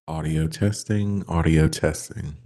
Audio testing, audio testing.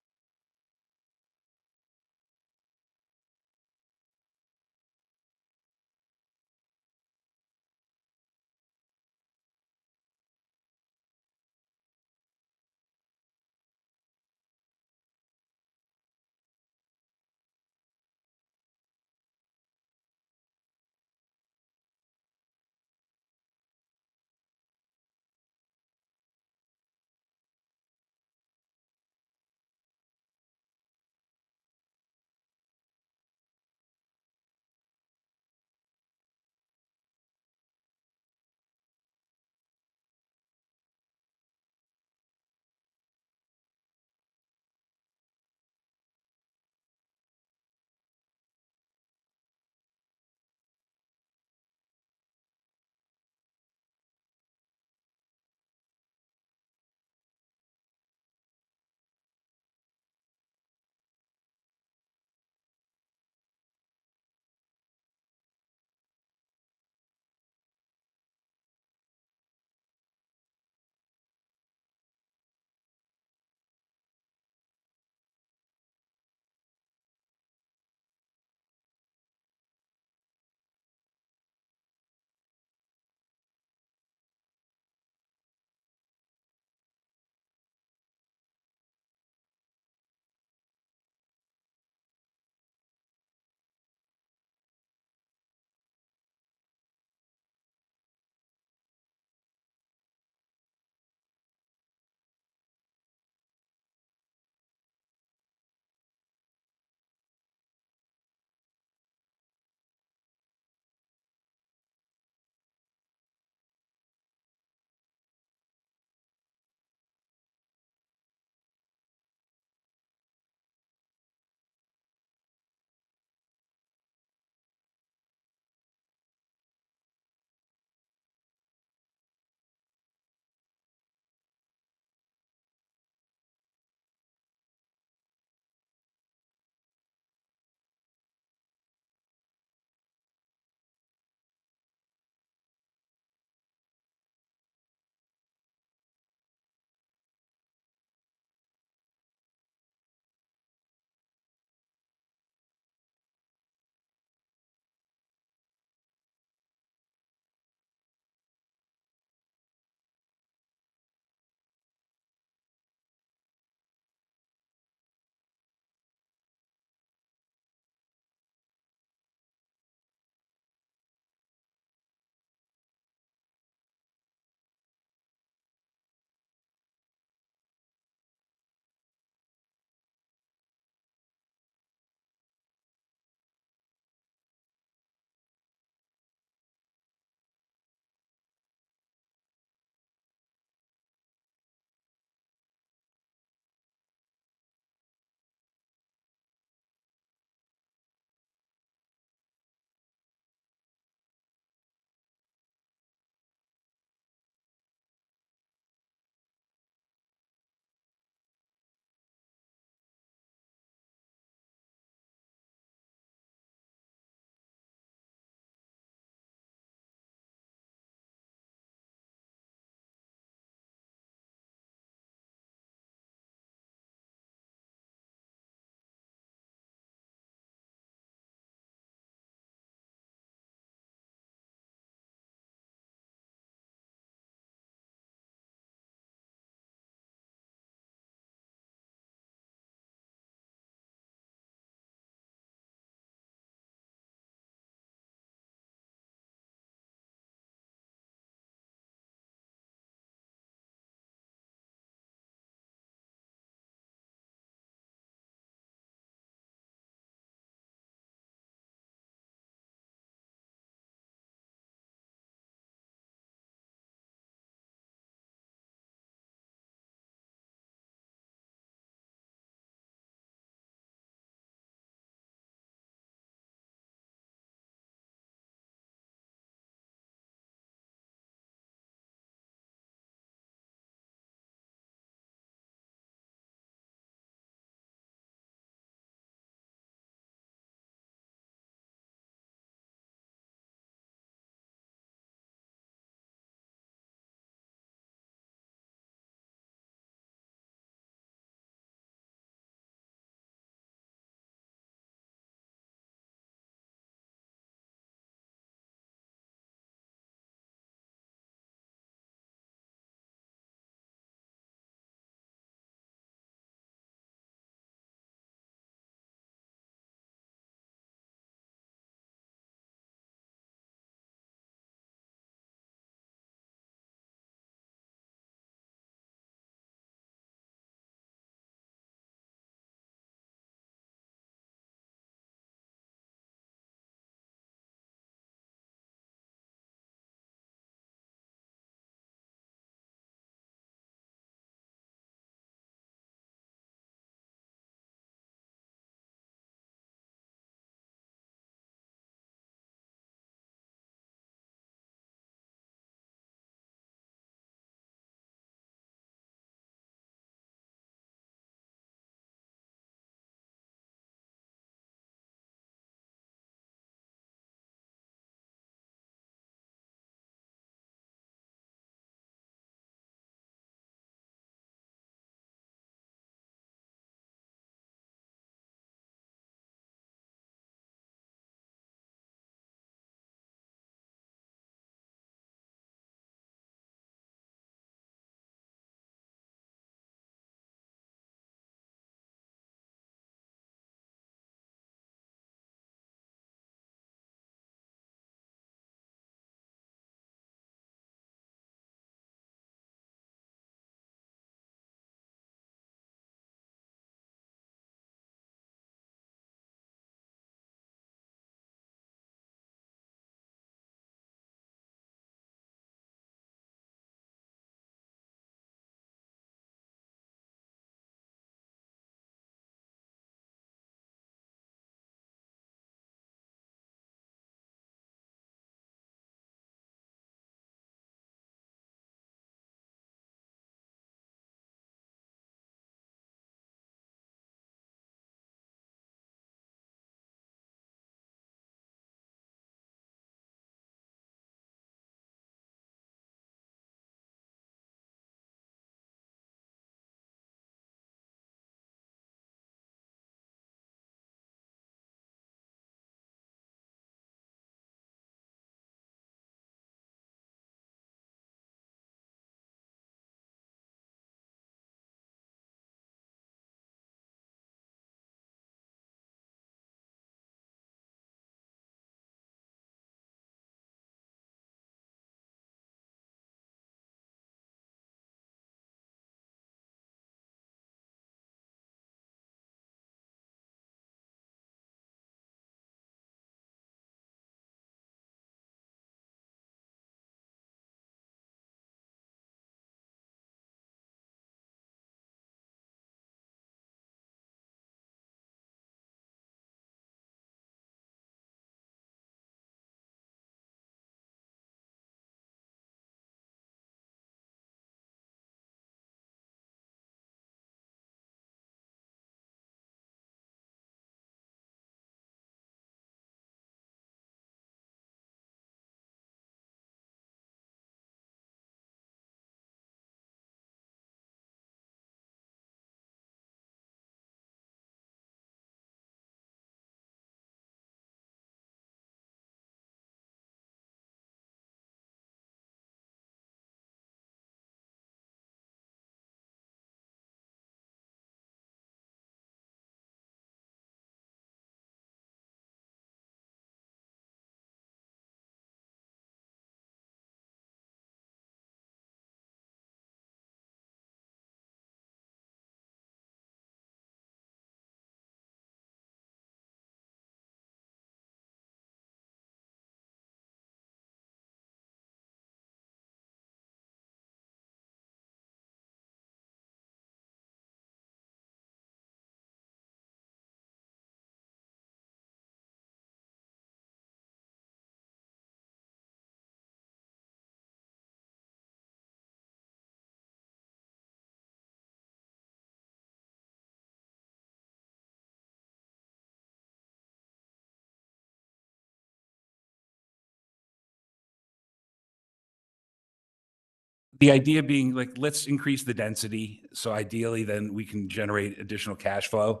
The idea being like, let's increase the density. So ideally, then we can generate additional cash flow.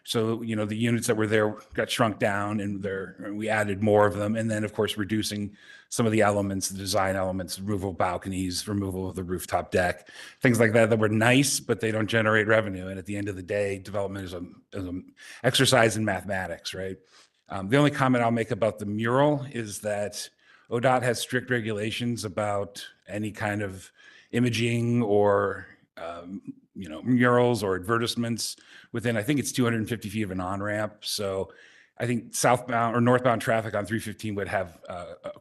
So, you know, the units that were there got shrunk down and we added more of them. And then, of course, reducing some of the elements, the design elements, removal of balconies, removal of the rooftop deck, things like that were nice, but they don't generate revenue. And at the end of the day, development is an exercise in mathematics, right? The only comment I'll make about the mural is that ODOT has strict regulations about any kind of imaging or you know, murals or advertisements within, I think it's 250 feet of an on-ramp. So I think southbound or northbound traffic on 315 would have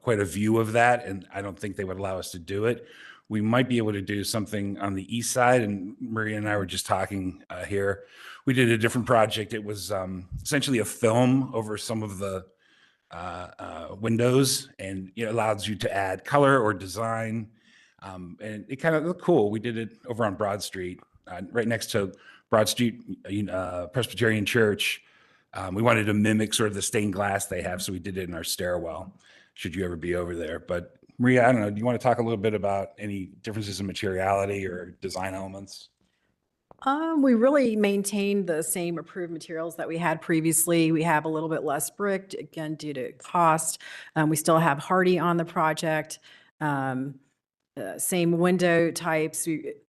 quite a view of that, and I don't think they would allow us to do it. We might be able to do something on the east side, and Maria and I were just talking here. We did a different project. It was essentially a film over some of the windows, and it allows you to add color or design. And it kind of looked cool. We did it over on Broad Street, right next to Broad Street Presbyterian Church. We wanted to mimic sort of the stained glass they have, so we did it in our stairwell, should you ever be over there. But Maria, I don't know, do you want to talk a little bit about any differences in materiality or design elements? We really maintained the same approved materials that we had previously. We have a little bit less brick, again, due to cost. We still have Hardy on the project. Same window types.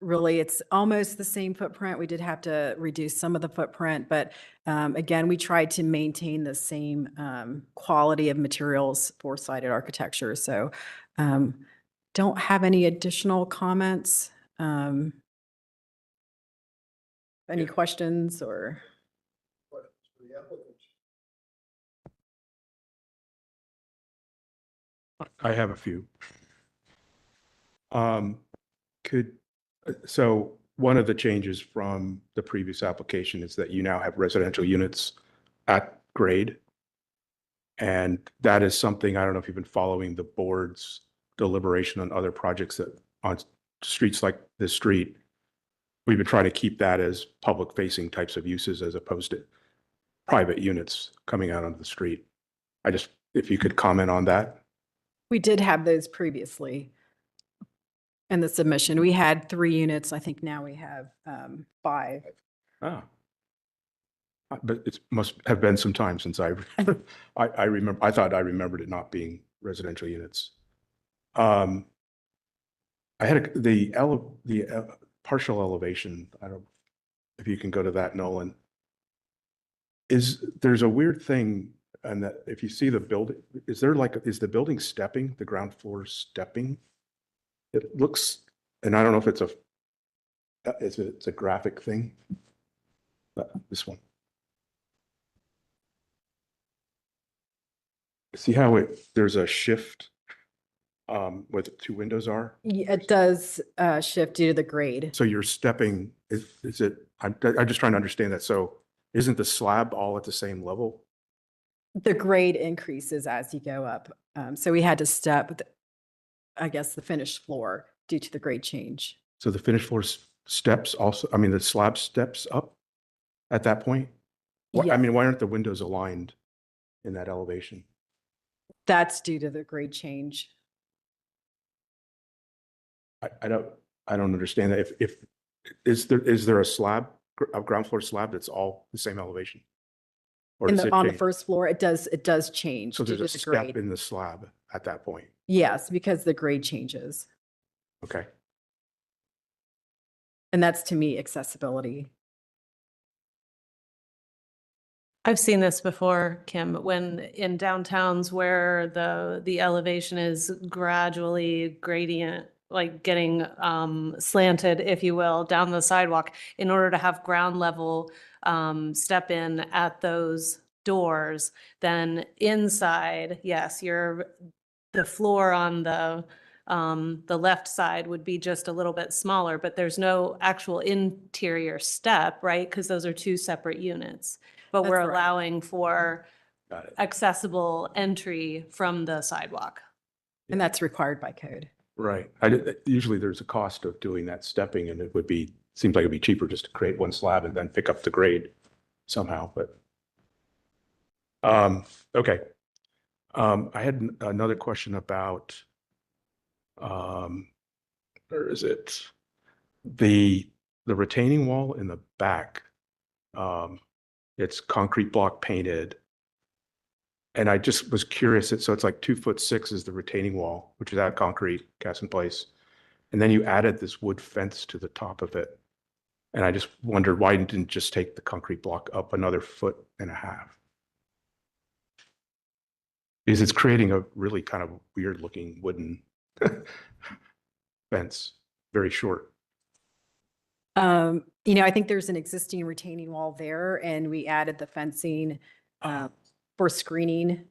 Really, it's almost the same footprint. We did have to reduce some of the footprint, but again, we tried to maintain the same quality of materials for sided architecture. So don't have any additional comments. Any questions or? I have a few. So one of the changes from the previous application is that you now have residential units at grade. And that is something, I don't know if you've been following the board's deliberation on other projects that on streets like this street. We've been trying to keep that as public facing types of uses as opposed to private units coming out onto the street. If you could comment on that. We did have those previously in the submission. We had 3 units. I think now we have 5. Oh. But it must have been some time since I remember. I thought I remembered it not being residential units. I had the partial elevation. I don't know if you can go to that, Nolan. There's a weird thing, and that if you see the building, is the building stepping, the ground floor stepping? It looks, and I don't know if it's a graphic thing. This one. See how there's a shift where the 2 windows are? It does shift due to the grade. So you're stepping, I'm just trying to understand that. So isn't the slab all at the same level? The grade increases as you go up. So we had to step, I guess, the finished floor due to the grade change. So the finished floor steps also, I mean, the slab steps up at that point? Yes. I mean, why aren't the windows aligned in that elevation? That's due to the grade change. I don't understand that. Is there a ground floor slab that's all the same elevation? Or On the change? first floor, it does change. So due there's a to the grade. step in the slab at that point? Yes, because the grade changes. Okay. And that's, to me, accessibility. I've seen this before, Kim, when in downtowns where the elevation is gradually gradient, like getting slanted, if you will, down the sidewalk, in order to have ground level step in at those doors, then inside, yes, the floor on the left side would be just a little bit smaller, but there's no actual interior step, right? Because those are 2 separate units. But we're That's right. allowing for Got it. accessible entry from the sidewalk. And that's required by code. Right. Usually there's a cost of doing that stepping, and seems like it'd be cheaper just to create one slab and then pick up the grade somehow, but. Okay. I had another question about Where is it? The retaining wall in the back, it's concrete block painted. And I just was curious, so it's like 2'6" is the retaining wall, which is out of concrete, cast in place. And then you added this wood fence to the top of it. And I just wondered why you didn't just take the concrete block up another 1.5 feet. Because it's creating a really kind of weird looking wooden fence, very short. You know, I think there's an existing retaining wall there and we added the fencing for screening.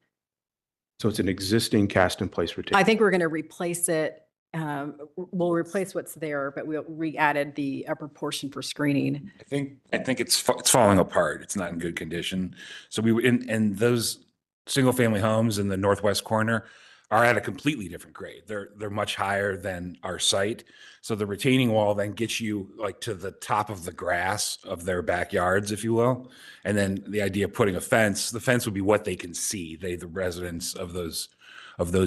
So it's an existing cast in place retaining. I think we're going to replace it. We'll replace what's there, but we added the upper portion for screening. I think it's falling apart. It's not in good condition. So we in those single family homes in the northwest corner are at a completely different grade. They're much higher than our site. So the retaining wall then gets you like to the top of the grass of their backyards, if you will. And then the idea of putting the fence would be what they can see, the residents of those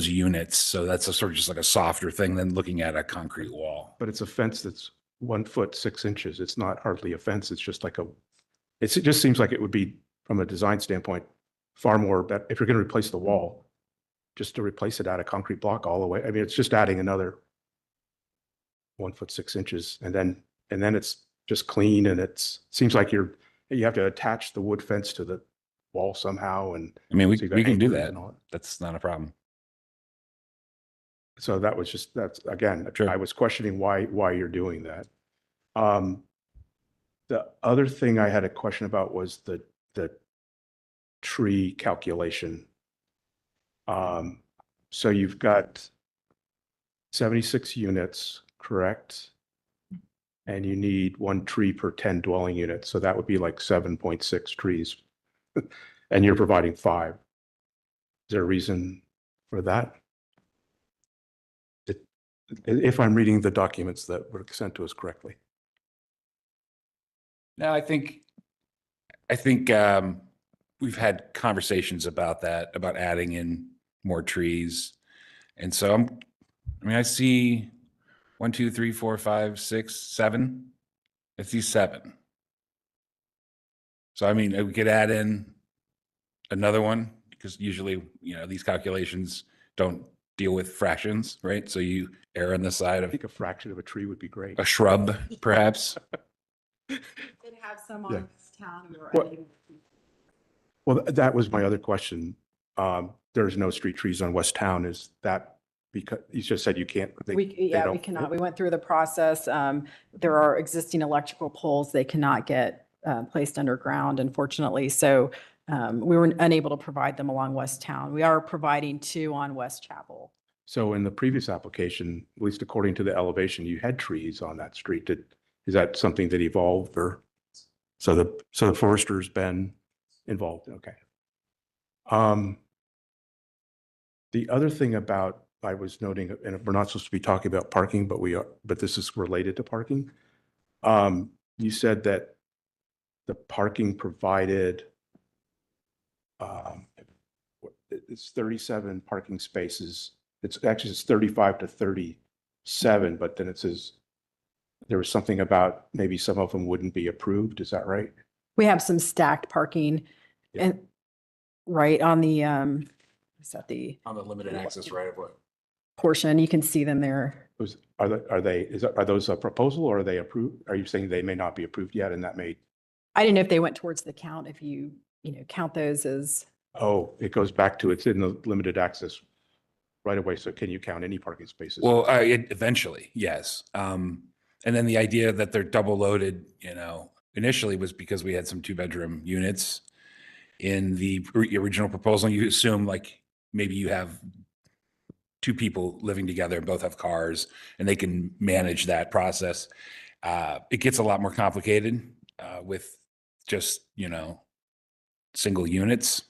units. So that's a sort of just like a softer thing than looking at a concrete wall. But it's a fence that's 1'6". It's not hardly a fence. It's just like it just seems like it would be, from a design standpoint, far more, but if you're going to replace the wall, just to replace it out of concrete block all the way. I mean, it's just adding another 1'6", and then it's just clean, and seems like you have to attach the wood fence to the wall somehow. And I mean, we so you got can do anchors that. and all that. That's not a problem. So that's again, Sure. I was questioning why you're doing that. The other thing I had a question about was the tree calculation. So you've got 76 units, correct? And you need 1 tree per 10 dwelling units. So that would be like 7.6 trees. And you're providing 5. Is there a reason for that? If I'm reading the documents that were sent to us correctly. No, I think we've had conversations about that, about adding in more trees. And so I see 1, 2, 3, 4, 5, 6, 7. I see 7. So, I mean, we could add in another one because usually, these calculations don't deal with fractions, right? So you err on the side I of think a fraction of a tree would be great. a shrub, perhaps. Did have some Yeah. on this town. We were What- unable to- Well, that was my other question. There's no street trees on West Town. Is that because you just said you can't? We don't cannot. fit? We went through the process. There are existing electrical poles. They cannot get placed underground, unfortunately. So we were unable to provide them along West Town. We are providing 2 on West Chapel. So in the previous application, at least according to the elevation, you had trees on that street. Is that something that evolved, or so the forester's been involved? Okay. The other thing about, I was noting, and we're not supposed to be talking about parking, but we are, but this is related to parking. You said that the parking provided, it's 37 parking spaces. It's 35 to 37, but then it says there was something about maybe some of them wouldn't be approved. Is that right? We have some stacked parking Yeah. and right on the, is that the On the limited access right of way. portion? You can see them there. Are those a proposal, or are they approved? Are you saying they may not be approved yet, and that may? I didn't know if they went towards the count, if you count those as, Oh, it goes back to, it's in the limited access right away. So can you count any parking spaces? Well, eventually, yes. And then the idea that they're double loaded, initially was because we had some 2-bedroom units in the original proposal. You assume like maybe you have 2 people living together and both have cars and they can manage that process. It gets a lot more complicated with just, single units.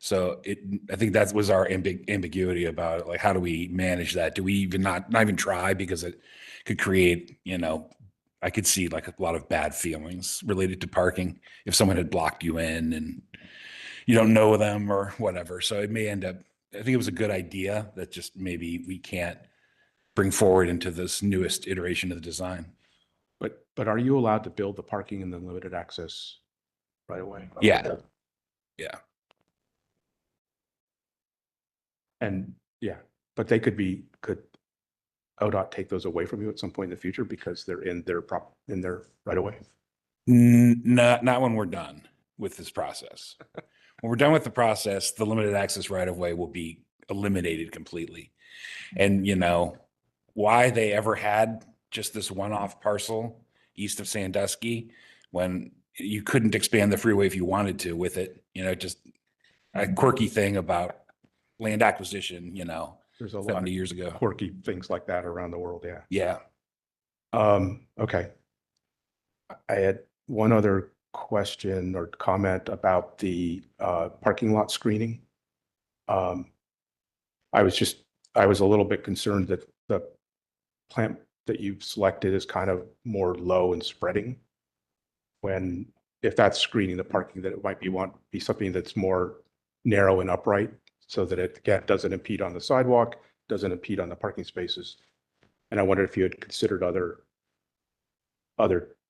So I think that was our ambiguity about it. Like, how do we manage that? Do we even not even try, because it could create, I could see like a lot of bad feelings related to parking if someone had blocked you in and you don't know them or whatever. So it may end up, I think it was a good idea that just maybe we can't bring forward into this newest iteration of the design. But are you allowed to build the parking and the limited access right away? Yeah. Yeah. And yeah, but they could ODOT take those away from you at some point in the future because they're in their right away? Not when we're done with this process. When we're done with the process, the limited access right of way will be eliminated completely. And why they ever had just this one-off parcel east of Sandusky when you couldn't expand the freeway if you wanted to with it, just a quirky thing about land acquisition, There's a lot 70 of years ago. quirky things like that around the world. Yeah. Yeah. Okay. I had one other question or comment about the parking lot screening. I was a little bit concerned that the plant that you've selected is kind of more low and spreading. When if that's screening the parking, that it might be something that's more narrow and upright so that it again doesn't impede on the sidewalk, doesn't impede on the parking spaces. And I wondered if you had considered other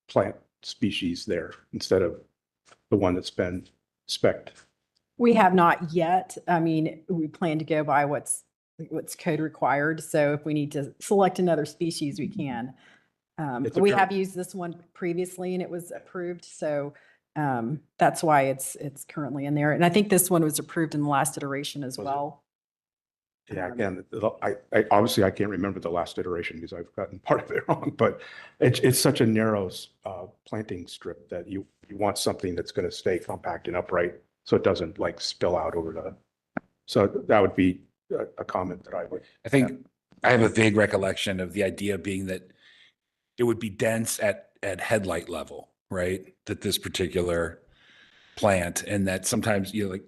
plant species there instead of the one that's been spec'd. We have not yet. I mean, we plan to go by what's code required. So if we need to select another species, we can. It's a We very- have used this one previously and it was approved. So that's why it's currently in there. And I think this one was approved in the last iteration as Was it? well. Yeah, again, I obviously I can't remember the last iteration because I've gotten part of it wrong, but it's such a narrow planting strip that you want something that's going to stay compact and upright so it doesn't like spill out over so that would be a comment that I would. I think I have a vague recollection of the idea being that it would be dense at headlight level, right? That this particular plant, and that sometimes like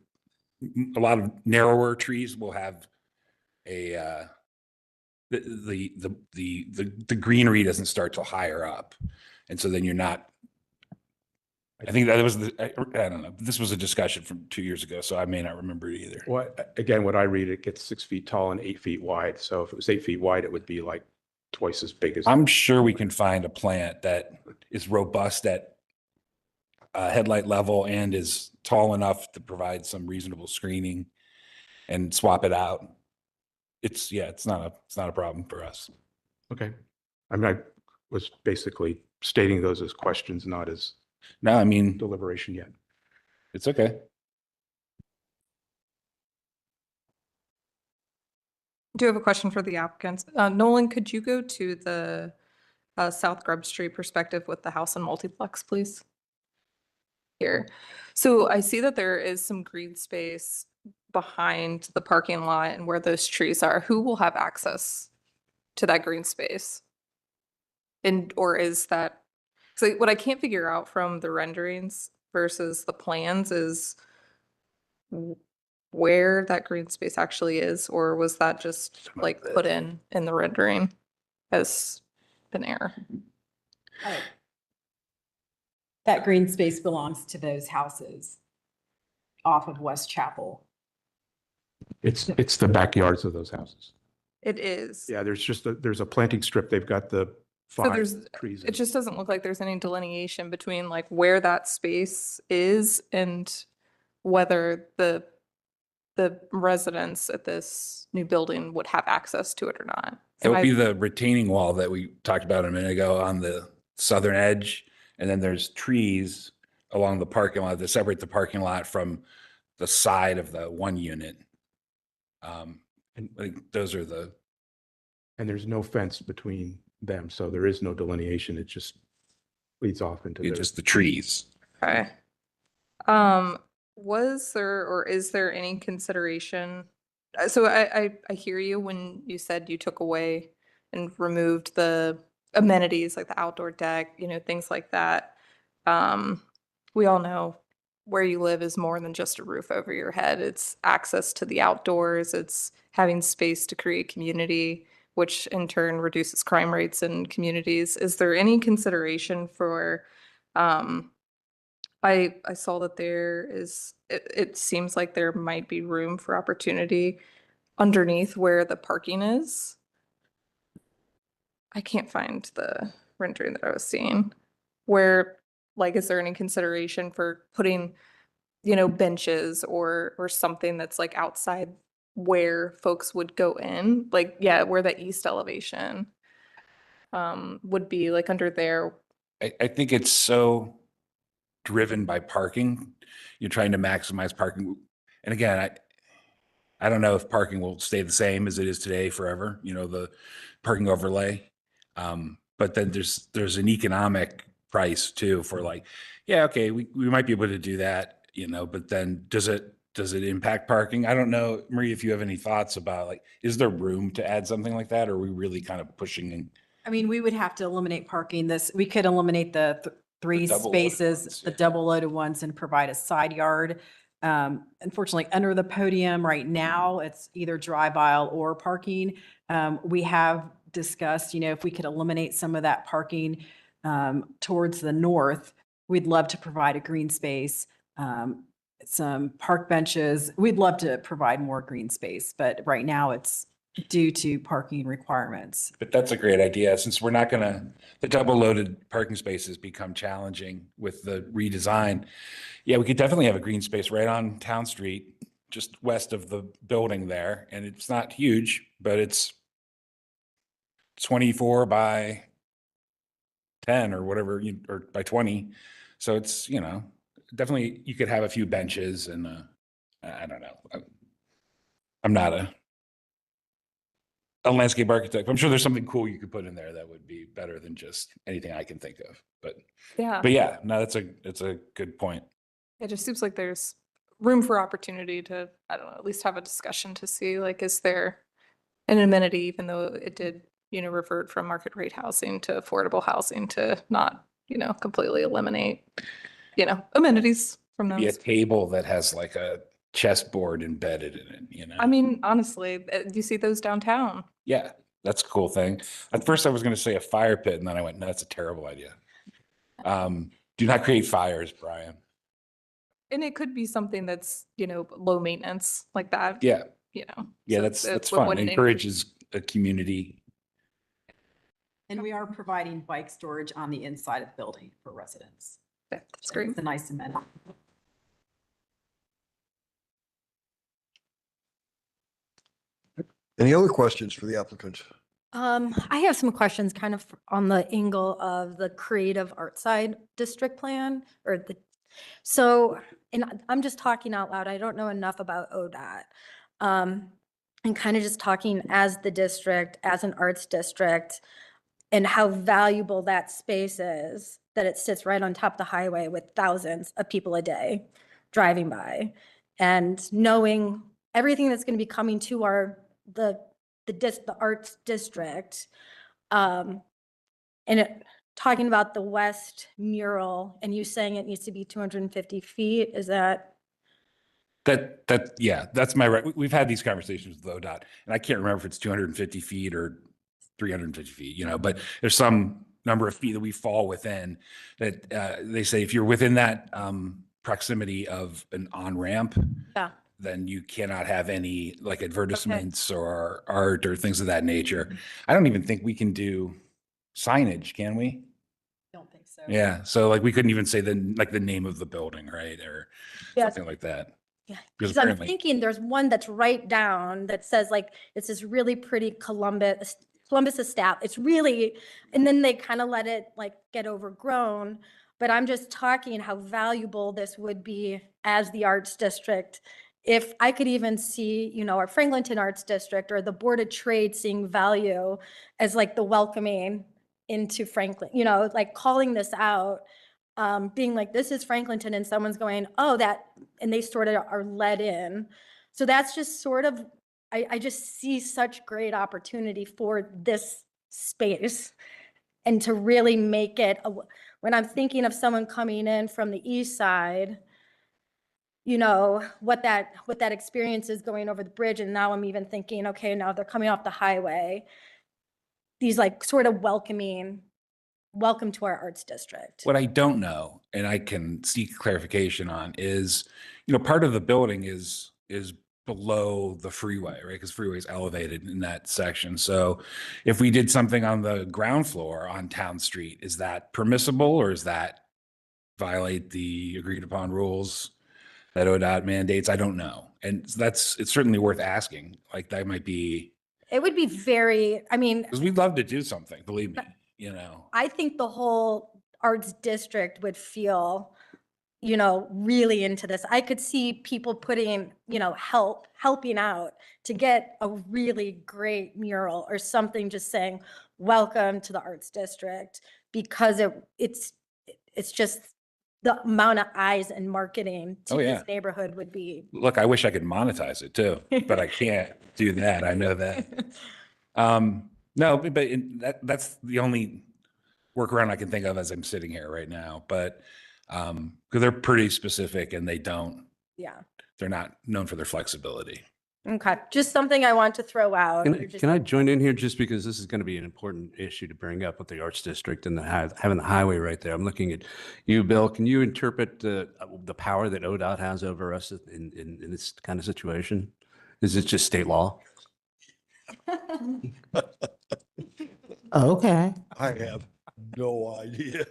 a lot of narrower trees will have a the greenery doesn't start till higher up, and so then you're not. I think that was I don't know. This was a discussion from 2 years ago, so I may not remember it either. Well, again, what I read, it gets 6 feet tall and 8 feet wide. So if it was 8 feet wide, it would be like twice as big as. I'm sure we can find a plant that is robust at headlight level and is tall enough to provide some reasonable screening and swap it out. It's not a problem for us. Okay. I mean, I was basically stating those as questions, not as No, I mean, deliberation yet. it's okay. Do have a question for the applicants. Nolan, could you go to the South Grub Street perspective with the house and multiplex, please? Here. So I see that there is some green space behind the parking lot and where those trees are. Who will have access to that green space? Or is that, so what I can't figure out from the renderings versus the plans is where that green space actually is, or was that just like put in the rendering as an error? That green space belongs to those houses off of West Chapel. It's the backyards of those houses. It is. Yeah, there's a planting strip. They've got the So fine there's, trees. it just doesn't look like there's any delineation between like where that space is and whether the residents at this new building would have access to it or not. It would be the retaining wall that we talked about a minute ago on the southern edge. And then there's trees along the parking lot that separate the parking lot from the side of the one unit. And I think those are And there's no fence between them, so there is no delineation. It just leads off into just the trees. Okay. Was there or is there any consideration? So I hear you when you said you took away and removed the amenities like the outdoor deck, things like that. We all know where you live is more than just a roof over your head. It's access to the outdoors. It's having space to create community, which in turn reduces crime rates in communities. Is there any consideration for, I saw that there is, it seems like there might be room for opportunity underneath where the parking is. I can't find the rendering that I was seeing, where, like, is there any consideration for putting, benches or something that's like outside where folks would go in? Like, yeah, where the east elevation would be, like under there. I think it's so driven by parking. You're trying to maximize parking. And again, I don't know if parking will stay the same as it is today forever, the parking overlay. But then there's an economic price too for like, yeah, okay, we might be able to do that, but then does it impact parking? I don't know, Marie, if you have any thoughts about like, is there room to add something like that? Or are we really kind of pushing in I mean, we would have to eliminate parking we could eliminate the three double-loaded spaces, ones, the yeah. double loaded ones and provide a side yard. Unfortunately, under the podium right now, it's either drive aisle or parking. We have discussed, if we could eliminate some of that parking towards the north, we'd love to provide a green space, some park benches. We'd love to provide more green space, but right now it's due to parking requirements. But that's a great idea, since we're not the double loaded parking spaces become challenging with the redesign. Yeah, we could definitely have a green space right on Town Street, just west of the building there. And it's not huge, but it's 24 by 10 or whatever, or by 20. So it's, definitely you could have a few benches and I don't know. I'm not a landscape architect. I'm sure there's something cool you could put in there that would be better than just anything I can think of. But Yeah. yeah, no, it's a good point. It just seems like there's room for opportunity to, I don't know, at least have a discussion to see, like, is there an amenity, even though it did, revert from market rate housing to affordable housing, to not, completely eliminate, amenities from Be a those. table that has like a chessboard embedded in it, I mean, honestly, do you see those downtown? Yeah, that's a cool thing. At first I was going to say a fire pit, and then I went, no, that's a terrible idea. Do not create fires, Brian. And it could be something that's, low maintenance like that. Yeah. Yeah, so that's it fun. wouldn't Encourages a community. And we are providing bike storage on the inside of the building for residents. That's So great. It's a nice amenity. Any other questions for the applicant? I have some questions kind of on the angle of the creative art side district plan and I'm just talking out loud. I don't know enough about ODOT. And kind of just talking as the district, as an arts district, and how valuable that space is, that it sits right on top of the highway with thousands of people a day driving by. And knowing everything that's going to be coming to the arts district, and talking about the west mural, and you saying it needs to be 250 feet, is that? Yeah, that's my right. We've had these conversations with ODOT, and I can't remember if it's 250 feet or 350 feet, but there's some number of feet that we fall within that they say if you're within that proximity of an on-ramp, Yeah. then you cannot have any like advertisements or art or things of that nature. I don't even think we can do signage, can we? Don't think so. Yeah. So like we couldn't even say the name of the building, right? Or Yeah. something like that. Yeah, Because because I'm apparently, thinking there's one that's right down that says like, it's this really pretty Columbus staff. It's really, and then they kind of let it like get overgrown. But I'm just talking how valuable this would be as the arts district. If I could even see, our Franklinton Arts District or the Board of Trade seeing value as like the welcoming into Franklin, like calling this out, being like, this is Franklinton, and someone's going, oh, that, and they sort of are let in. So that's just sort of, I just see such great opportunity for this space and to really make it, when I'm thinking of someone coming in from the east side, what that experience is going over the bridge. And now I'm even thinking, okay, now they're coming off the highway. These like sort of welcome to our arts district. what I don't know, and I can seek clarification on, is, part of the building is below the freeway, right? Because freeway is elevated in that section. So if we did something on the ground floor on Town Street, is that permissible or is that violate the agreed upon rules that ODOT mandates? I don't know. And it's certainly worth asking. Like that might be, It would be very, I mean, because we'd love to do something, believe me, I think the whole arts district would feel, really into this. I could see people putting, helping out to get a really great mural or something, just saying, welcome to the arts district, because it's just the amount of eyes and marketing to Oh, yeah. this neighborhood would be. Look, I wish I could monetize it too, but I can't do that. I know that. No, but that's the only workaround I can think of as I'm sitting here right now. But because they're pretty specific and Yeah. they're not known for their flexibility. Okay. Just something I want to throw out. or just Can I like- join in here just because this is going to be an important issue to bring up with the Arts District and having the highway right there? I'm looking at you, Bill. Can you interpret the power that ODOT has over us in this kind of situation? Is it just state law? Okay. I have no idea.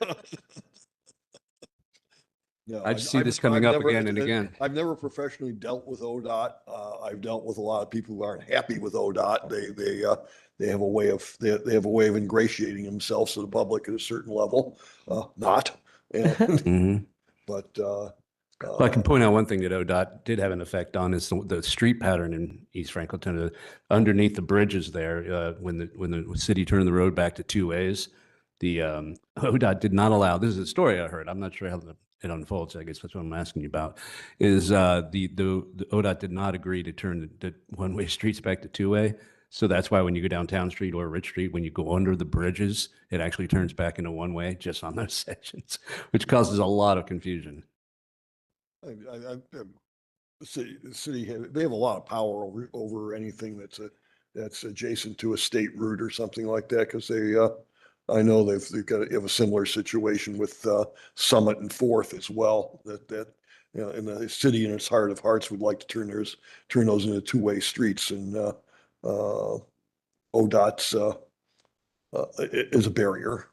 No, I just see this coming up again and again. I've never professionally dealt with ODOT. I've dealt with a lot of people who aren't happy with ODOT. They have a way of they have a way of ingratiating themselves to the public at a certain level. Not, and, Mhm. but Well, I can point out one thing that ODOT did have an effect on is the street pattern in East Franklinton, underneath the bridges there. When the city turned the road back to 2 ways, the ODOT did not allow. This is a story I heard. I'm not sure how it unfolds. I guess that's what I'm asking you about. Is the ODOT did not agree to turn the one-way streets back to 2-way. So that's why when you go down Town Street or Rich Street, when you go under the bridges, it actually turns back into one-way just on those sections, which causes a lot of confusion. the city they have a lot of power over anything that's adjacent to a state route or something like that, because I know they have a similar situation with Summit and Fourth as well, that and the city in its heart of hearts would like to turn those into two-way streets, and ODOT's is a barrier.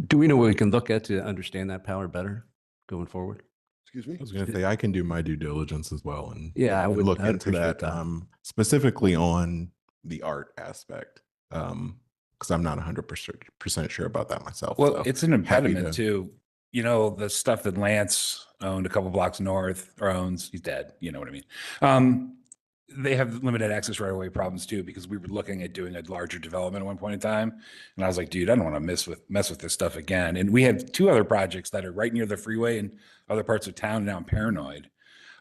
Do we know what we can look at to understand that power better going forward? Excuse me? I was going to say, I can do my due diligence as well and Yeah, I and would- look I'd into appreciate that, that. specifically on the art aspect, because I'm not 100% sure about that myself. Well, so it's an happy impediment too. The stuff that Lance owned a couple blocks north or owns, he's dead. You know what I mean? They have limited access right away problems too, because we were looking at doing a larger development at one point in time. And I was like, dude, I don't want to mess with this stuff again. And we have two other projects that are right near the freeway in other parts of town. And now I'm paranoid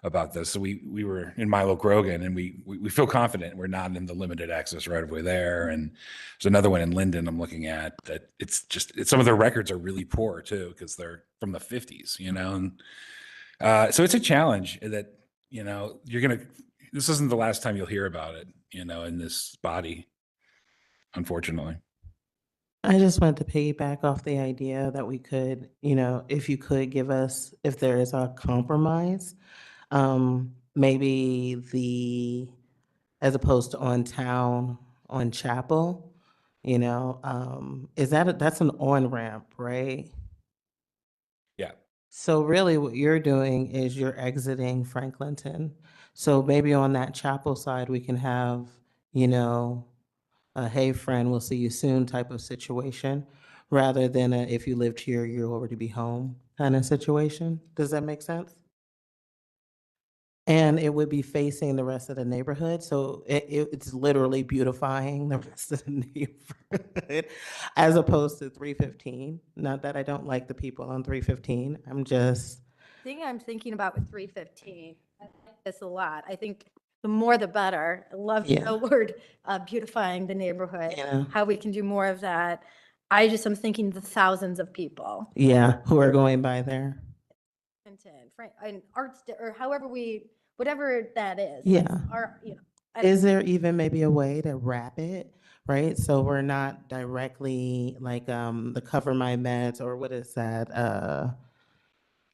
about this. So we were in Milo Grogan, and we feel confident we're not in the limited access right of way there. And there's another one in Linden I'm looking at that it's some of their records are really poor too, because they're from the 50s, and so it's a challenge that, this isn't the last time you'll hear about it, in this body, unfortunately. I just wanted to piggyback off the idea that we could, if you could give us, if there is a compromise, maybe as opposed to on Town, on Chapel, that's an on-ramp, right? Yeah. So really what you're doing is you're exiting Franklinton. So maybe on that Chapel side, we can have, a hey friend, we'll see you soon type of situation, rather than a if you lived here, you'll already be home kind of situation. Does that make sense? And it would be facing the rest of the neighborhood. So it's literally beautifying the rest of the neighborhood as opposed to 315. Not that I don't like the people on 315. Thing I'm thinking about with 315, I like this a lot. I think the more the better. I love Yeah. the word beautifying the neighborhood, Yeah. how we can do more of that. I am thinking the thousands of people. Yeah, who are going by there. And or whatever that is. Yeah. Our, Is there even maybe a way to wrap it, right? So we're not directly like the Cover My Meds or what is that?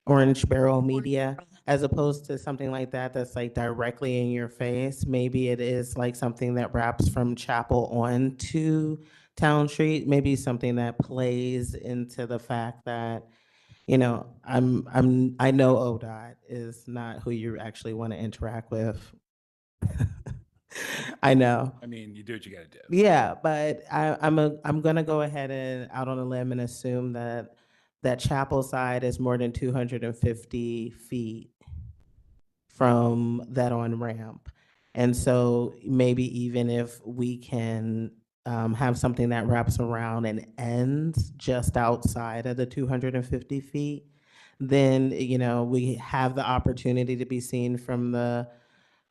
Orange Barrel Media. as opposed to something like that that's like directly in your face. Maybe it is like something that wraps from Chapel on to Town Street. Maybe something that plays into the fact that, you know, I know ODOT is not who you actually want to interact with. I know. I mean, you do what you got to do. Yeah, but I'm gonna go ahead and out on a limb and assume that that Chapel side is more than 250 feet from that on ramp. And so maybe even if we can have something that wraps around and ends just outside of the 250 feet, then, you know, we have the opportunity to be seen from the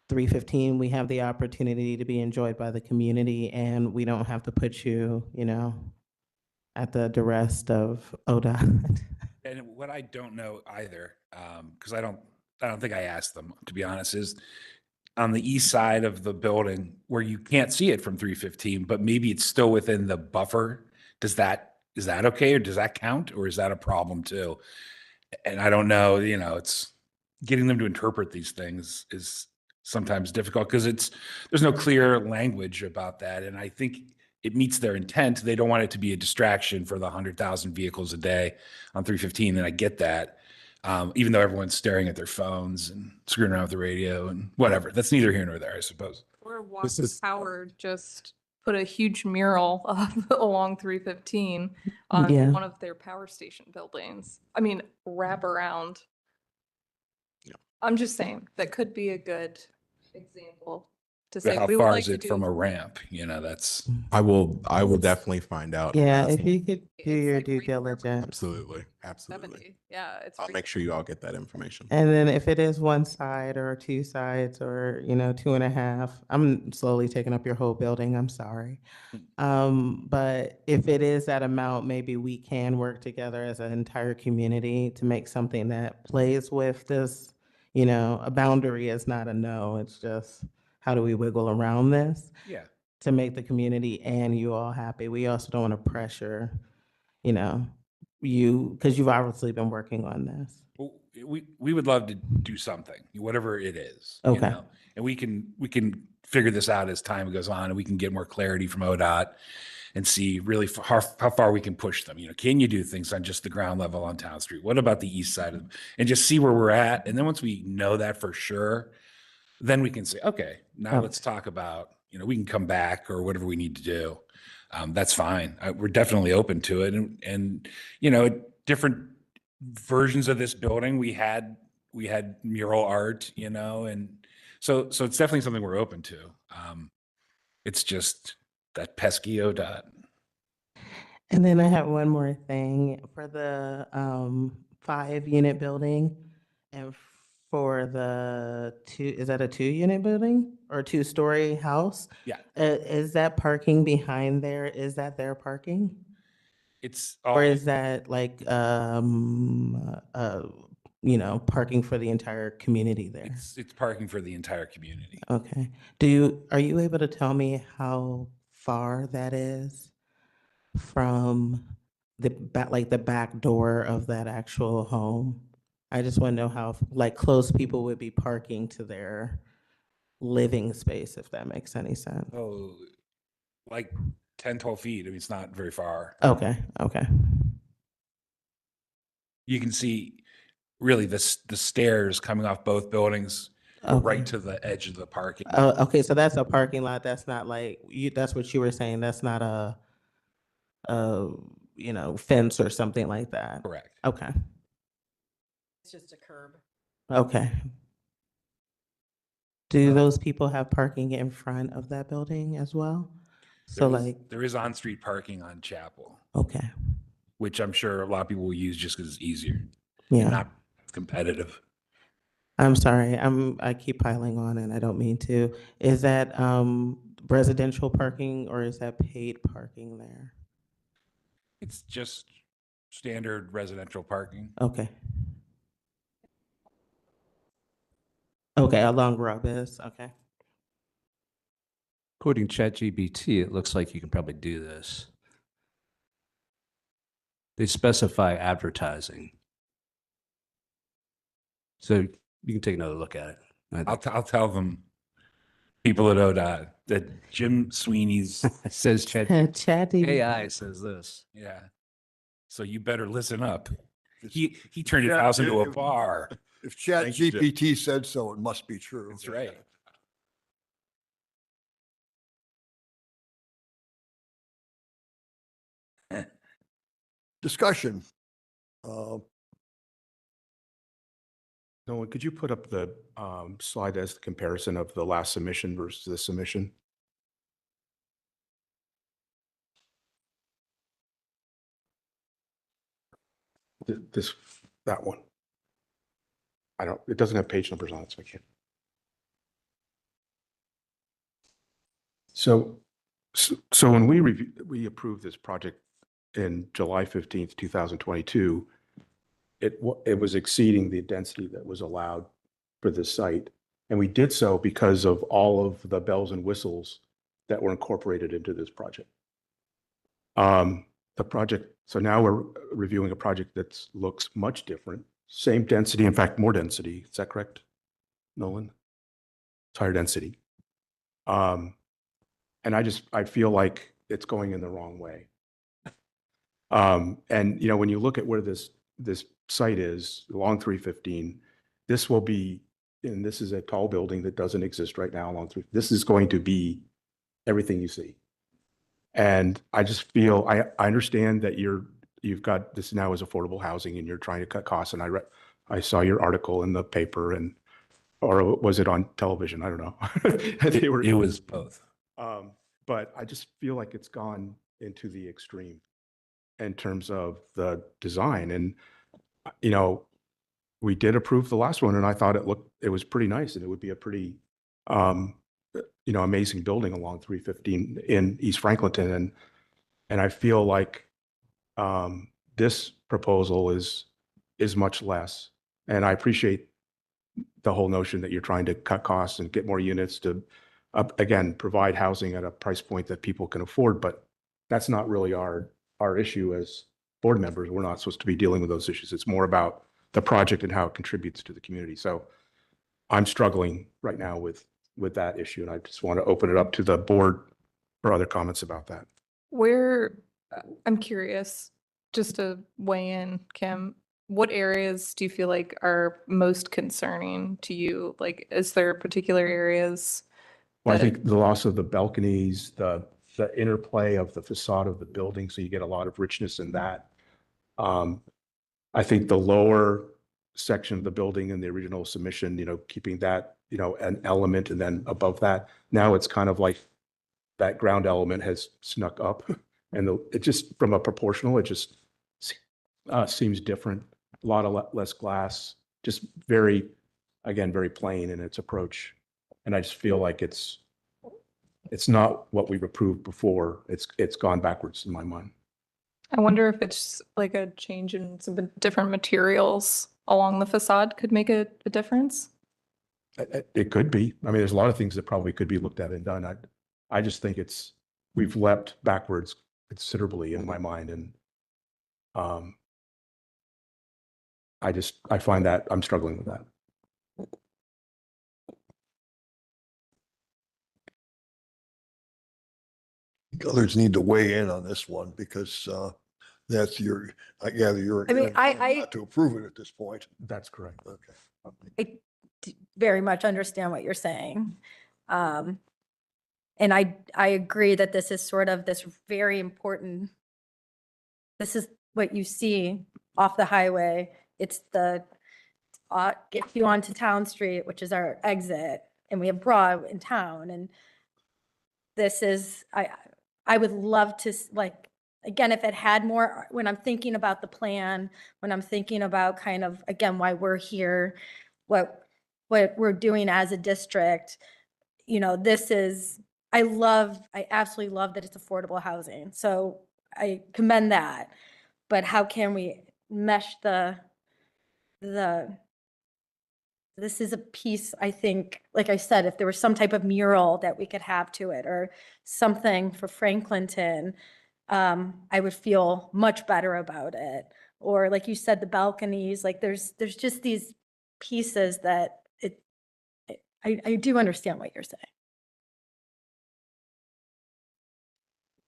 315. We have the opportunity to be enjoyed by the community, and we don't have to put you, you know, at the duress of ODOT. And what I don't know either, because I don't think I asked them, to be honest, is on the east side of the building where you can't see it from 315, but maybe it's still within the buffer. Is that okay, or does that count, or is that a problem too? And I don't know, you know, it's getting them to interpret these things is sometimes difficult because there's no clear language about that. And I think it meets their intent. They don't want it to be a distraction for the 100,000 vehicles a day on 315. And I get that. Even though everyone's staring at their phones and screwing around with the radio and whatever. That's neither here nor there, I suppose. Or This Watts is- Power just put a huge mural along 315 on Yeah. one of their power station buildings. I mean, wrap around. Yeah. I'm just saying, that could be a good example to But say, how we would far like is to it from do. a ramp? You know, that's I will definitely find out. Yeah, and if ask. you could do It's your like due right there by diligence. Absolutely. Absolutely. 70. Yeah, it's I'll right make sure you all get that information. And then if it is one side or two sides or, you know, two and a half, I'm slowly taking up your whole building. I'm sorry. But if it is that amount, maybe we can work together as an entire community to make something that plays with this. You know, a boundary is not a no. It's just, how do we wiggle around this yeah. to make the community and you all happy? We also don't want to pressure, you know, you, because you've obviously been working on this. Well, we would love to do something, whatever it is. You Okay. know? And we can figure this out as time goes on, and we can get more clarity from ODOT and see really how far we can push them. You know, can you do things on just the ground level on Town Street? What about the east side of, and just see where we're at. And then once we know that for sure, then we can say, okay, now Okay. let's talk about, you know, we can come back or whatever we need to do. That's fine. We're definitely open to it. And, you know, different versions of this building, we had mural art, you know, and so it's definitely something we're open to. It's just that pesky ODOT. And then I have one more thing for the 5-unit building and for the is that a 2-unit building or a 2-story house? Yeah. Is that parking behind there? Is that their parking? It's Or all, is that like, you know, parking for the entire community there? it's parking for the entire community. Okay. Are you able to tell me how far that is from the back, like the back door of that actual home? I just want to know how, like, close people would be parking to their living space, if that makes any sense. Oh, like 10, 12 feet. I mean, it's not very far. Okay, okay. You can see really the stairs coming off both buildings go Okay. right to the edge of the parking. Okay, so that's a parking lot. That's not like that's what you were saying. That's not a, you know, fence or something like that. Correct. Okay, It's just a curb. okay. Do those people have parking in front of that building as well? So like, There is on-street parking on Chapel, okay, which I'm sure a lot of people will use just because it's easier yeah. and not competitive. I'm sorry, I keep piling on and I don't mean to. Is that residential parking or is that paid parking there? It's just standard residential parking. Okay. Okay, along Grubbis, okay. According to ChatGPT, it looks like you can probably do this. They specify advertising. So you can take another look at it. I think. I'll tell them, people at ODOT, that Jim Sweeney's, It says Chad, Chatty. AI says this. yeah. So you better listen up. It's- He turned his Yeah, house into a if- bar. If Chat Thank you, Jeff. GPT said so, it must be true. That's right. Discussion. Nolan, could you put up the slide as the comparison of the last submission versus this submission? That one. It doesn't have page numbers on it, so I can't. So when we approved this project in July 15th, 2022, it was exceeding the density that was allowed for this site. And we did so because of all of the bells and whistles that were incorporated into this project. So now we're reviewing a project that looks much different, same density, in fact, more density. Is that correct, Nolan? It's higher density. And I feel like it's going in the wrong way. And when you look at where this site is along 315, this will be, and this is a tall building that doesn't exist right now along 3. This is going to be everything you see. And I just feel, I understand that you've got this now as affordable housing and you're trying to cut costs. And I saw your article in the paper or was it on television? I don't know. It was both. But I just feel like it's gone into the extreme in terms of the design. And, we did approve the last one and I thought it was pretty nice and it would be a pretty, amazing building along 315 in East Franklinton. And I feel like this proposal is much less. And I appreciate the whole notion that you're trying to cut costs and get more units to, again, provide housing at a price point that people can afford. But that's not really our issue as board members. We're not supposed to be dealing with those issues. It's more about the project and how it contributes to the community. So I'm struggling right now with that issue. And I just want to open it up to the board for other comments about that. I'm curious, just to weigh in, Kim, what areas do you feel like are most concerning to you? Like, is there particular areas? Well, I think the loss of the balconies, the interplay of the facade of the building, so you get a lot of richness in that. I think the lower section of the building in the original submission, keeping that, an element, and then above that, now it's kind of like that ground element has snuck up, and it just, from a proportional, it just seems different. A lot of less glass, just very plain in its approach. And I just feel like it's not what we've approved before. It's gone backwards in my mind. I wonder if it's like a change in some different materials along the facade could make a difference. It could be. I mean, there's a lot of things that probably could be looked at and done. I just think we've leapt backwards considerably in my mind. And I find that I'm struggling with that. Others need to weigh in on this one because that's I gather you're I mean, not to approve it at this point. That's correct. Okay. I very much understand what you're saying. And I agree that this is sort of this very important, this is what you see off the highway. It's gets you onto Town Street, which is our exit, and we have Broad in town. And this is, I would love to, again, if it had more, when I'm thinking about the plan, when I'm thinking about kind of, again, why we're here, what we're doing as a district, this is, I absolutely love that it's affordable housing. So I commend that. But how can we mesh this is a piece, I think, like I said, if there was some type of mural that we could have to it or something for Franklinton, I would feel much better about it. Or like you said, the balconies, like there's just these pieces that I do understand what you're saying.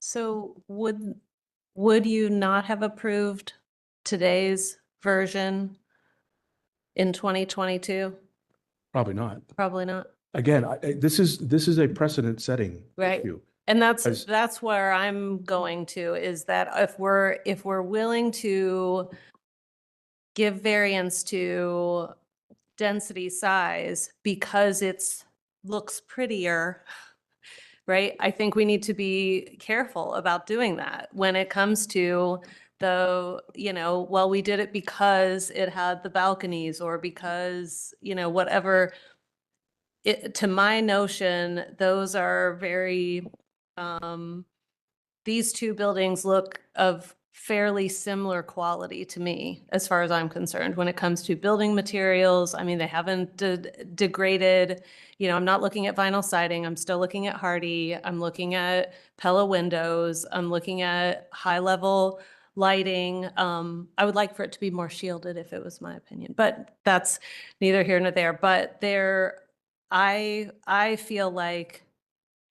So would you not have approved today's version in 2022? Probably not. Probably not. Again, this is a precedent setting Right. issue. And As- that's where I'm going to, is that if we're willing to give variance to density size because looks prettier, right? I think we need to be careful about doing that when it comes to well, we did it because it had the balconies or because, whatever. To my notion, those are very, these two buildings look of fairly similar quality to me, as far as I'm concerned, when it comes to building materials. I mean, they haven't degraded. I'm not looking at vinyl siding. I'm still looking at hardy. I'm looking at Pella windows. I'm looking at high-level lighting. I would like for it to be more shielded if it was my opinion, but that's neither here nor there. But I feel like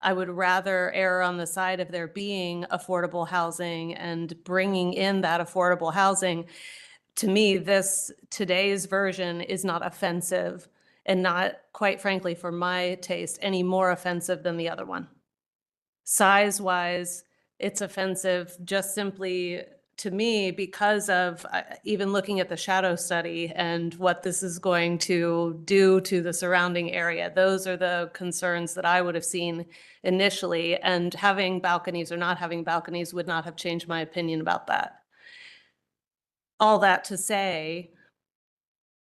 I would rather err on the side of there being affordable housing and bringing in that affordable housing. To me, today's version is not offensive and not, quite frankly, for my taste, any more offensive than the other one. Size-wise, it's offensive just simply to me because of even looking at the shadow study and what this is going to do to the surrounding area. Those are the concerns that I would have seen initially, and having balconies or not having balconies would not have changed my opinion about that. All that to say,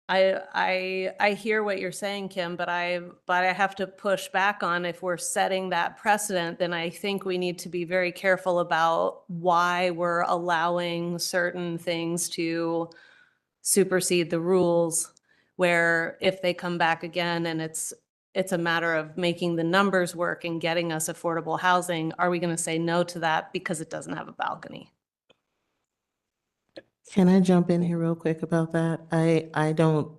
I hear what you're saying, Kim, but I have to push back on, if we're setting that precedent, then I think we need to be very careful about why we're allowing certain things to supersede the rules, where if they come back again and it's a matter of making the numbers work and getting us affordable housing, are we going to say no to that because it doesn't have a balcony? Can I jump in here real quick about that? I don't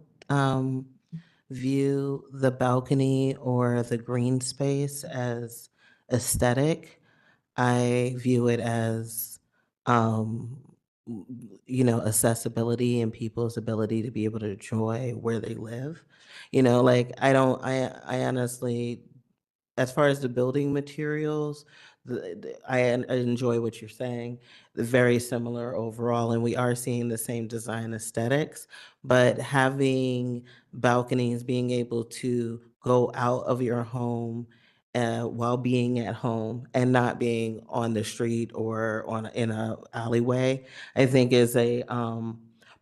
view the balcony or the green space as aesthetic. I view it as, accessibility and people's ability to be able to enjoy where they live. Like I honestly, as far as the building materials, I enjoy what you're saying. They're very similar overall, and we are seeing the same design aesthetics. But having balconies, being able to go out of your home while being at home and not being on the street or in a alleyway, I think is a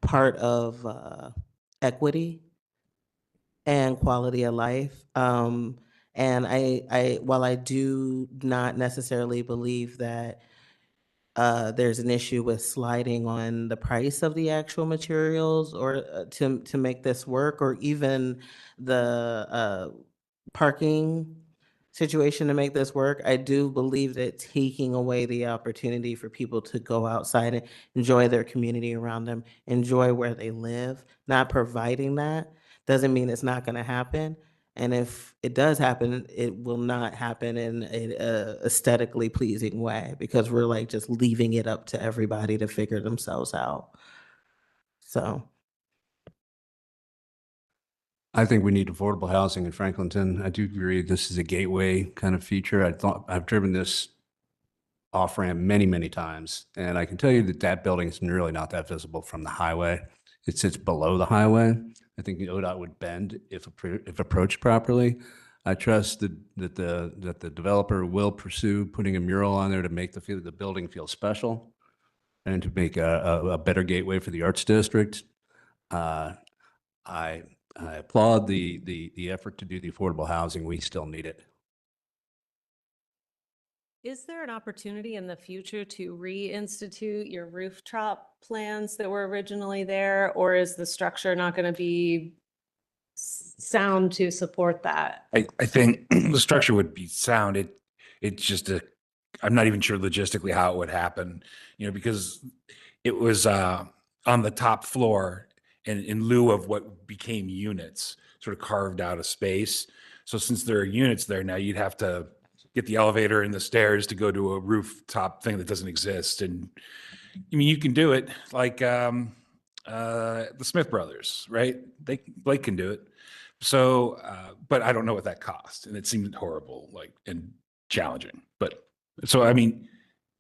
part of equity and quality of life. And while I do not necessarily believe that there's an issue with sliding on the price of the actual materials or to make this work, or even the parking situation to make this work, I do believe that taking away the opportunity for people to go outside and enjoy their community around them, enjoy where they live, not providing that doesn't mean it's not going to happen. And if it does happen, it will not happen in a aesthetically pleasing way, because we're like just leaving it up to everybody to figure themselves out. So I think we need affordable housing in Franklinton. I do agree this is a gateway kind of feature. I've driven this off ramp many, many times, and I can tell you that building is really not that visible from the highway. It sits below the highway. I think the ODOT would bend if approached properly. I trust that the developer will pursue putting a mural on there to make the building feel special and to make a better gateway for the arts district. I applaud the effort to do the affordable housing. We still need it. Is there an opportunity in the future to reinstitute your rooftop plans that were originally there, or is the structure not going to be sound to support that? I think the structure would be sound. It's just I'm not even sure logistically how it would happen, because it was on the top floor in lieu of what became units, sort of carved out a space. So since there are units there now, you'd have to get the elevator and the stairs to go to a rooftop thing that doesn't exist. And I mean, you can do it like the Smith brothers, right? Blake can do it. So, but I don't know what that cost, and it seemed horrible, like, and challenging. But so, I mean,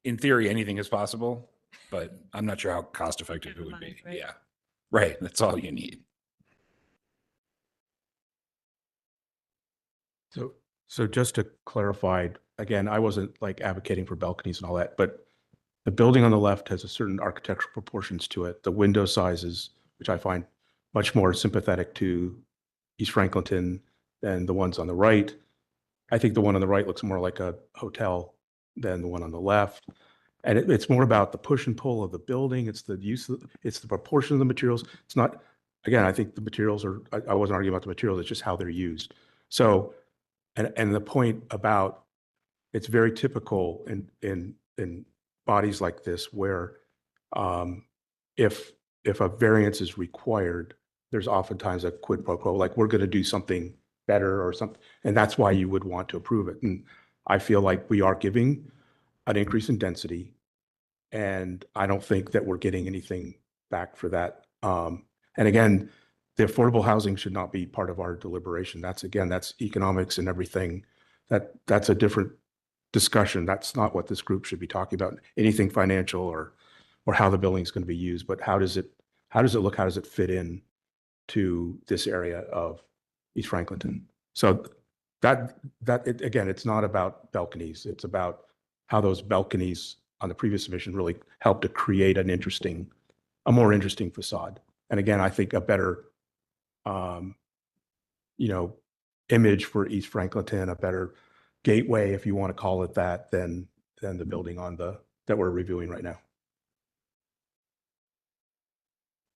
in theory, anything is possible, but I'm not sure how cost effective it would Money, be. right? Yeah, right. That's all you need. So just to clarify, again, I wasn't like advocating for balconies and all that, but the building on the left has a certain architectural proportions to it. The window sizes, which I find much more sympathetic to East Franklinton than the ones on the right. I think the one on the right looks more like a hotel than the one on the left. And it's more about the push and pull of the building. It's the use of, it's the proportion of the materials. It's not, again, I think the materials are, I wasn't arguing about the materials, it's just how they're used. So, and the point about, it's very typical in bodies like this where if a variance is required, there's oftentimes a quid pro quo, like we're going to do something better or something, and that's why you would want to approve it. And I feel like we are giving an increase in density, and I don't think that we're getting anything back for that. And again, the affordable housing should not be part of our deliberation. That's, again, that's economics and everything. That's a different discussion. That's not what this group should be talking about, anything financial or how the building is going to be used, but how does it look? How does it fit in to this area of East Franklinton? So again, it's not about balconies. It's about how those balconies on the previous submission really helped to create a more interesting facade. And again, I think a better, image for East Franklinton, a better gateway, if you want to call it that, than the building that we're reviewing right now.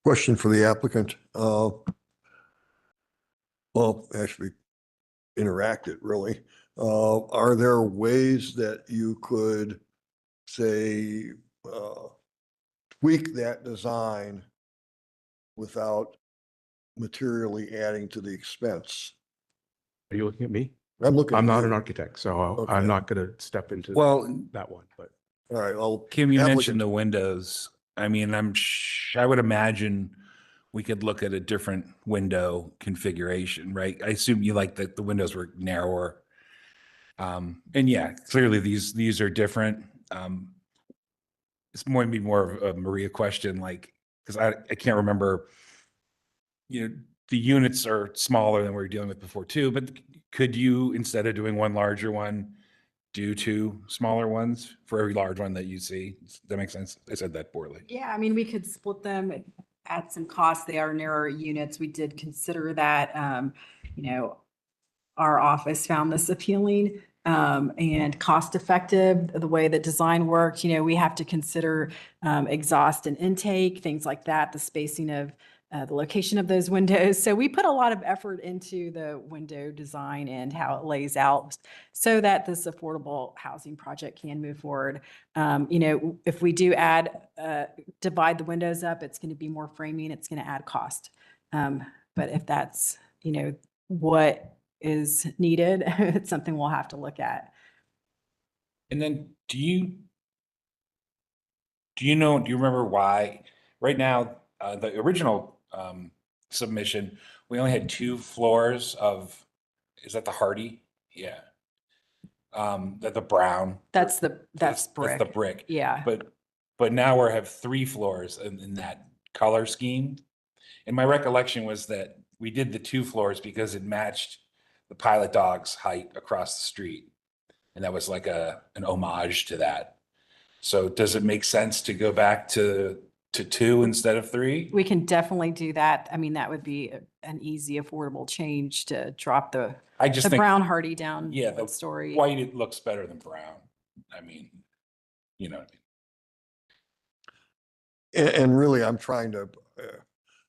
Question for the applicant. Well, actually interacted really. Are there ways that you could say, tweak that design without materially adding to the expense? Are you looking at me? I'm looking. I'm at not you. an architect, so Okay. I'm not going to step into Well, that one, but. All right, well. Kim, you applicant- mentioned the windows. I mean, I would imagine we could look at a different window configuration, right? I assume you like that the windows were narrower. And yeah, clearly these are different. It's maybe more of a Maria question, like, because I can't remember, the units are smaller than we were dealing with before too, but could you, instead of doing one larger one, do two smaller ones for every large one that you see? Does that make sense? I said that poorly. Yeah, I mean, we could split them at some cost. They are narrower units. We did consider that. Our office found this appealing and cost effective, the way that design worked. We have to consider exhaust and intake, things like that, the spacing of the location of those windows. So we put a lot of effort into the window design and how it lays out so that this affordable housing project can move forward. If we do divide the windows up, it's going to be more framing, it's going to add cost. But if that's, what is needed, it's something we'll have to look at. And then do you remember why right now, the original submission, we only had 2 floors of, is that the Hardy? Yeah. That the brown. That's brick. That's the brick. Yeah. But now we have 3 floors in that color scheme. And my recollection was that we did the 2 floors because it matched the Pilot Dog's height across the street. And that was like an homage to that. So does it make sense to go back to 2 instead of 3? We can definitely do that. I mean, that would be an easy, affordable change to drop the think brown Hardy down. Yeah, the story. White, it looks better than brown. I mean, you know what I mean? And really, I'm trying to,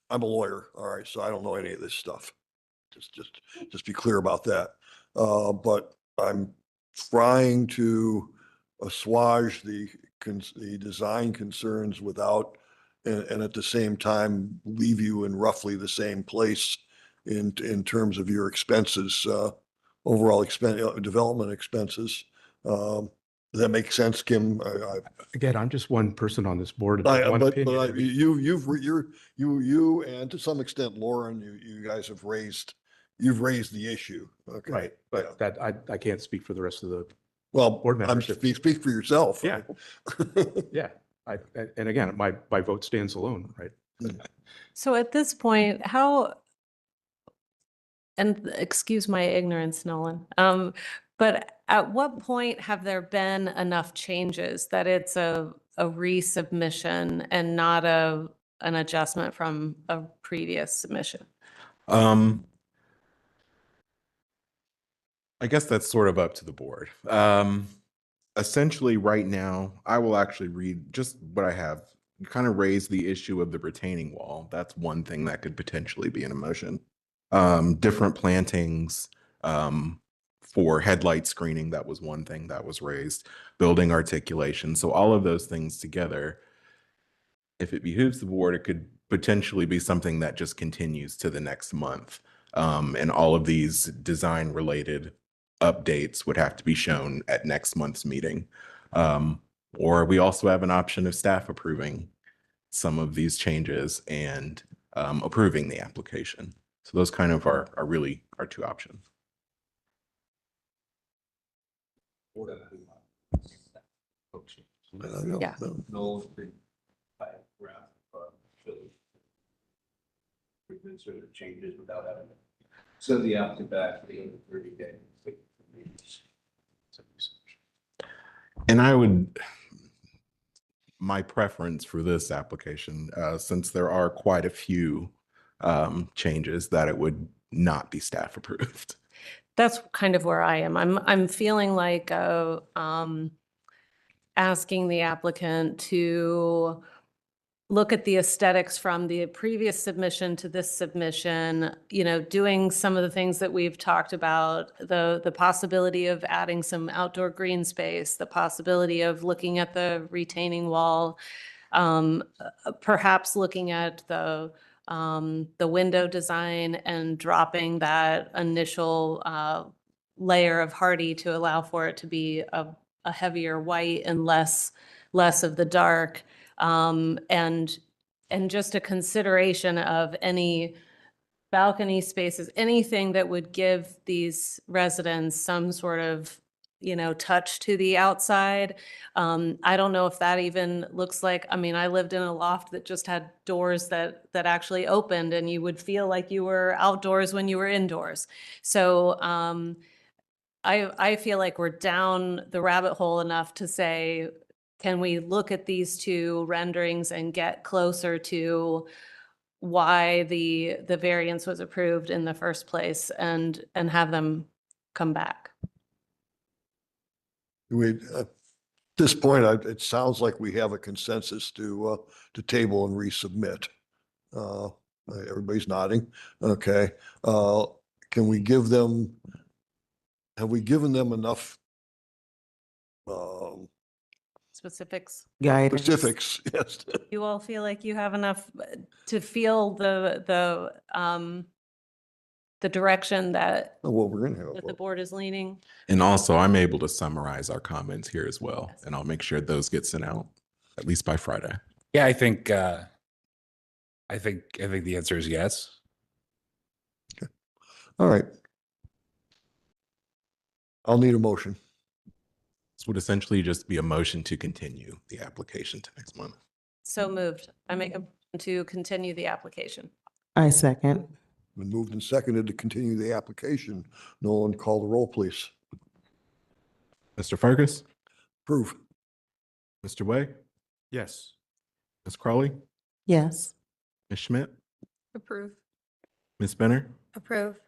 I'm a lawyer, all right, so I don't know any of this stuff. Just be clear about that. But I'm trying to assuage the design concerns without and at the same time leave you in roughly the same place in terms of your expenses, overall expense, development expenses. Does that make sense, Kim? Again, I'm just one person on this board. It's one But opinion. you and to some extent Lauren, you guys have you've raised the issue. Okay. Right, but that, I can't speak for the rest of the, Well, Board members. speak for yourself. Yeah. yeah. And again, my vote stands alone, right? So at this point, and excuse my ignorance, Nolan, but at what point have there been enough changes that it's a resubmission and not an adjustment from a previous submission? I guess that's sort of up to the board. Essentially, right now, I will actually read just what I have. You kind of raise the issue of the retaining wall. That's one thing that could potentially be in a motion. Different plantings for headlight screening, that was one thing that was raised. Building articulation. So all of those things together, if it behooves the board, it could potentially be something that just continues to the next month. And all of these design related updates would have to be shown at next month's meeting. Or we also have an option of staff approving some of these changes and approving the application. So those kind of are really our two options. Yeah. Changes without having to send the applicant back for the other 30 days. And my preference for this application, since there are quite a few changes, that it would not be staff approved. That's kind of where I am. I'm feeling like asking the applicant to look at the aesthetics from the previous submission to this submission, doing some of the things that we've talked about, the possibility of adding some outdoor green space, the possibility of looking at the retaining wall, perhaps looking at the window design and dropping that initial layer of hardy to allow for it to be a heavier white and less of the dark. And just a consideration of any balcony spaces, anything that would give these residents some sort of, touch to the outside. I don't know if that even looks like, I lived in a loft that just had doors that actually opened and you would feel like you were outdoors when you were indoors. So, I feel like we're down the rabbit hole enough to say, can we look at these two renderings and get closer to why the variance was approved in the first place and have them come back? At this point, it sounds like we have a consensus to table and resubmit. Everybody's nodding. Okay. Can we give them, have we given them enough Specifics. Guidance. specifics? Yes. You all feel like you have enough to feel the direction that Well, we're gonna have. the board is leaning? And also, I'm able to summarize our comments here as well, and I'll make sure those get sent out at least by Friday. Yeah, I think the answer is yes. All right. I'll need a motion. This would essentially just be a motion to continue the application to next month. So moved. I make a motion to continue the application. I second. Been moved and seconded to continue the application. Nolan, call the roll, please. Mr. Fergus, Approve. Mr. Way, Yes. Ms. Crawley, Yes. Ms. Schmidt, Approve. Ms. Benner, Approve.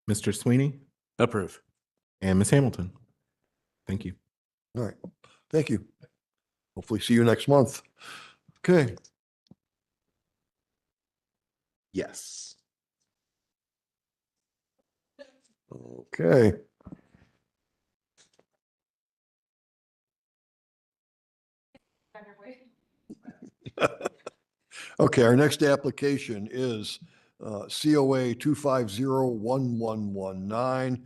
Mr. Sweeney, Approve. and Ms. Hamilton. Thank you. All right. Thank you. Hopefully see you next month. Okay. Yes. Okay. Okay, our next application is COA 2501119.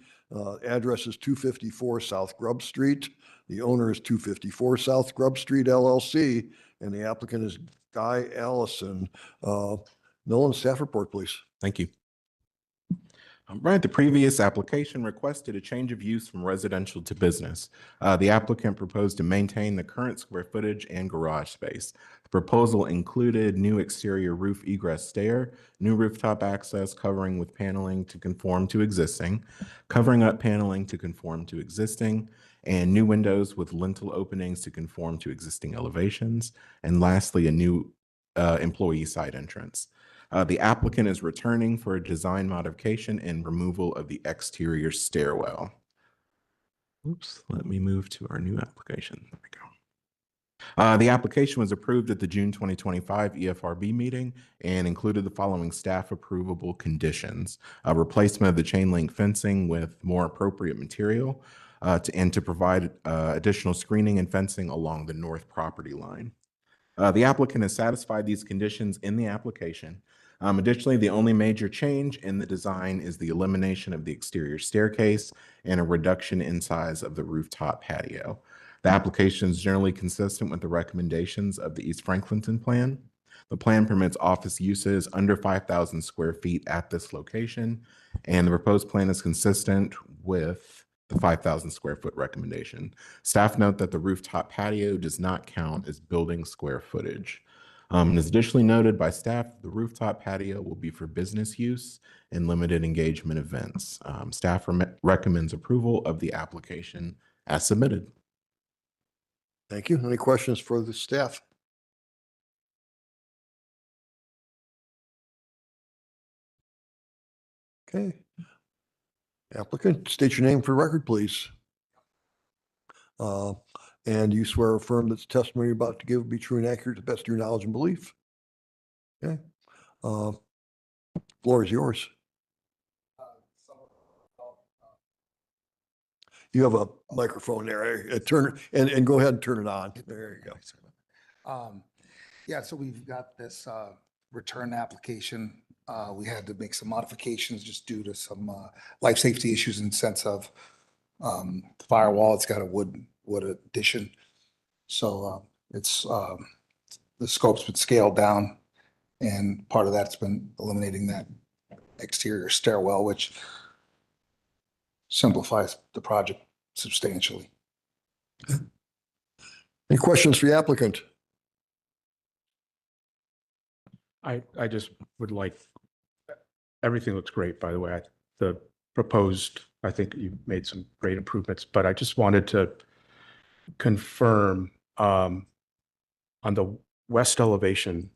Address is 254 South Grub Street. The owner is 254 South Grub Street LLC, and the applicant is Guy Allison. Nolan, staff report, please. Thank you. Right, the previous application requested a change of use from residential to business. The applicant proposed to maintain the current square footage and garage space. The proposal included new exterior roof egress stair, new rooftop access covering with paneling to conform to existing, covering up paneling to conform to existing, and new windows with lintel openings to conform to existing elevations, and lastly, a new employee side entrance. The applicant is returning for a design modification and removal of the exterior stairwell. Oops, let me move to our new application. There we go. The application was approved at the June 2025 EFRB meeting and included the following staff approvable conditions: replacement of the chain link fencing with more appropriate material, and to provide additional screening and fencing along the north property line. The applicant has satisfied these conditions in the application. Additionally, the only major change in the design is the elimination of the exterior staircase and a reduction in size of the rooftop patio. The application is generally consistent with the recommendations of the East Franklinton plan. The plan permits office uses under 5,000 square feet at this location, and the proposed plan is consistent with the 5,000 square foot recommendation. Staff note that the rooftop patio does not count as building square footage. As additionally noted by staff, the rooftop patio will be for business use and limited engagement events. Staff recommends approval of the application as submitted. Thank you. Any questions for the staff? Okay. Applicant, state your name for record, please. And you swear or affirm that the testimony you're about to give will be true and accurate to the best of your knowledge and belief? Okay. Floor is yours. You have a microphone there. Turn and go ahead and turn it on. There you go. Yeah, so we've got this return application. We had to make some modifications just due to some life safety issues in the sense of the firewall. It's got a wood addition. So it's the scope's been scaled down, and part of that's been eliminating that exterior stairwell, which simplifies the project substantially. Any questions for the applicant? I just would like, everything looks great, by the way. The proposed, I think you made some great improvements, but I just wanted to confirm on the west elevation,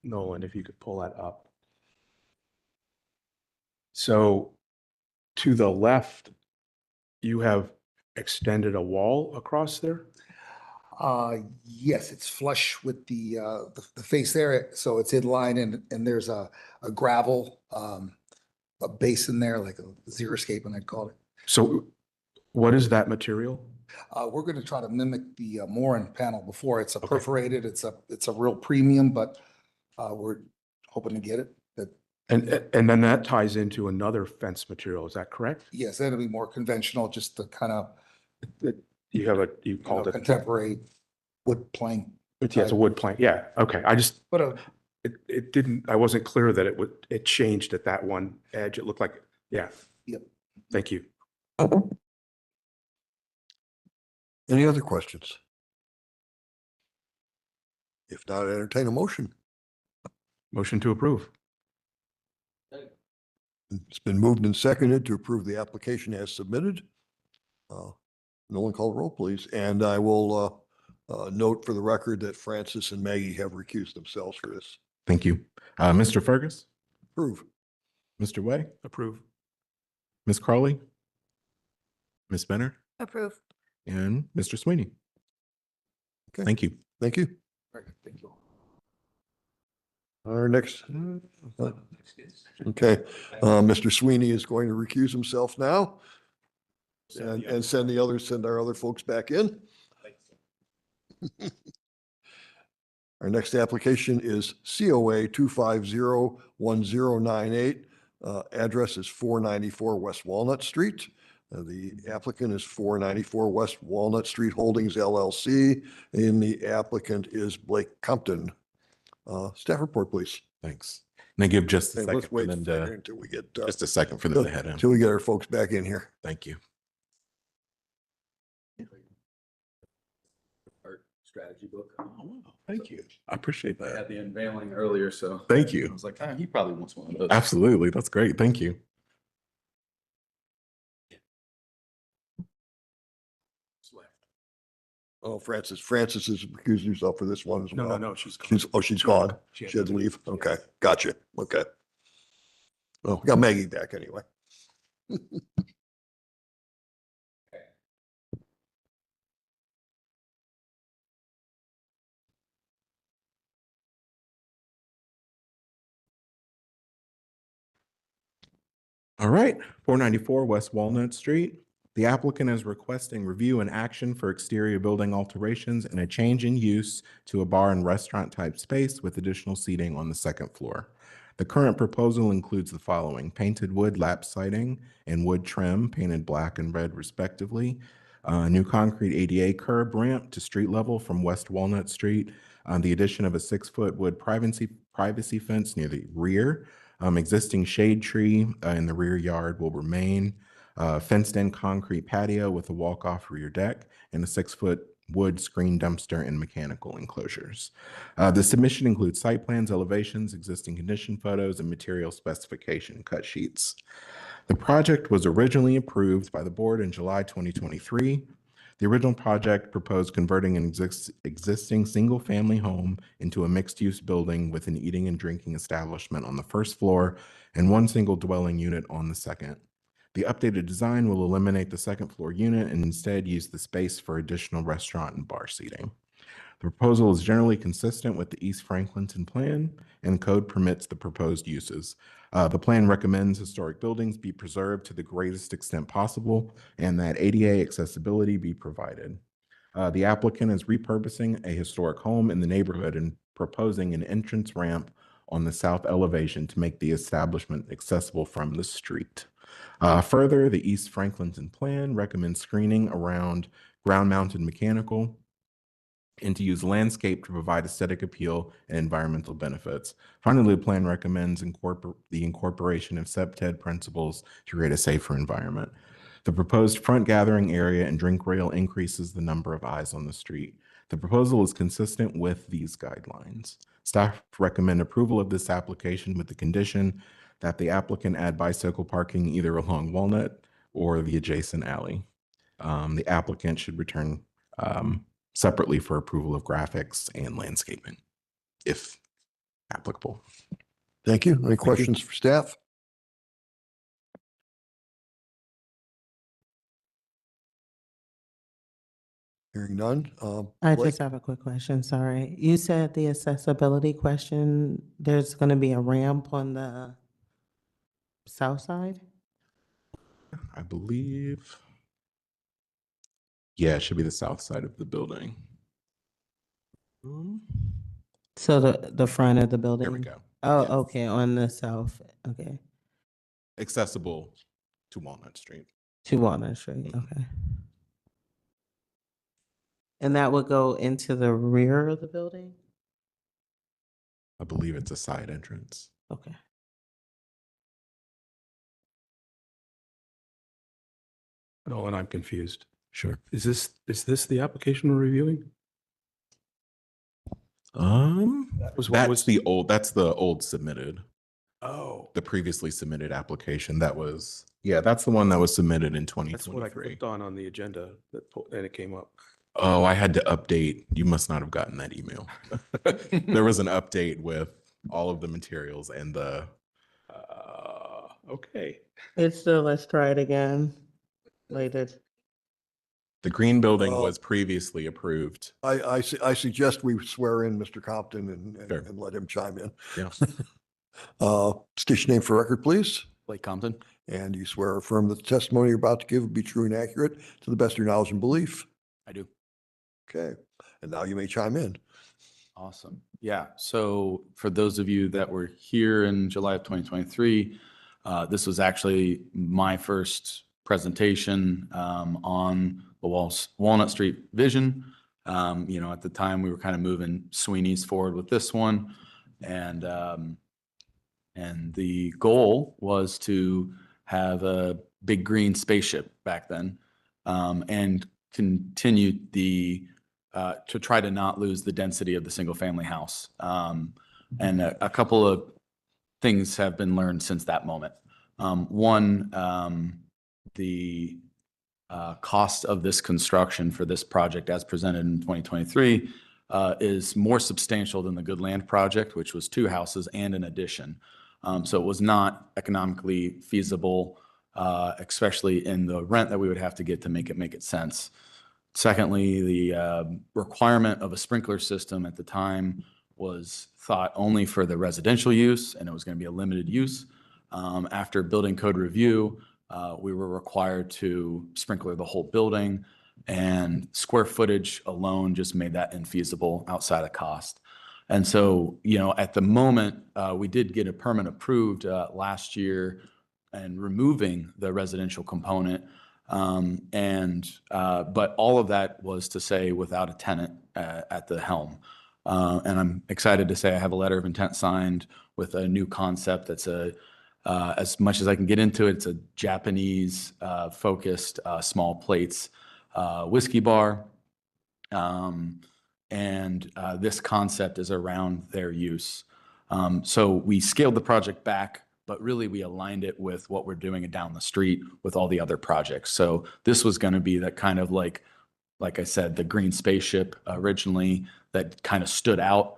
Nolan, if you could pull that up. So to the left, you have extended a wall across there? Yes, it's flush with the face there, so it's in line, and there's a gravel a basin there, like a xeriscape, I'd call it. So what is that material? We're going to try to mimic the mooring panel before. It's a Okay. perforated. It's a real premium, but we're hoping to get it. And then that ties into another fence material, is that correct? Yes, that'll be more conventional, just the kind of You called it, contemporary wood plank. yeah, it's a wood plank, yeah, okay. But It didn't, I wasn't clear that it changed at that one edge. It looked like, yeah. Yep. Thank you. Any other questions? If not, I entertain a motion. Motion to approve. It's been moved and seconded to approve the application as submitted. Nolan, call the roll, please. And I will note for the record that Francis and Maggie have recused themselves for this. Thank you. Mr. Fergus, Approve. Mr. Way, Approve. Ms. Crawley, Ms. Benner, Approve. and Mr. Sweeney. Okay. Thank you. Thank you. thank you. Our next, okay, Mr. Sweeney is going to recuse himself now and send our other folks back in. Our next application is COA 2501098. Address is 494 West Walnut Street. The applicant is 494 West Walnut Street Holdings LLC, and the applicant is Blake Compton. Staff report, please. Thanks. And I give just a Hey, second let's for wait them here to, until we get, just a second for them to head in. until we get our folks back in here. Thank you. Art strategy book. Oh, wow. Thank you. I appreciate I that. had the unveiling earlier, so. Thank I you. was like, he probably wants one of those. Absolutely. That's great. Thank you. Oh, Francis has recused herself for this one as well. No, she's gone. She's gone. She She had to leave. Yeah. Okay, gotcha. Okay. Well, we got Maggie back anyway. All right, 494 West Walnut Street. The applicant is requesting review and action for exterior building alterations and a change in use to a bar and restaurant type space with additional seating on the second floor. The current proposal includes the following: painted wood lap siding and wood trim painted black and red respectively, new concrete ADA curb ramp to street level from West Walnut Street, the addition of a 6-foot wood privacy fence near the rear. Existing shade tree in the rear yard will remain. Fenced-in concrete patio with a walk-off rear deck and a 6-foot wood screen dumpster and mechanical enclosures. The submission includes site plans, elevations, existing condition photos, and material specification cut sheets. The project was originally approved by the board in July 2023. The original project proposed converting an existing single-family home into a mixed-use building with an eating and drinking establishment on the first floor and one single dwelling unit on the second. The updated design will eliminate the second floor unit and instead use the space for additional restaurant and bar seating. The proposal is generally consistent with the East Franklinton plan, and code permits the proposed uses. The plan recommends historic buildings be preserved to the greatest extent possible and that ADA accessibility be provided. The applicant is repurposing a historic home in the neighborhood and proposing an entrance ramp on the south elevation to make the establishment accessible from the street. Further, the East Franklinton plan recommends screening around ground-mounted mechanical and to use landscape to provide aesthetic appeal and environmental benefits. Finally, the plan recommends the incorporation of SEPTED principles to create a safer environment. The proposed front gathering area and drink rail increases the number of eyes on the street. The proposal is consistent with these guidelines. Staff recommend approval of this application with the condition that the applicant add bicycle parking either along Walnut or the adjacent alley. The applicant should return separately for approval of graphics and landscaping, if applicable. Thank you. Any questions for staff? Hearing none. I Blake? just have a quick question, sorry. You said the accessibility question, there's gonna be a ramp on the south side? I believe. Yeah, it should be the south side of the building. So the front of the building? There we go. Oh, Yes. okay, on the south, okay. Accessible to Walnut Street. To Walnut Street, Mhm. okay. And that would go into the rear of the building? I believe it's a side entrance. Okay. Oh, and I'm confused. Sure. Is this the application we're reviewing? That's the old submitted, Oh, the previously submitted application. That's the one that was submitted in that's what I 2023. clicked on the agenda and it came up. Oh, I had to update. You must not have gotten that email. There was an update with all of the materials and Okay. It's the, let's try it again later. the green building Oh. was previously approved. I suggest we swear in Mr. Compton Sure. and let him chime in. Yeah. State your name for record, please. Blake Compton. And you swear or affirm that the testimony you're about to give will be true and accurate to the best of your knowledge and belief. I do. Okay. And now you may chime in. Awesome. Yeah. So for those of you that were here in July of 2023, this was actually my first presentation on the Walnut Street vision. At the time we were kind of moving Sweeney's forward with this one, and the goal was to have a big green spaceship back then, and continue to try to not lose the density of the single family house. And a couple of things have been learned since that moment. One, the cost of this construction for this project as presented in 2023 is more substantial than the Good Land project, which was 2 houses and an addition. So it was not economically feasible, especially in the rent that we would have to get to make it sense. Secondly, the requirement of a sprinkler system at the time was thought only for the residential use, and it was going to be a limited use. After building code review, we were required to sprinkler the whole building, and square footage alone just made that infeasible outside of cost. And so, at the moment, we did get a permit approved last year and removing the residential component. But all of that was to say without a tenant at the helm. And I'm excited to say I have a letter of intent signed with a new concept that's as much as I can get into it, it's a Japanese focused small plates whiskey bar. This concept is around their use. So we scaled the project back, but really we aligned it with what we're doing down the street with all the other projects. So this was going to be that kind of like I said, the green spaceship originally that kind of stood out.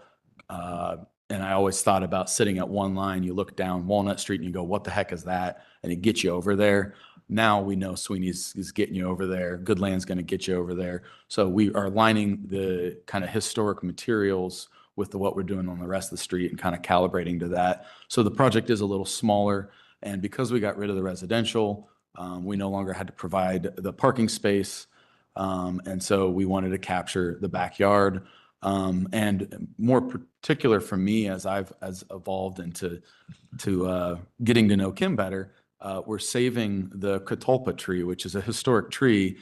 And I always thought about sitting at one line, you look down Walnut Street and you go, what the heck is that? And it gets you over there. Now we know Sweeney's is getting you over there. Good Land's going to get you over there. So we are aligning the kind of historic materials with what we're doing on the rest of the street and kind of calibrating to that. So the project is a little smaller. And because we got rid of the residential, we no longer had to provide the parking space. And so we wanted to capture the backyard. And more particular for me, as I've evolved into getting to know Kim better, we're saving the catalpa tree, which is a historic tree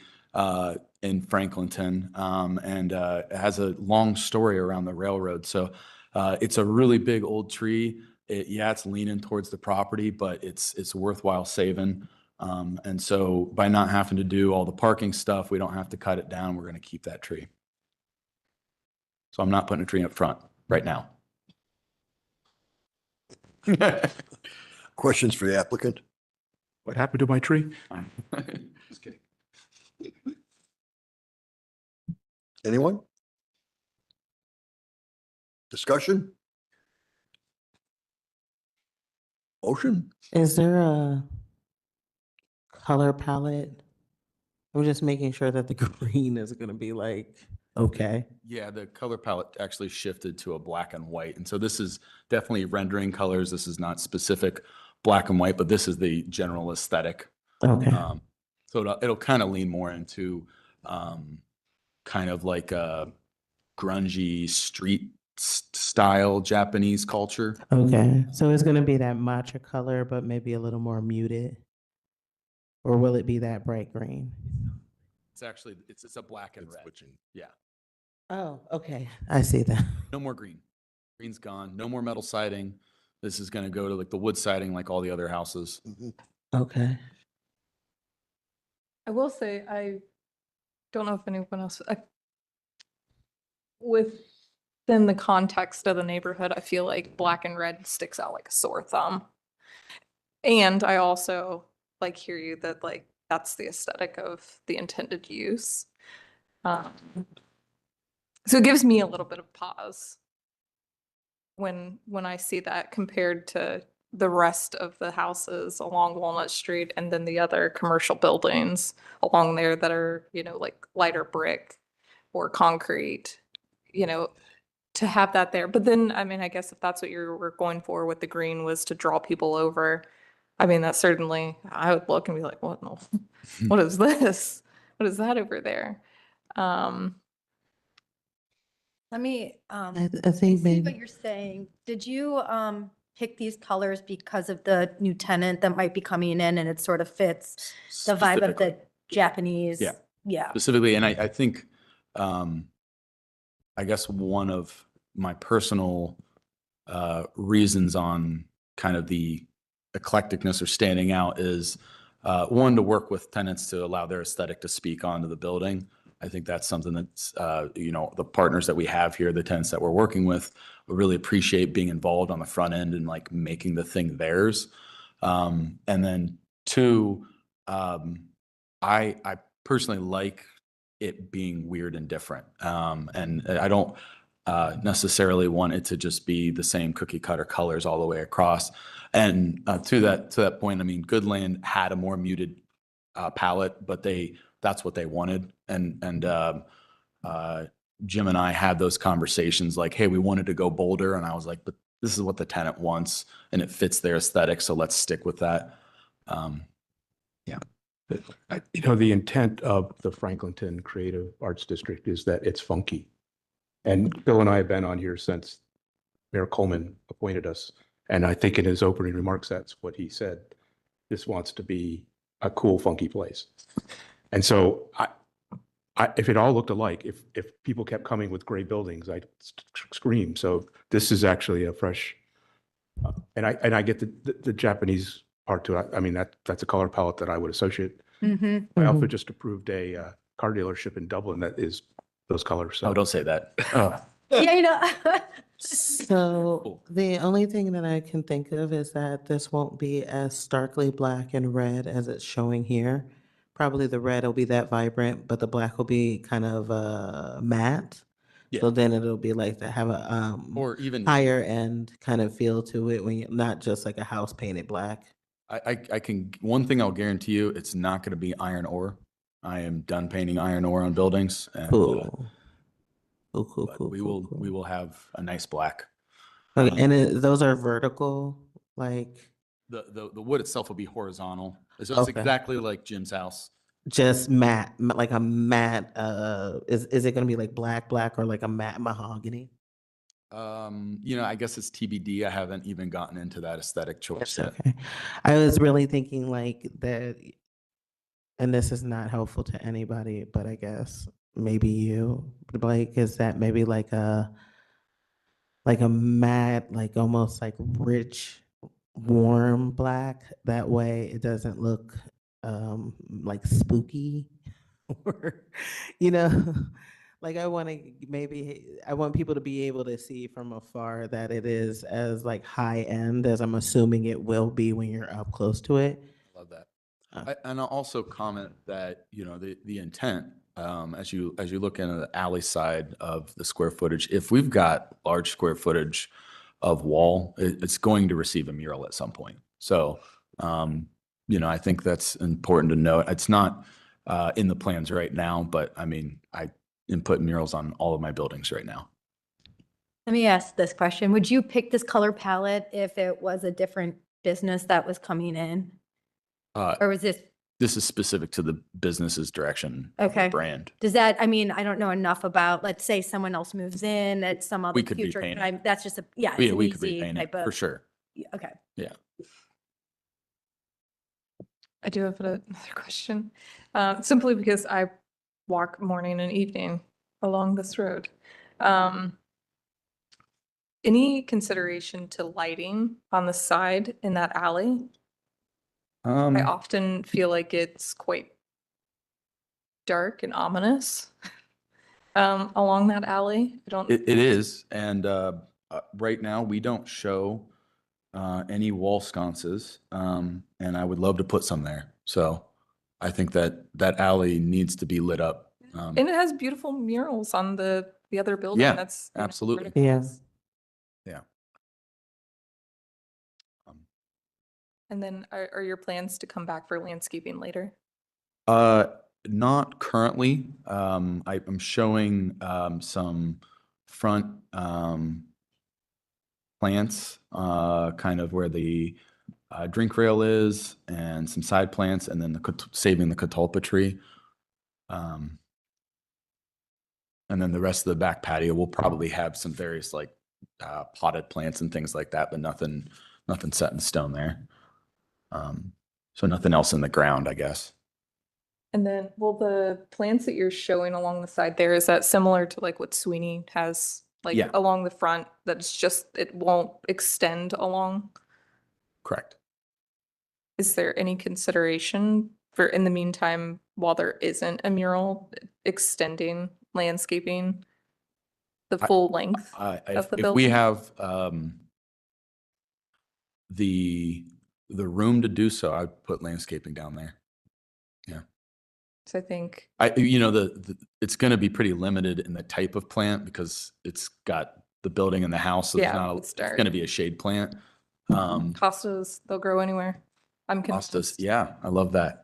in Franklinton, and it has a long story around the railroad. So it's a really big old tree. It's leaning towards the property, but it's worthwhile saving. And so by not having to do all the parking stuff, we don't have to cut it down. We're going to keep that tree. So I'm not putting a tree up front right now. Questions for the applicant? What happened to my tree? Just kidding. Anyone? Discussion? Motion? Is there a color palette? I'm just making sure that the green is gonna be like, okay. Yeah, the color palette actually shifted to a black and white. And so this is definitely rendering colors. This is not specific black and white, but this is the general aesthetic. Okay. So it'll kind of lean more into kind of like a grungy street style Japanese culture. Okay. So it's gonna be that matcha color, but maybe a little more muted? Or will it be that bright green? It's actually, it's a black and It's red. switching. Yeah. Oh, okay. I see that. No more green. Green's gone. No more metal siding. This is going to go to like the wood siding like all the other houses. Okay. I will say, I don't know if anyone else, within the context of the neighborhood, I feel like black and red sticks out like a sore thumb. And I also hear you that that's the aesthetic of the intended use. So it gives me a little bit of pause when I see that compared to the rest of the houses along Walnut Street and then the other commercial buildings along there that are, like lighter brick or concrete, to have that there. But then, I mean, I guess if that's what you were going for with the green was to draw people over, I mean, that certainly, I would look and be like, what? No, what is this? What is that over there? Let me, I I think see maybe. what you're saying. Did you, pick these colors because of the new tenant that might be coming in and it sort of fits the vibe of Specifically. the Japanese? Yeah. Yeah. Specifically, and I think, I guess one of my personal reasons on kind of the eclecticness or standing out is one, to work with tenants to allow their aesthetic to speak onto the building. I think that's something that's, the partners that we have here, the tenants that we're working with, really appreciate being involved on the front end and like making the thing theirs. And then two, I personally like it being weird and different. And I don't necessarily want it to just be the same cookie cutter colors all the way across. And to that point, I mean, Goodland had a more muted palette, but that's what they wanted. And Jim and I had those conversations like, hey, we wanted to go bolder. And I was like, but this is what the tenant wants and it fits their aesthetic. So let's stick with that. The intent of the Franklinton Creative Arts District is that it's funky. And Bill and I have been on here since Mayor Coleman appointed us. And I think in his opening remarks, that's what he said. This wants to be a cool, funky place. And so if it all looked alike, if people kept coming with gray buildings, I'd scream. So this is actually a fresh, and I get the Japanese part to it. I mean, that's a color palette that I would associate. Mm-hmm. I also just approved a car dealership in Dublin that is those colors. So Oh, don't say that. Yeah, So the only thing that I can think of is that this won't be as starkly black and red as it's showing here. Probably the red will be that vibrant, but the black will be kind of matte. Yeah. So then it'll be like to have a Or even higher end kind of feel to it when you're not just like a house painted black. I can, one thing I'll guarantee you, it's not going to be iron ore. I am done painting iron ore on buildings. And, Cool. Cool. but we will have a nice black. Okay, and those are vertical, like The wood itself will be horizontal. So it's Okay. exactly like Jim's house. just matte, like a matte. Is it gonna be like black, or like a matte mahogany? I guess it's TBD. I haven't even gotten into that aesthetic choice It's yet. okay. I was really thinking like that, and this is not helpful to anybody, but I guess maybe you, Blake, is that maybe like a matte, like almost like rich, warm black. That way it doesn't look like spooky or you know, like I want people to be able to see from afar that it is as like high end as I'm assuming it will be when you're up close to it. Love that. And I'll also comment that, the intent, as you look into the alley side of the square footage, if we've got large square footage of wall, it's going to receive a mural at some point. So, I think that's important to note. It's not in the plans right now, but I mean, I input murals on all of my buildings right now. Let me ask this question. Would you pick this color palette if it was a different business that was coming in? Or was this, This is specific to the business's direction, Okay. brand. does that, I mean, I don't know enough about, let's say someone else moves in at some other We could future repaint it. time. That's just it's Yeah, an we could easy repaint it type for of. sure. Yeah, okay. Yeah. I do have another question, simply because I walk morning and evening along this road. Any consideration to lighting on the side in that alley? I often feel like it's quite dark and ominous along that alley. I don't. It is, and right now we don't show any wall sconces, and I would love to put some there. So I think that alley needs to be lit up. And it has beautiful murals on the other building. Yeah, That's absolutely. critical. Yeah. Yeah. And then are your plans to come back for landscaping later? Not currently. I'm showing some front plants, kind of where the drink rail is, and some side plants, and then saving the catalpa tree. And then the rest of the back patio will probably have some various like potted plants and things like that, but nothing set in stone there. So nothing else in the ground, I guess. And then, well, the plants that you're showing along the side there, is that similar to like what Sweeney has like Yeah. along the front? That's just, it won't extend along? Correct. Is there any consideration for, in the meantime, while there isn't a mural, extending landscaping the full length of the If we building? have the room to do so, I'd put landscaping down there. Yeah. So I think, It's going to be pretty limited in the type of plant because it's got the building and the house. So Yeah, there's not it's it's dark. going to be a shade plant. hostas, they'll grow anywhere. I'm Hostas, convinced. yeah, I love that.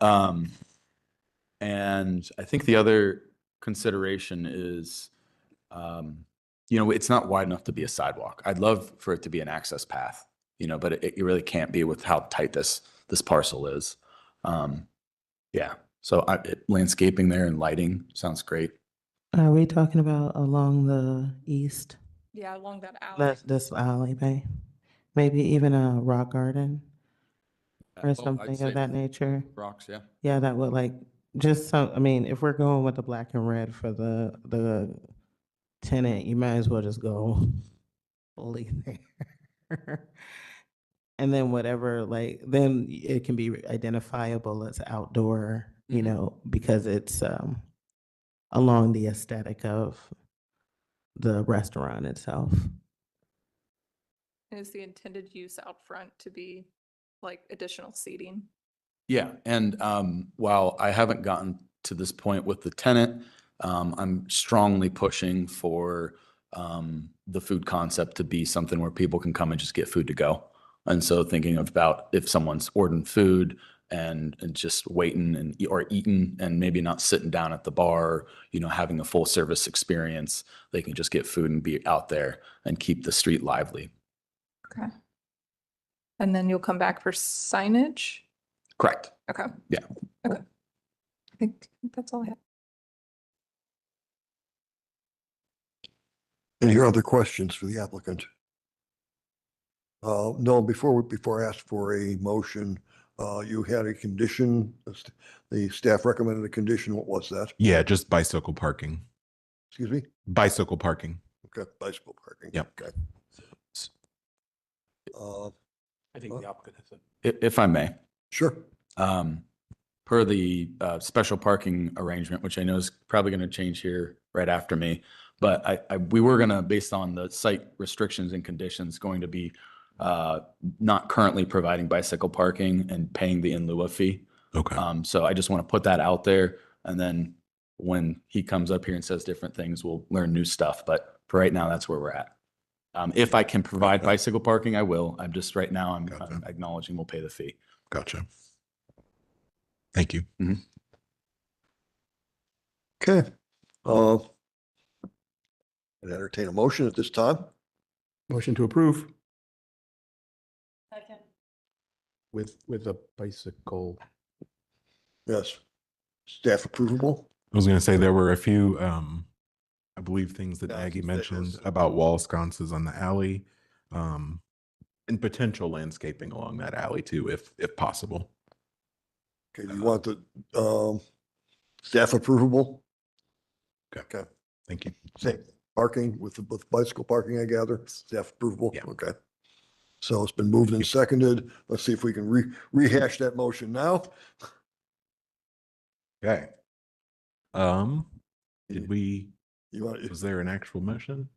And I think the other consideration is, it's not wide enough to be a sidewalk. I'd love for it to be an access path, but it really can't be with how tight this parcel is. Yeah, so landscaping there and lighting sounds great. Are we talking about along the east, Yeah, along that alley. this alleyway? Maybe even a rock garden or I'd something say of that nature? Rocks, yeah. Yeah, that would like, just some, I mean, if we're going with the black and red for the tenant, you might as well just go fully there. And then whatever, like, then it can be identifiable as outdoor, because it's along the aesthetic of the restaurant itself. Is the intended use out front to be like additional seating? Yeah, and while I haven't gotten to this point with the tenant, I'm strongly pushing for the food concept to be something where people can come and just get food to go. And so thinking about if someone's ordering food and just waiting or eating and maybe not sitting down at the bar, having a full service experience, they can just get food and be out there and keep the street lively. Okay. And then you'll come back for signage? Correct. Okay. Yeah. Okay. I think that's all I have. Any other questions for the applicant? No, before I ask for a motion, you had a condition, the staff recommended a condition. What was that? Yeah, just bicycle parking. Excuse me? Bicycle parking. Okay, bicycle parking. Yep. Okay. I think the applicant has If I may. Sure. Per the special parking arrangement, which I know is probably going to change here right after me, but we were going to, based on the site restrictions and conditions, going to be not currently providing bicycle parking and paying the in lieu of fee. Okay. So I just want to put that out there. And then when he comes up here and says different things, we'll learn new stuff. But for right now, that's where we're at. If I can provide bicycle parking, I will. I'm just right now, I'm acknowledging we'll pay the fee. Gotcha. Thank you. Mhm. Okay. I'd entertain a motion at this time. motion to approve Second. with a bicycle. Yes. Staff approvable? I was going to say there were a few, I believe, things that Yeah, Aggie that mentioned was- about wall sconces on the alley, and potential landscaping along that alley too, if possible. Okay, do you want the staff approvable? Okay. Okay. Thank you. Say parking with bicycle parking, I gather, staff approvable? Yeah. Okay. So it's been moved and seconded. Let's see if we can rehash that motion now. Okay. Did we, You want, was there an actual motion?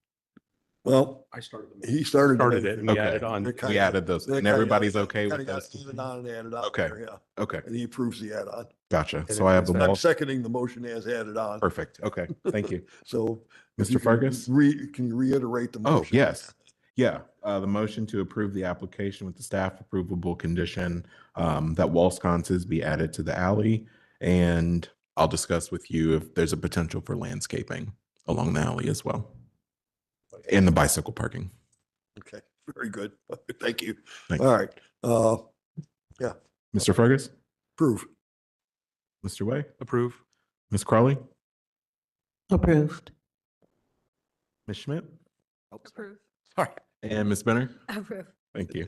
well, I started he started. it and we Okay. added on. It We kinda- added those it and kinda everybody's got- okay with kinda got those? added on and added on Okay. there, yeah. Okay. And he approves the add-on. Gotcha. And So I have the And I'm wall. seconding the motion as added on. Perfect. Okay. Thank you. So. if Mr. you can Farkas? Can you reiterate the Oh, motion? yes. Yeah. The motion to approve the application with the staff approvable condition that wall sconces be added to the alley. And I'll discuss with you if there's a potential for landscaping along the alley as well. And the bicycle parking. Okay, very good. Thank you. Thanks. All right. Mr. Fergus, Approve. Mr. Way, Approve. Ms. Crawley, Approved. Ms. Schmidt? Approve. Sorry. And Ms. Benner? Approve. Thank you.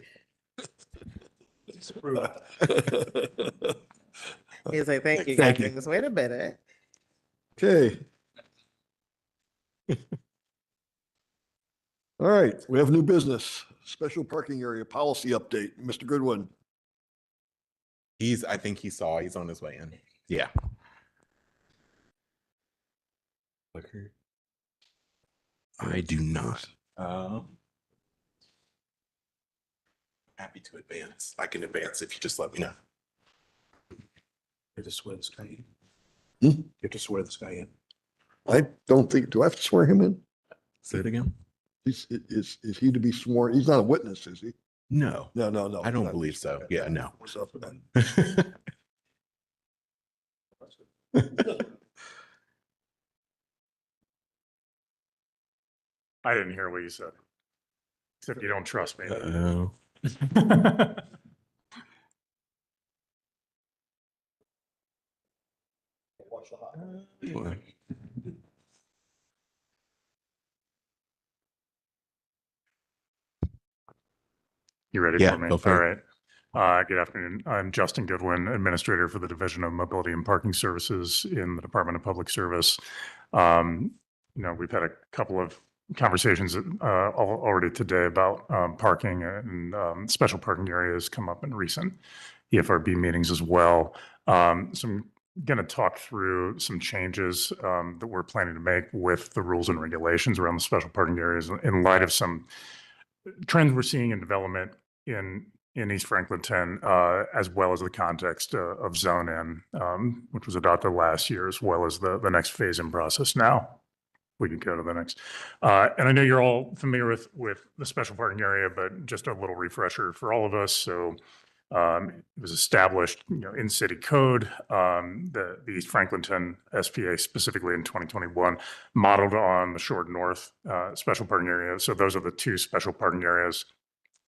He's like, thank you, Thank you. guys. Wait a minute. Okay. All right, we have new business, special parking area policy update. Mr. Goodwin. I think he's on his way in. Yeah. I do not. Happy to advance. I can advance if you just let me know. You have to swear this guy in. Hmm? You have to swear this guy in. I don't think, do I have to swear him in? Say it again. Is he to be sworn? He's not a witness, is he? No, No. I don't believe so. Yeah, no. I didn't hear what you said. Except you don't trust me. Uh-oh. You ready Yeah, for me? go for All it. right. Good afternoon. I'm Justin Goodwin, Administrator for the Division of Mobility and Parking Services in the Department of Public Service. We've had a couple of conversations already today about parking, and special parking areas come up in recent EFRB meetings as well. So I'm going to talk through some changes that we're planning to make with the rules and regulations around the special parking areas in light of some trends we're seeing in development in East Franklinton, as well as the context of Zone N, which was adopted last year, as well as the next phase in process now. We can go to the next. And I know you're all familiar with the special parking area, but just a little refresher for all of us. So it was established, in city code, the East Franklinton SPA specifically in 2021, modeled on the Short North special parking area. So those are the two special parking areas.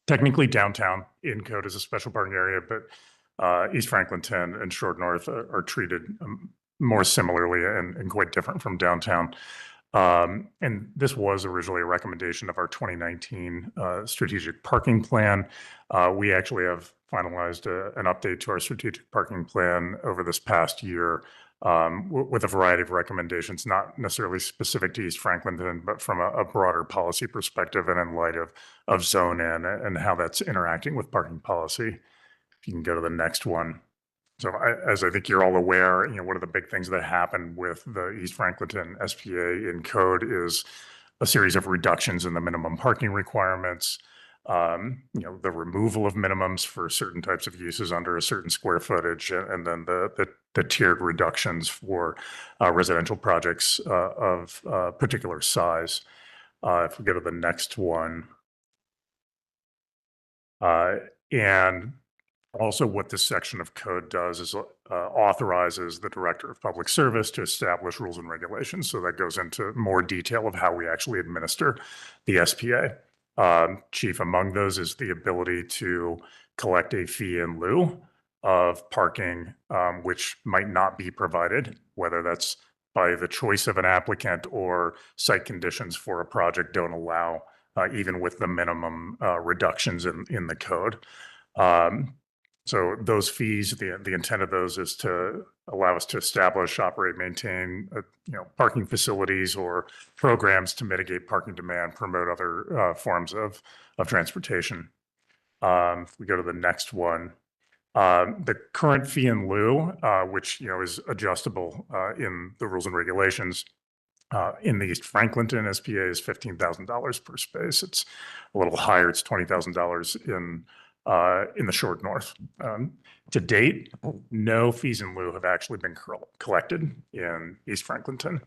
Technically, downtown in code is a special parking area, but East Franklinton and Short North are treated more similarly and quite different from downtown. And this was originally a recommendation of our 2019 strategic parking plan. We actually have finalized an update to our strategic parking plan over this past year with a variety of recommendations, not necessarily specific to East Franklinton, but from a broader policy perspective and in light of Zone N and how that's interacting with parking policy. If you can go to the next one. So as I think you're all aware, one of the big things that happened with the East Franklinton SPA in code is a series of reductions in the minimum parking requirements, the removal of minimums for certain types of uses under a certain square footage, and then the tiered reductions for residential projects of particular size. If we go to the next one. And also what this section of code does is authorizes the Director of Public Service to establish rules and regulations. So that goes into more detail of how we actually administer the SPA. Chief among those is the ability to collect a fee in lieu of parking, which might not be provided, whether that's by the choice of an applicant or site conditions for a project don't allow, even with the minimum reductions in the code. So those fees, the intent of those is to allow us to establish, operate, maintain, parking facilities or programs to mitigate parking demand, promote other forms of transportation. If we go to the next one, the current fee in lieu, which is adjustable in the rules and regulations. In the East Franklinton SPA is $15,000 per space. It's a little higher. It's $20,000 in the Short North. To date, no fees in lieu have actually been collected in East Franklinton.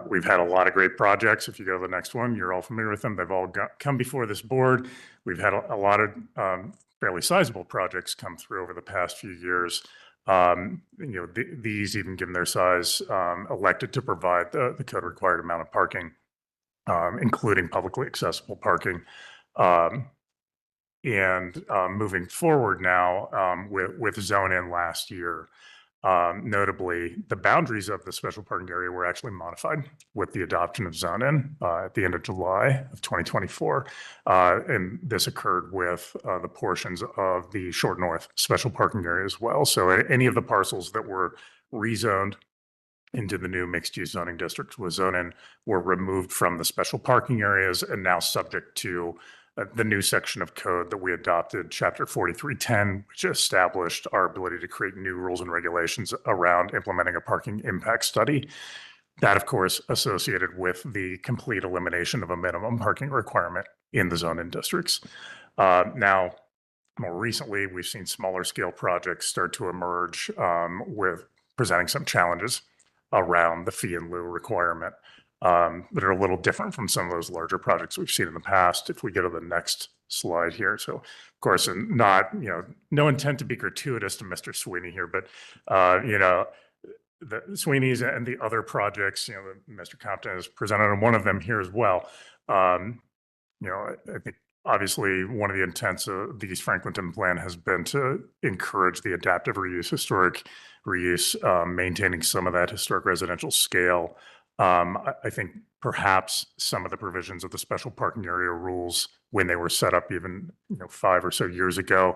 We've had a lot of great projects. If you go to the next one, you're all familiar with them. They've all come before this board. We've had a lot of fairly sizable projects come through over the past few years. These, even given their size, elected to provide the code required amount of parking, including publicly accessible parking. And moving forward now with Zone N last year, Notably, the boundaries of the special parking area were actually modified with the adoption of Zone N at the end of July of 2024. And this occurred with the portions of the Short North special parking area as well. So any of the parcels that were rezoned into the new mixed-use zoning district with Zone N were removed from the special parking areas and now subject to the new section of code that we adopted, Chapter 4310, which established our ability to create new rules and regulations around implementing a parking impact study. That, of course, associated with the complete elimination of a minimum parking requirement in the zone-in districts. Now, more recently, we've seen smaller scale projects start to emerge with presenting some challenges around the fee in lieu requirement that are a little different from some of those larger projects we've seen in the past. If we go to the next slide here. So of course, and not, no intent to be gratuitous to Mr. Sweeney here, but, the Sweeney's and the other projects, Mr. Compton has presented on one of them here as well. I think obviously one of the intents of the East Franklinton plan has been to encourage the adaptive reuse, historic reuse, maintaining some of that historic residential scale. I think perhaps some of the provisions of the special parking area rules when they were set up even 5 or so years ago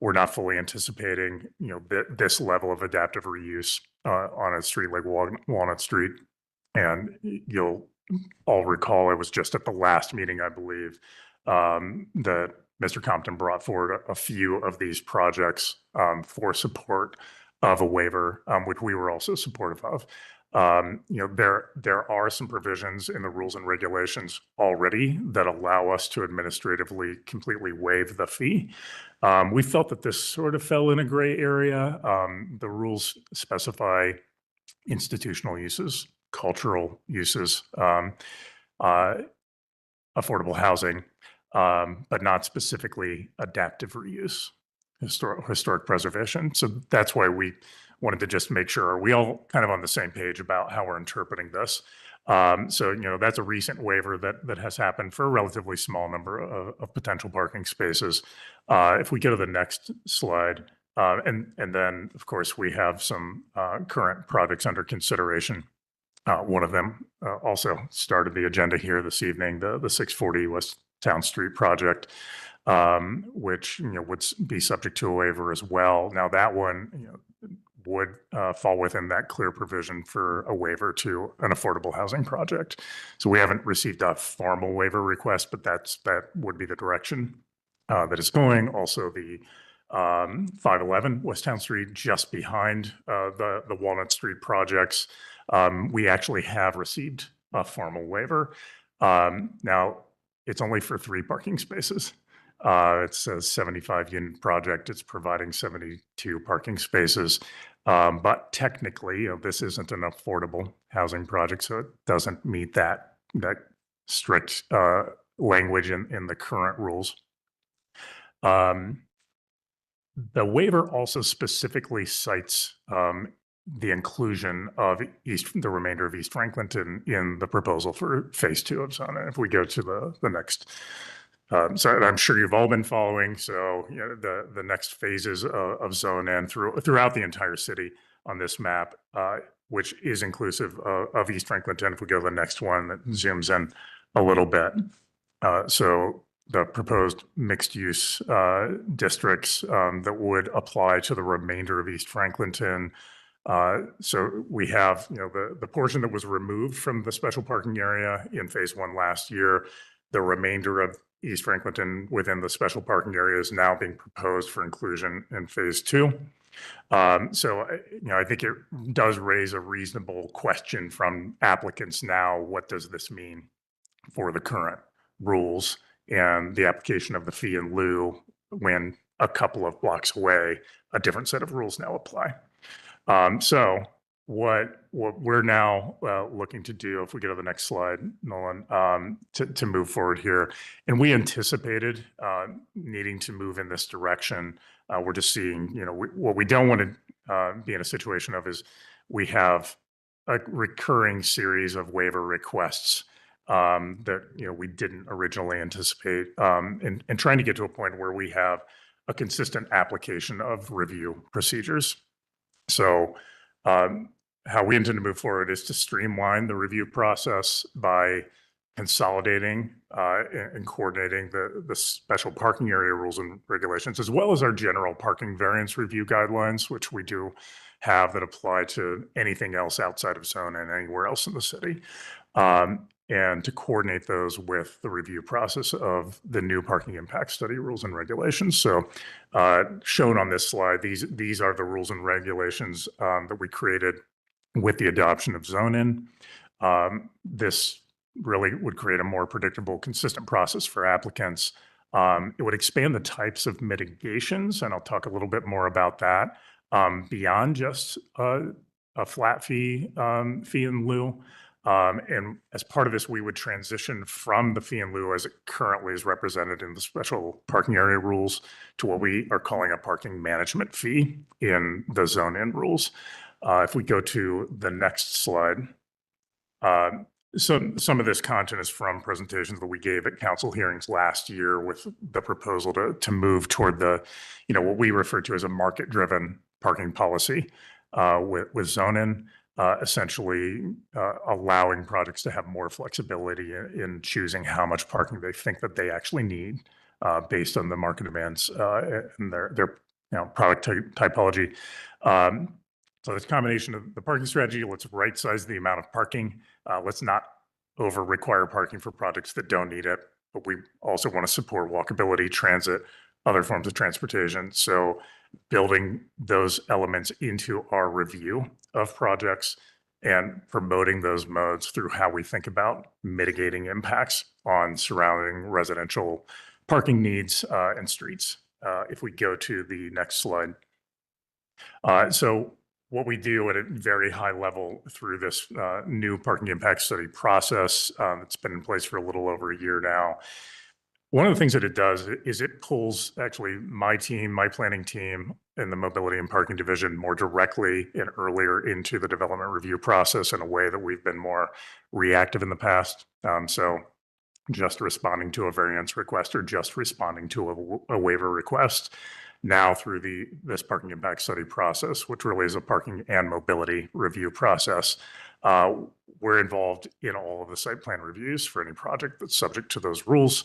were not fully anticipating this level of adaptive reuse on a street like Walnut Street. And you'll all recall it was just at the last meeting, I believe, that Mr. Compton brought forward a few of these projects for support of a waiver, which we were also supportive of. There are some provisions in the rules and regulations already that allow us to administratively completely waive the fee. We felt that this sort of fell in a gray area. The rules specify institutional uses, cultural uses, affordable housing, but not specifically adaptive reuse, historic preservation. So that's why we wanted to just make sure, are we all kind of on the same page about how we're interpreting this? So, that's a recent waiver that has happened for a relatively small number of potential parking spaces. If we go to the next slide, and then, of course, we have some current projects under consideration. One of them also started the agenda here this evening, the 640 West Town Street project, which would be subject to a waiver as well. Now that one would fall within that clear provision for a waiver to an affordable housing project. So we haven't received a formal waiver request, but that would be the direction that is going. Also, the 511 West Town Street, just behind the Walnut Street projects, we actually have received a formal waiver. Now, it's only for 3 parking spaces. It's a 75 unit project. It's providing 72 parking spaces. But technically, this isn't an affordable housing project, so it doesn't meet that strict language in the current rules. The waiver also specifically cites the inclusion of the remainder of East Franklinton in the proposal for phase 2 of zone. If we go to the next, so I'm sure you've all been following. So the next phases of zone N throughout the entire city on this map, which is inclusive of East Franklinton. If we go to the next one, that zooms in a little bit. So the proposed mixed use districts that would apply to the remainder of East Franklinton. So we have, the portion that was removed from the special parking area in phase 1 last year. The remainder of East Franklinton within the special parking area is now being proposed for inclusion in phase 2. So, I think it does raise a reasonable question from applicants now. What does this mean for the current rules and the application of the fee in lieu when a couple of blocks away, a different set of rules now apply? So what we're now looking to do, if we go to the next slide, Nolan, to move forward here, and we anticipated needing to move in this direction. We're just seeing, what we don't want to be in a situation of is we have a recurring series of waiver requests that we didn't originally anticipate, and trying to get to a point where we have a consistent application of review procedures. So how we intend to move forward is to streamline the review process by consolidating and coordinating the special parking area rules and regulations, as well as our general parking variance review guidelines, which we do have that apply to anything else outside of zone and anywhere else in the city. And to coordinate those with the review process of the new parking impact study rules and regulations. So shown on this slide, these are the rules and regulations that we created with the adoption of zone-in. This really would create a more predictable, consistent process for applicants. It would expand the types of mitigations, and I'll talk a little bit more about that, beyond just a flat fee in lieu. And as part of this, we would transition from the fee in lieu as it currently is represented in the special parking area rules to what we are calling a parking management fee in the zone-in rules. If we go to the next slide, so some of this content is from presentations that we gave at council hearings last year with the proposal to move toward the, what we refer to as a market-driven parking policy with zone-in. Essentially allowing projects to have more flexibility in choosing how much parking they think that they actually need based on the market demands and their product typology. So this combination of the parking strategy, let's right size the amount of parking. Let's not over require parking for projects that don't need it, but we also want to support walkability, transit, other forms of transportation. So building those elements into our review of projects and promoting those modes through how we think about mitigating impacts on surrounding residential parking needs and streets. If we go to the next slide. So what we do at a very high level through this new parking impact study process that's been in place for a little over a year now. One of the things that it does is it pulls actually my team, my planning team, and the mobility and parking division more directly and earlier into the development review process in a way that we've been more reactive in the past. So just responding to a variance request or just responding to a waiver request. Now through this parking impact study process, which really is a parking and mobility review process, we're involved in all of the site plan reviews for any project that's subject to those rules.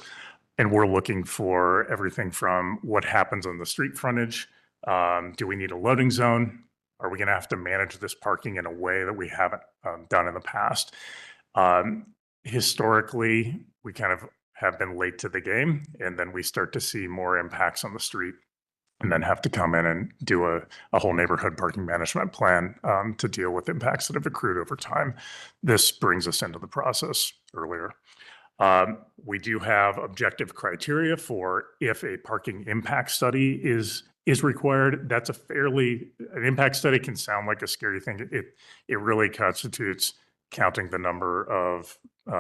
And we're looking for everything from what happens on the street frontage. Do we need a loading zone? Are we going to have to manage this parking in a way that we haven't done in the past? Historically, we kind of have been late to the game, and then we start to see more impacts on the street and then have to come in and do a whole neighborhood parking management plan to deal with impacts that have accrued over time. This brings us into the process earlier. We do have objective criteria for if a parking impact study is required. That's an impact study can sound like a scary thing. It really constitutes counting the number of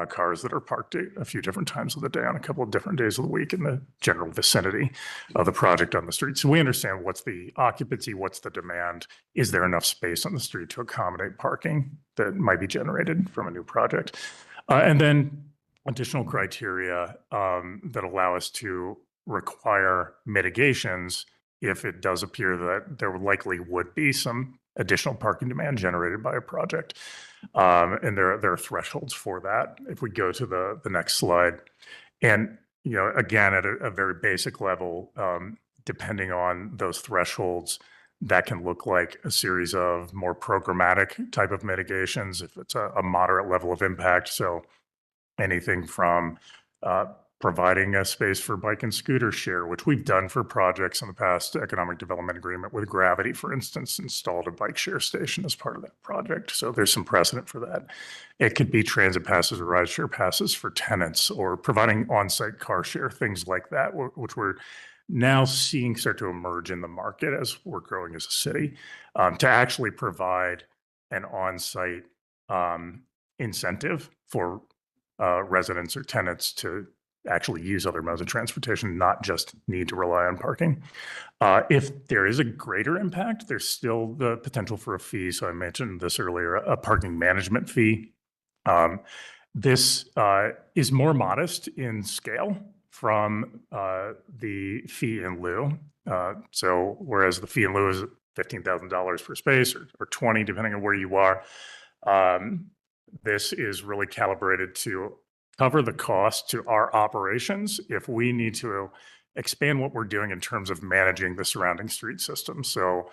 cars that are parked a few different times of the day on a couple of different days of the week in the general vicinity of the project on the street. So we understand what's the occupancy, what's the demand, is there enough space on the street to accommodate parking that might be generated from a new project. And then additional criteria that allow us to require mitigations if it does appear that there likely would be some additional parking demand generated by a project. And there are thresholds for that. If we go to the next slide. And, again, at a very basic level, depending on those thresholds, that can look like a series of more programmatic type of mitigations if it's a moderate level of impact. So anything from providing a space for bike and scooter share, which we've done for projects in the past. Economic development agreement with Gravity, for instance, installed a bike share station as part of that project. So there's some precedent for that. It could be transit passes or ride share passes for tenants, or providing on-site car share, things like that, which we're now seeing start to emerge in the market as we're growing as a city, to actually provide an on-site incentive for residents or tenants to actually use other modes of transportation, not just need to rely on parking. If there is a greater impact, there's still the potential for a fee. So I mentioned this earlier, a parking management fee. This is more modest in scale from the fee in lieu. So whereas the fee in lieu is $15,000 per space or 20, depending on where you are. This is really calibrated to cover the cost to our operations if we need to expand what we're doing in terms of managing the surrounding street system. So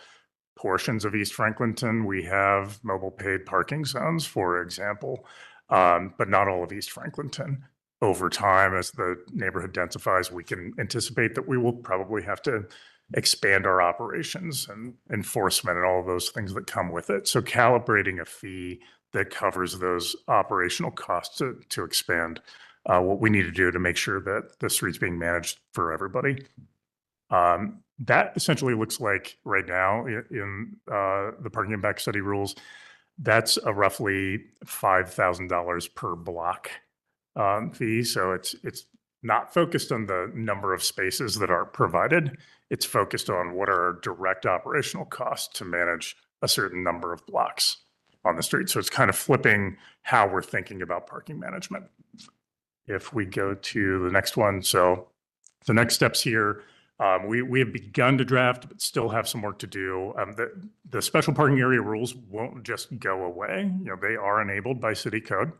portions of East Franklinton, we have mobile paid parking zones, for example, but not all of East Franklinton. Over time, as the neighborhood densifies, we can anticipate that we will probably have to expand our operations and enforcement and all of those things that come with it. So calibrating a fee that covers those operational costs to expand what we need to do to make sure that the street's being managed for everybody. That essentially looks like right now in the parking impact study rules, that's a roughly $5,000 per block fee. So it's not focused on the number of spaces that are provided. It's focused on what are our direct operational costs to manage a certain number of blocks on the street. So it's kind of flipping how we're thinking about parking management. If we go to the next one, so the next steps here, we have begun to draft, but still have some work to do. The special parking area rules won't just go away. You know, they are enabled by city code,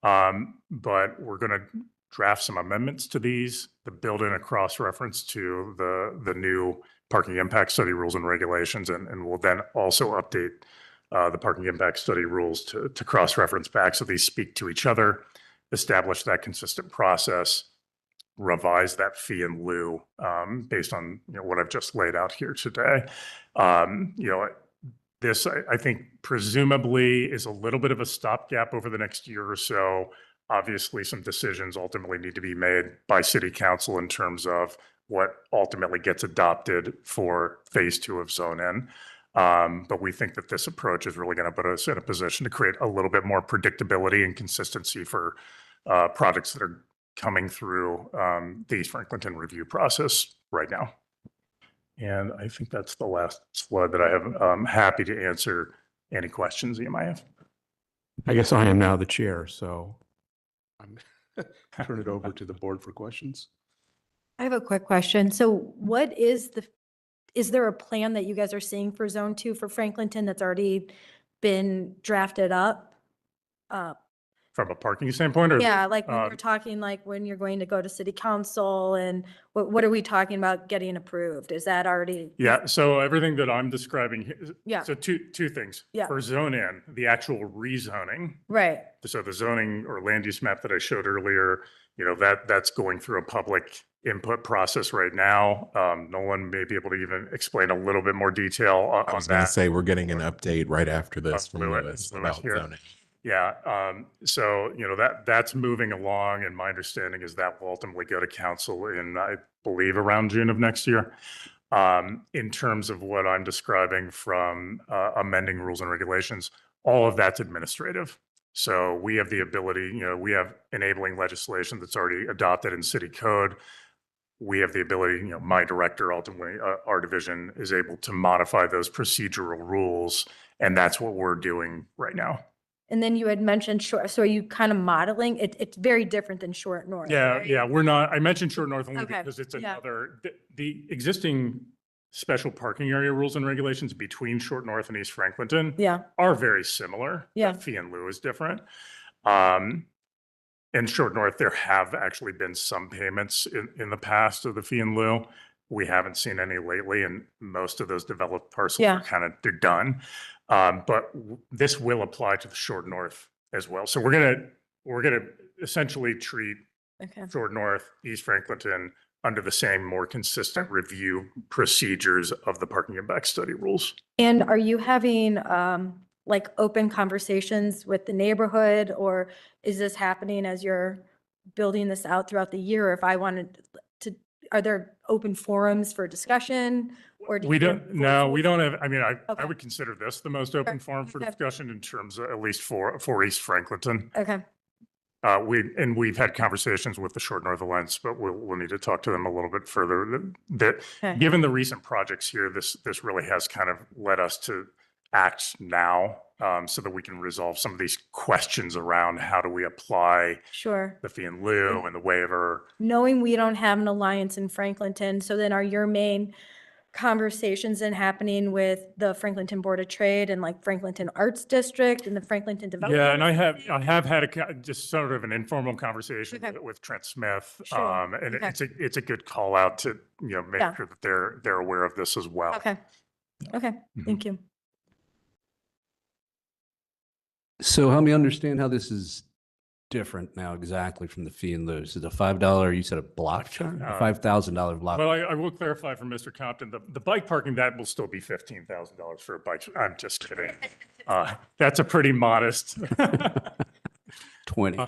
but we're going to draft some amendments to these to build in a cross-reference to the new parking impact study rules and regulations, and we'll then also update the parking impact study rules to cross-reference back so these speak to each other, establish that consistent process, revise that fee in lieu based on what I've just laid out here today. This I think presumably is a little bit of a stopgap over the next year or so. Obviously, some decisions ultimately need to be made by City Council in terms of what ultimately gets adopted for phase 2 of Zone N. But we think that this approach is really going to put us in a position to create a little bit more predictability and consistency for projects that are coming through the East Franklinton review process right now. And I think that's the last slide that I have. I'm happy to answer any questions you might have. I guess I am now the chair, so I'm turn it over to the board for questions. I have a quick question. So what is there a plan that you guys are seeing for Zone 2 for Franklinton that's already been drafted up? From a parking standpoint, or Yeah, like when you're talking, like when you're going to go to city council, and what are we talking about getting approved? Is that already? yeah, so everything that I'm describing here, Yeah. so two things. Yeah. For Zone N, the actual rezoning. Right. So the zoning or land use map that I showed earlier, that's going through a public input process right now. Nolan may be able to even explain a little bit more detail on that. I was going to say, we're getting an update right after this from Lewis about here. zoning. Yeah, so that's moving along, and my understanding is that will ultimately go to council in, I believe, around June of next year. In terms of what I'm describing from amending rules and regulations, all of that's administrative. So we have the ability, we have enabling legislation that's already adopted in city code. We have the ability, my director, ultimately, our division is able to modify those procedural rules, and that's what we're doing right now. And then you had mentioned short, so are you kind of modeling? It's very different than Short North. Yeah, right? yeah, we're not, I mentioned Short North only Okay, because it's yeah. another, the existing special parking area rules and regulations between Short North and East Franklinton Yeah. are very similar. Yeah. The fee in lieu is different. In Short North, there have actually been some payments in the past of the fee in lieu. We haven't seen any lately, and most of those developed parcels Yeah. are they're done. But this will apply to the Short North as well. So we're gonna essentially treat Okay. Short North, East Franklinton under the same more consistent review procedures of the parking impact study rules. And are you having like open conversations with the neighborhood, or is this happening as you're building this out throughout the year? Or if I wanted to, are there open forums for discussion? Or do We you don't, no, we don't have, I mean, I Okay. would consider this the most open forum for Okay. discussion in terms of, at least for East Franklinton. Okay. We've had conversations with the Short North Alliance, but we'll need to talk to them a little bit further. Okay. Given the recent projects here, this really has kind of led us to act now, so that we can resolve some of these questions around how do we apply Sure. the fee in lieu and the waiver. Knowing we don't have an alliance in Franklinton, so then are your main conversations and happening with the Franklinton Board of Trade and like Franklinton Arts District and the Franklinton Development. Yeah, and I have had just sort of an informal conversation Okay. with Trent Smith. Sure. And Okay. it's a good call out to, make Yeah. sure that they're aware of this as well. Okay. Okay. Thank you. So help me understand how this is different now exactly from the fee and lieu. Is it a $5, you said a block charge, a $5,000 block? Well, I will clarify for Mr. Compton, the bike parking, that will still be $15,000 for a bike. I'm just kidding. That's a pretty modest. 20.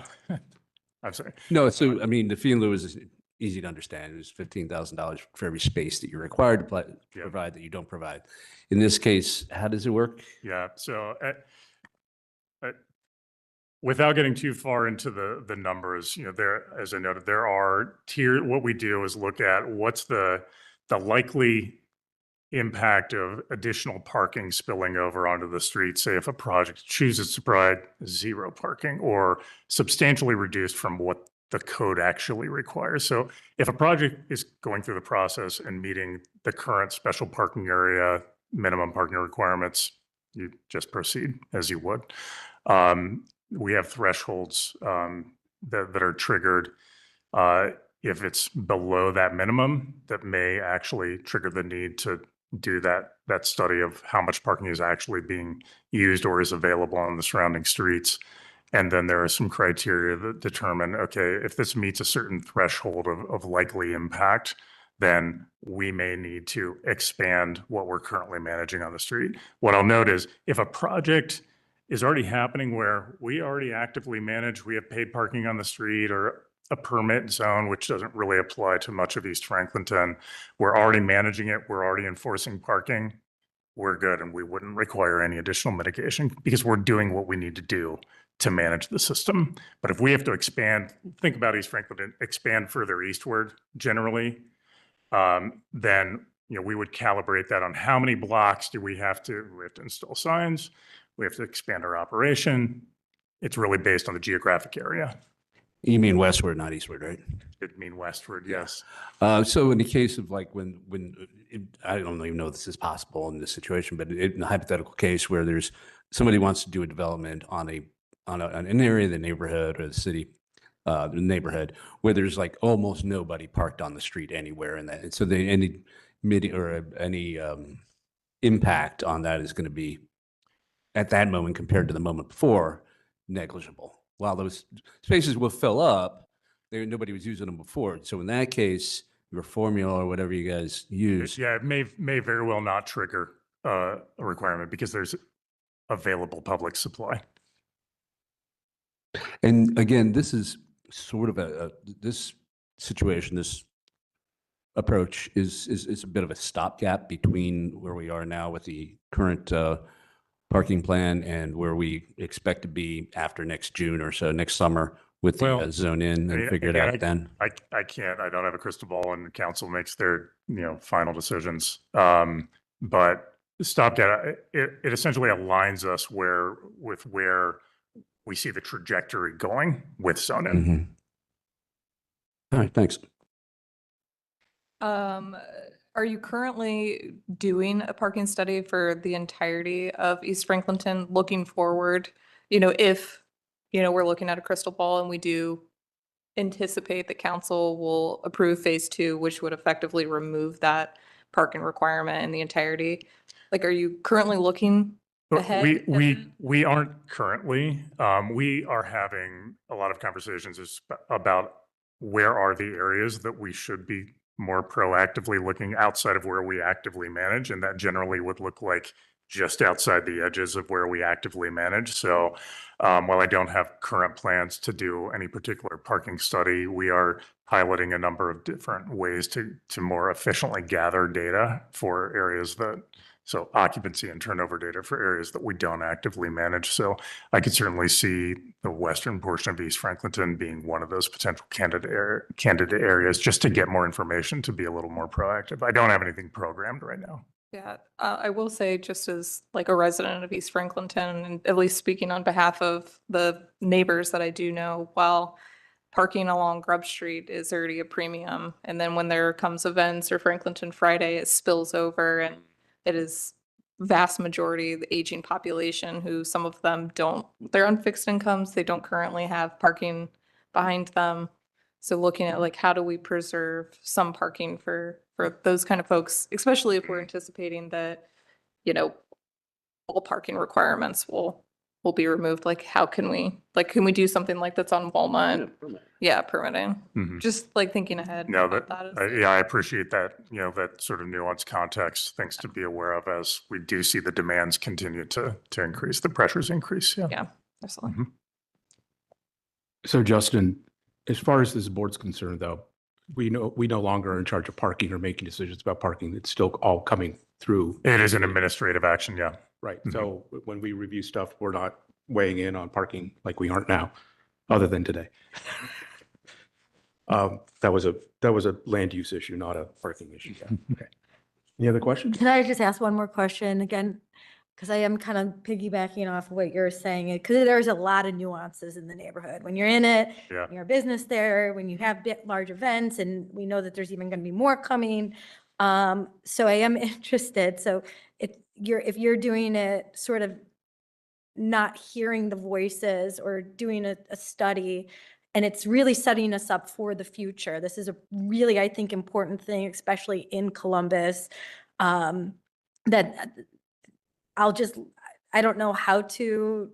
I'm sorry. No, so I mean, the fee and lieu is easy to understand. It's $15,000 for every space that you're required to provide that you don't provide. In this case, how does it work? Yeah, so without getting too far into the numbers, there, as I noted, there are what we do is look at what's the likely impact of additional parking spilling over onto the street. Say if a project chooses to provide zero parking or substantially reduced from what the code actually requires. So if a project is going through the process and meeting the current special parking area, minimum parking requirements, you just proceed as you would. We have thresholds that are triggered. If it's below that minimum, that may actually trigger the need to do that study of how much parking is actually being used or is available on the surrounding streets. And then there are some criteria that determine, okay, if this meets a certain threshold of likely impact, then we may need to expand what we're currently managing on the street. What I'll note is if a project is already happening where we already actively manage, we have paid parking on the street or a permit zone, which doesn't really apply to much of East Franklinton. We're already managing it. We're already enforcing parking. We're good. And we wouldn't require any additional mitigation because we're doing what we need to do to manage the system. But if we have to expand, think about East Franklinton, expand further eastward generally, then we would calibrate that on how many blocks do we have to install signs. We have to expand our operation. It's really based on the geographic area. You mean westward, not eastward, right? It mean westward, yes. So in the case of like when I don't even know if this is possible in this situation, but in a hypothetical case where there's somebody wants to do a development on an area of the neighborhood or the city, the neighborhood where there's like almost nobody parked on the street anywhere in that, and so any impact on that is going to be at that moment compared to the moment before negligible. While those spaces will fill up, nobody was using them before. So in that case, your formula or whatever you guys use. Yeah, it may very well not trigger a requirement because there's available public supply. And again, this is sort of this situation, this approach is a bit of a stopgap between where we are now with the current parking plan and where we expect to be after next June or so, next summer with the zone in and figure it out then. I don't have a crystal ball and the council makes their, final decisions. But stopgap, it essentially aligns us with where we see the trajectory going with zone in. Mm-hmm. All right, thanks. Are you currently doing a parking study for the entirety of East Franklinton looking forward? If, we're looking at a crystal ball and we do anticipate that council will approve phase 2, which would effectively remove that parking requirement in the entirety. Like, are you currently looking ahead? We aren't currently. We are having a lot of conversations about where are the areas that we should be more proactively looking outside of where we actively manage. And that generally would look like just outside the edges of where we actively manage. So while I don't have current plans to do any particular parking study, we are piloting a number of different ways to more efficiently gather data for areas so occupancy and turnover data for areas that we don't actively manage. So I could certainly see the western portion of East Franklinton being one of those potential candidate areas just to get more information to be a little more proactive. I don't have anything programmed right now. Yeah, I will say, just as like a resident of East Franklinton, and at least speaking on behalf of the neighbors that I do know, while parking along Grub Street is already a premium. And then when there comes events or Franklinton Friday, it spills over, and it is vast majority of the aging population who some of them don't, they're on fixed incomes. They don't currently have parking behind them. So looking at like, how do we preserve some parking for those kind of folks, especially if we're anticipating that, you know, all parking requirements will be removed. Like, how can we do something like that's on Walnut? Yeah, permitting. Mhm. Just like thinking ahead. No, about that, that is- yeah, I appreciate that, that sort of nuanced context, things to be aware of as we do see the demands continue to increase, the pressures increase, yeah. Yeah, absolutely. Mhm. So Justin, as far as this board's concerned, though, we no longer are in charge of parking or making decisions about parking. It's still all coming through. It is an administrative action, yeah. Right. Mhm. So when we review stuff, we're not weighing in on parking like we aren't now, other than today. That was a land use issue, not a parking issue. Yeah. Okay. Any other questions? Can I just ask one more question again? Because I am kind of piggybacking off of what you're saying, because there's a lot of nuances in the neighborhood. When you're in it, Yeah. you're a business there, when you have large events, and we know that there's even going to be more coming. So I am interested. So if you're doing it sort of not hearing the voices or doing a study, and it's really setting us up for the future. This is a really, I think, important thing, especially in Columbus, that I don't know how to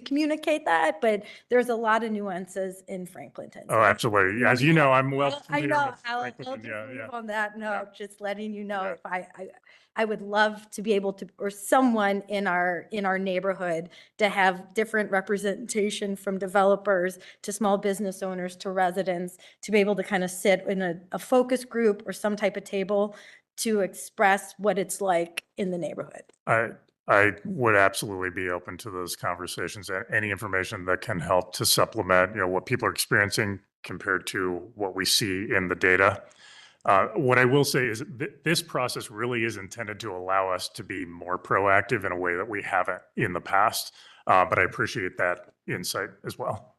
communicate that, but there's a lot of nuances in Franklinton. Oh, absolutely. As you know, I'm well I familiar know, with I'll Franklinton, just yeah, leave yeah. on that note, just letting you know, Yeah. if I would love to be able to, or someone in our neighborhood to have different representation, from developers to small business owners to residents, to be able to kind of sit in a focus group or some type of table to express what it's like in the neighborhood. I would absolutely be open to those conversations. Any information that can help to supplement, what people are experiencing compared to what we see in the data. What I will say is this process really is intended to allow us to be more proactive in a way that we haven't in the past. But I appreciate that insight as well.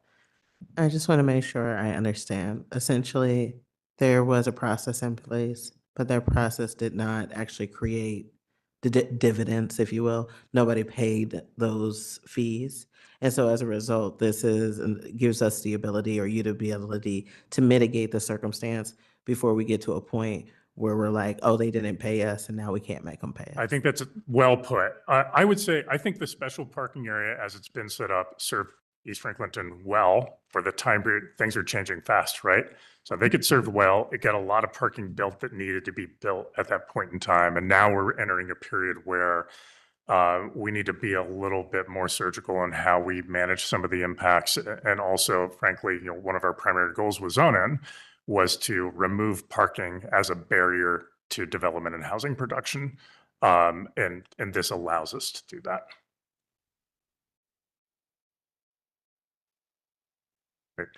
I just want to make sure I understand. Essentially, there was a process in place, but that process did not actually create the dividends, if you will. Nobody paid those fees. And so as a result, this gives us the ability, or you the ability, to mitigate the circumstance before we get to a point where we're like, oh, they didn't pay us and now we can't make them pay us. I think that's well put. I would say, I think the special parking area as it's been set up served East Franklinton well for the time period. Things are changing fast, right? So they could serve well. It got a lot of parking built that needed to be built at that point in time. And now we're entering a period where we need to be a little bit more surgical in how we manage some of the impacts. And also, frankly, one of our primary goals with zoning was to remove parking as a barrier to development and housing production. And this allows us to do that. Great.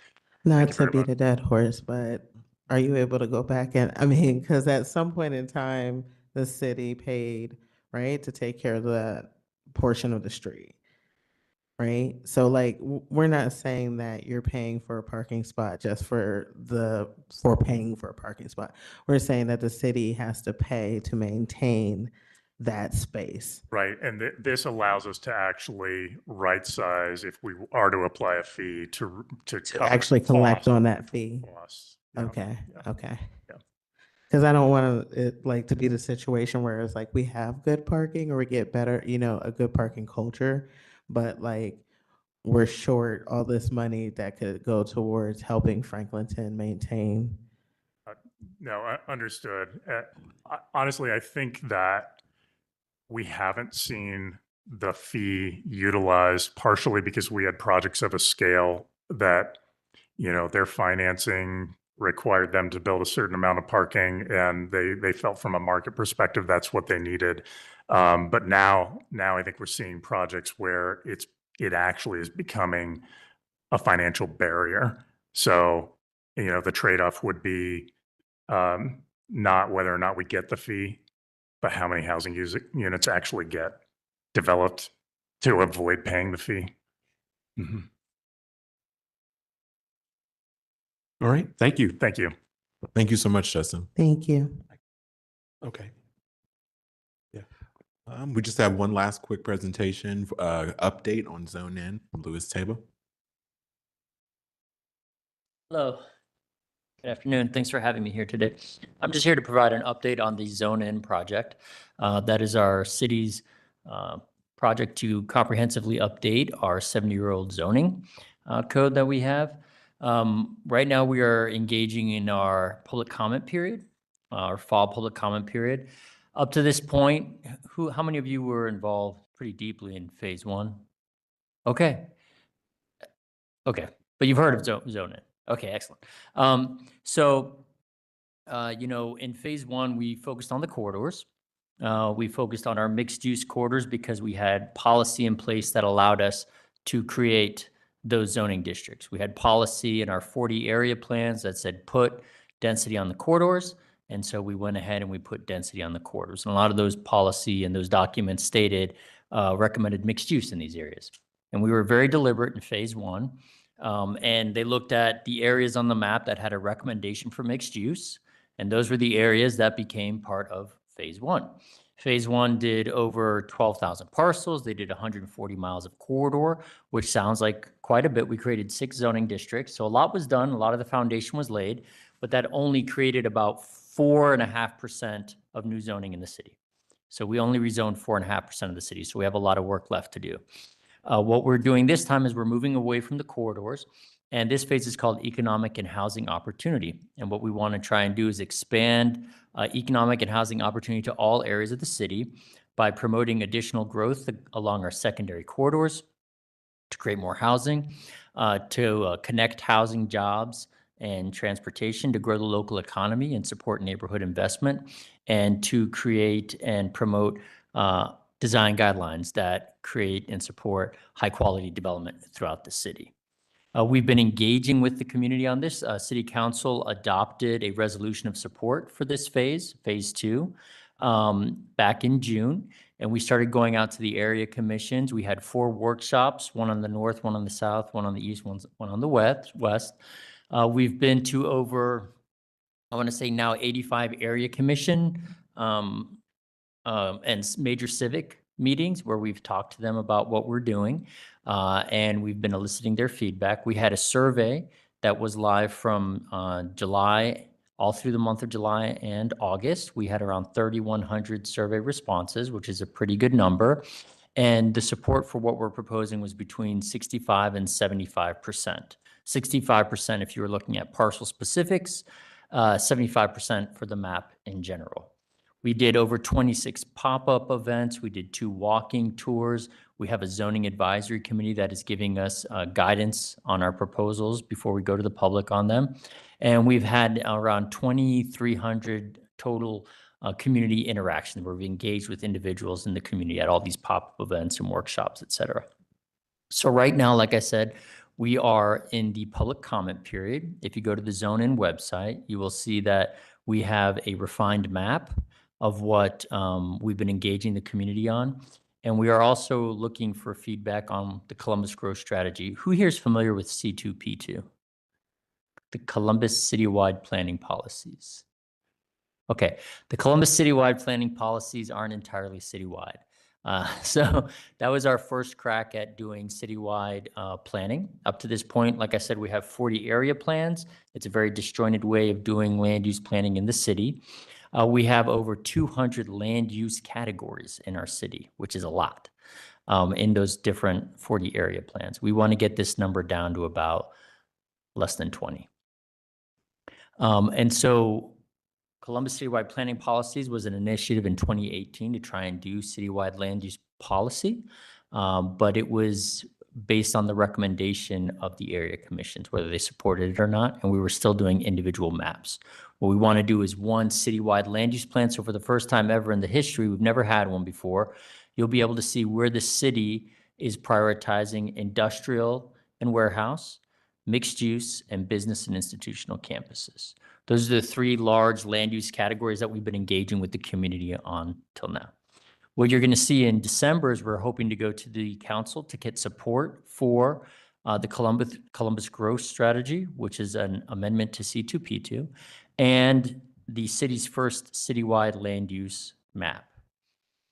Not Thank you to very beat much. a dead horse, but are you able to go back and, I mean, because at some point in time, the city paid, right, to take care of that portion of the street, right? So like, we're not saying that you're paying for a parking spot just for paying for a parking spot. We're saying that the city has to pay to maintain that space. Right, and this allows us to actually right size if we are to apply a fee to cover Actually collect costs. on that fee. Costs, yeah. Okay, Yeah. okay. Yeah. Because I don't want it like to be the situation where it's like we have good parking or we get better, a good parking culture, but like we're short all this money that could go towards helping Franklinton maintain. No, understood. Honestly, I think that we haven't seen the fee utilized partially because we had projects of a scale that, their financing required them to build a certain amount of parking, and they felt from a market perspective that's what they needed. But now I think we're seeing projects where it actually is becoming a financial barrier. So, the trade-off would be not whether or not we get the fee, but how many housing units actually get developed to avoid paying the fee. Mhm. All right. Thank you. Thank you. Thank you so much, Justin. Thank you. Okay. We just have one last quick presentation, update on Zone N from Louis Table. Hello. Good afternoon. Thanks for having me here today. I'm just here to provide an update on the Zone N project. That is our city's project to comprehensively update our 70-year-old zoning code that we have. Right now, we are engaging in our public comment period, our fall public comment period. Up to this point, how many of you were involved pretty deeply in phase one? Okay. Okay, but you've heard of Zone N. Okay, excellent. In phase one, we focused on the corridors. We focused on our mixed-use corridors because we had policy in place that allowed us to create those zoning districts. We had policy in our 40 area plans that said put density on the corridors. And so we went ahead and we put density on the corridors. And a lot of those policy and those documents stated recommended mixed use in these areas. And we were very deliberate in phase one. And they looked at the areas on the map that had a recommendation for mixed use. And those were the areas that became part of phase one. Phase one did over 12,000 parcels. They did 140 miles of corridor, which sounds like quite a bit. We created 6 zoning districts. So a lot was done. A lot of the foundation was laid, but that only created about 4.5% of new zoning in the city. So we only rezoned 4.5% of the city. So we have a lot of work left to do. What we're doing this time is we're moving away from the corridors, and this phase is called economic and housing opportunity. And what we want to try and do is expand economic and housing opportunity to all areas of the city by promoting additional growth along our secondary corridors to create more housing, to connect housing, jobs, and transportation to grow the local economy and support neighborhood investment, and to create and promote design guidelines that create and support high quality development throughout the city. We've been engaging with the community on this. City Council adopted a resolution of support for this phase, phase two, back in June. And we started going out to the area commissions. We had 4 workshops, one on the north, one on the south, one on the east, one on the west. We've been to over, I want to say now 85 area commission and major civic meetings where we've talked to them about what we're doing, and we've been eliciting their feedback. We had a survey that was live from July, all through the month of July and August. We had around 3,100 survey responses, which is a pretty good number. And the support for what we're proposing was between 65 and 75%. 65% if you were looking at parcel specifics, 75% for the map in general. We did over 26 pop-up events. We did 2 walking tours. We have a zoning advisory committee that is giving us guidance on our proposals before we go to the public on them. And we've had around 2,300 total community interactions where we've engaged with individuals in the community at all these pop-up events and workshops, et cetera. So right now, like I said, we are in the public comment period. If you go to the Zone N website, you will see that we have a refined map of what we've been engaging the community on. And we are also looking for feedback on the Columbus growth strategy. Who here is familiar with C2P2? The Columbus citywide planning policies. Okay, the Columbus citywide planning policies aren't entirely citywide. So that was our first crack at doing citywide planning. Up to this point, like I said, we have 40 area plans. It's a very disjointed way of doing land use planning in the city. We have over 200 land use categories in our city, which is a lot in those different 40 area plans. We want to get this number down to about less than 20. And so Columbus Citywide Planning Policies was an initiative in 2018 to try and do citywide land use policy, but it was based on the recommendation of the area commissions, whether they supported it or not, and we were still doing individual maps. What we want to do is one citywide land use plan. So for the first time ever in the history, we've never had one before, you'll be able to see where the city is prioritizing industrial and warehouse, mixed use, and business and institutional campuses. Those are the 3 large land use categories that we've been engaging with the community on till now. What you're going to see in December is we're hoping to go to the council to get support for the Columbus growth strategy, which is an amendment to C2P2, and the city's first citywide land use map.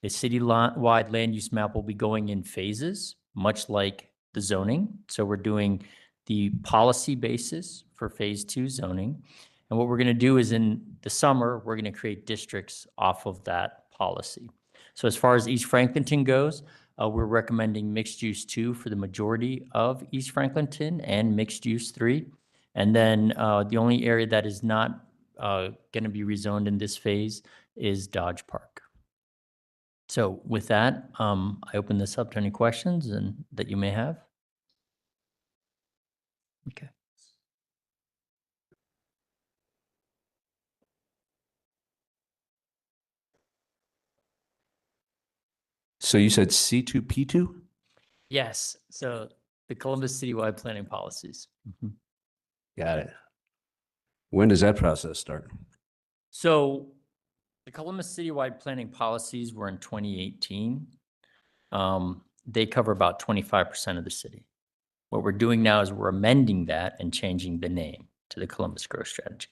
The citywide land use map will be going in phases, much like the zoning. So we're doing the policy basis for phase 2 zoning. And what we're going to do is in the summer, we're going to create districts off of that policy. So as far as East Franklinton goes, we're recommending mixed use 2 for the majority of East Franklinton and mixed use 3. And then the only area that is not going to be rezoned in this phase is Dodge Park. So with that, I open this up to any questions and that you may have. Okay. So you said C2P2? Yes. So the Columbus citywide planning policies. Mhm. Got it. When does that process start? So the Columbus citywide planning policies were in 2018. They cover about 25% of the city. What we're doing now is we're amending that and changing the name to the Columbus Growth Strategy.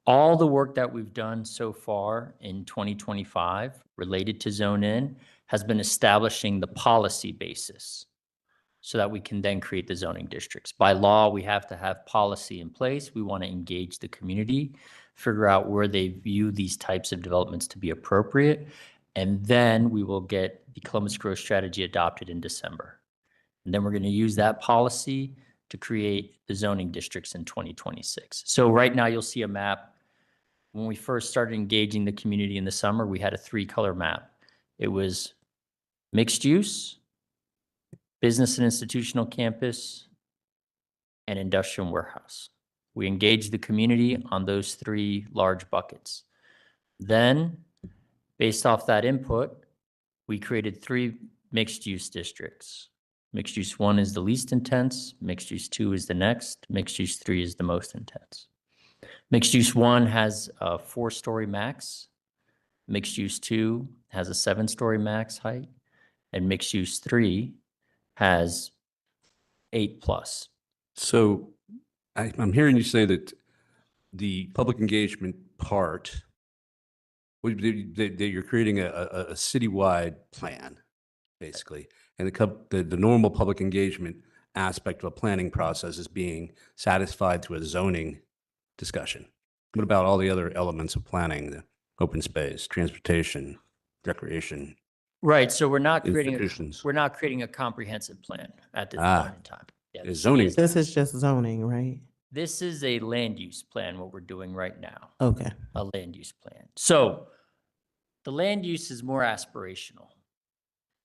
All the work that we've done so far in 2025 related to Zone In has been establishing the policy basis so that we can then create the zoning districts. By law, we have to have policy in place. We want to engage the community, figure out where they view these types of developments to be appropriate, and then we will get the Columbus Growth Strategy adopted in December. And then we're going to use that policy to create the zoning districts in 2026. So right now you'll see a map. When we first started engaging the community in the summer, we had a 3-color map. It was mixed use, business and institutional campus, and industrial and warehouse. We engaged the community on those 3 large buckets. Then, based off that input, we created 3 mixed use districts. Mixed use 1 is the least intense, mixed use 2 is the next, mixed use 3 is the most intense. Mixed use 1 has a 4-story max, mixed use 2 has a 7-story max height, and mixed use 3 has 8+. So I'm hearing you say that the public engagement part, that you're creating a citywide plan, basically, and the normal public engagement aspect of a planning process is being satisfied through a zoning discussion. What about all the other elements of planning, the open space, transportation, recreation? Right, so we're not creating Institutions. we're not creating a comprehensive plan at this Ah. point in time. Yeah, Is zoning. This is just zoning, right? This is a land use plan, what we're doing right now, Okay. a land use plan. So the land use is more aspirational.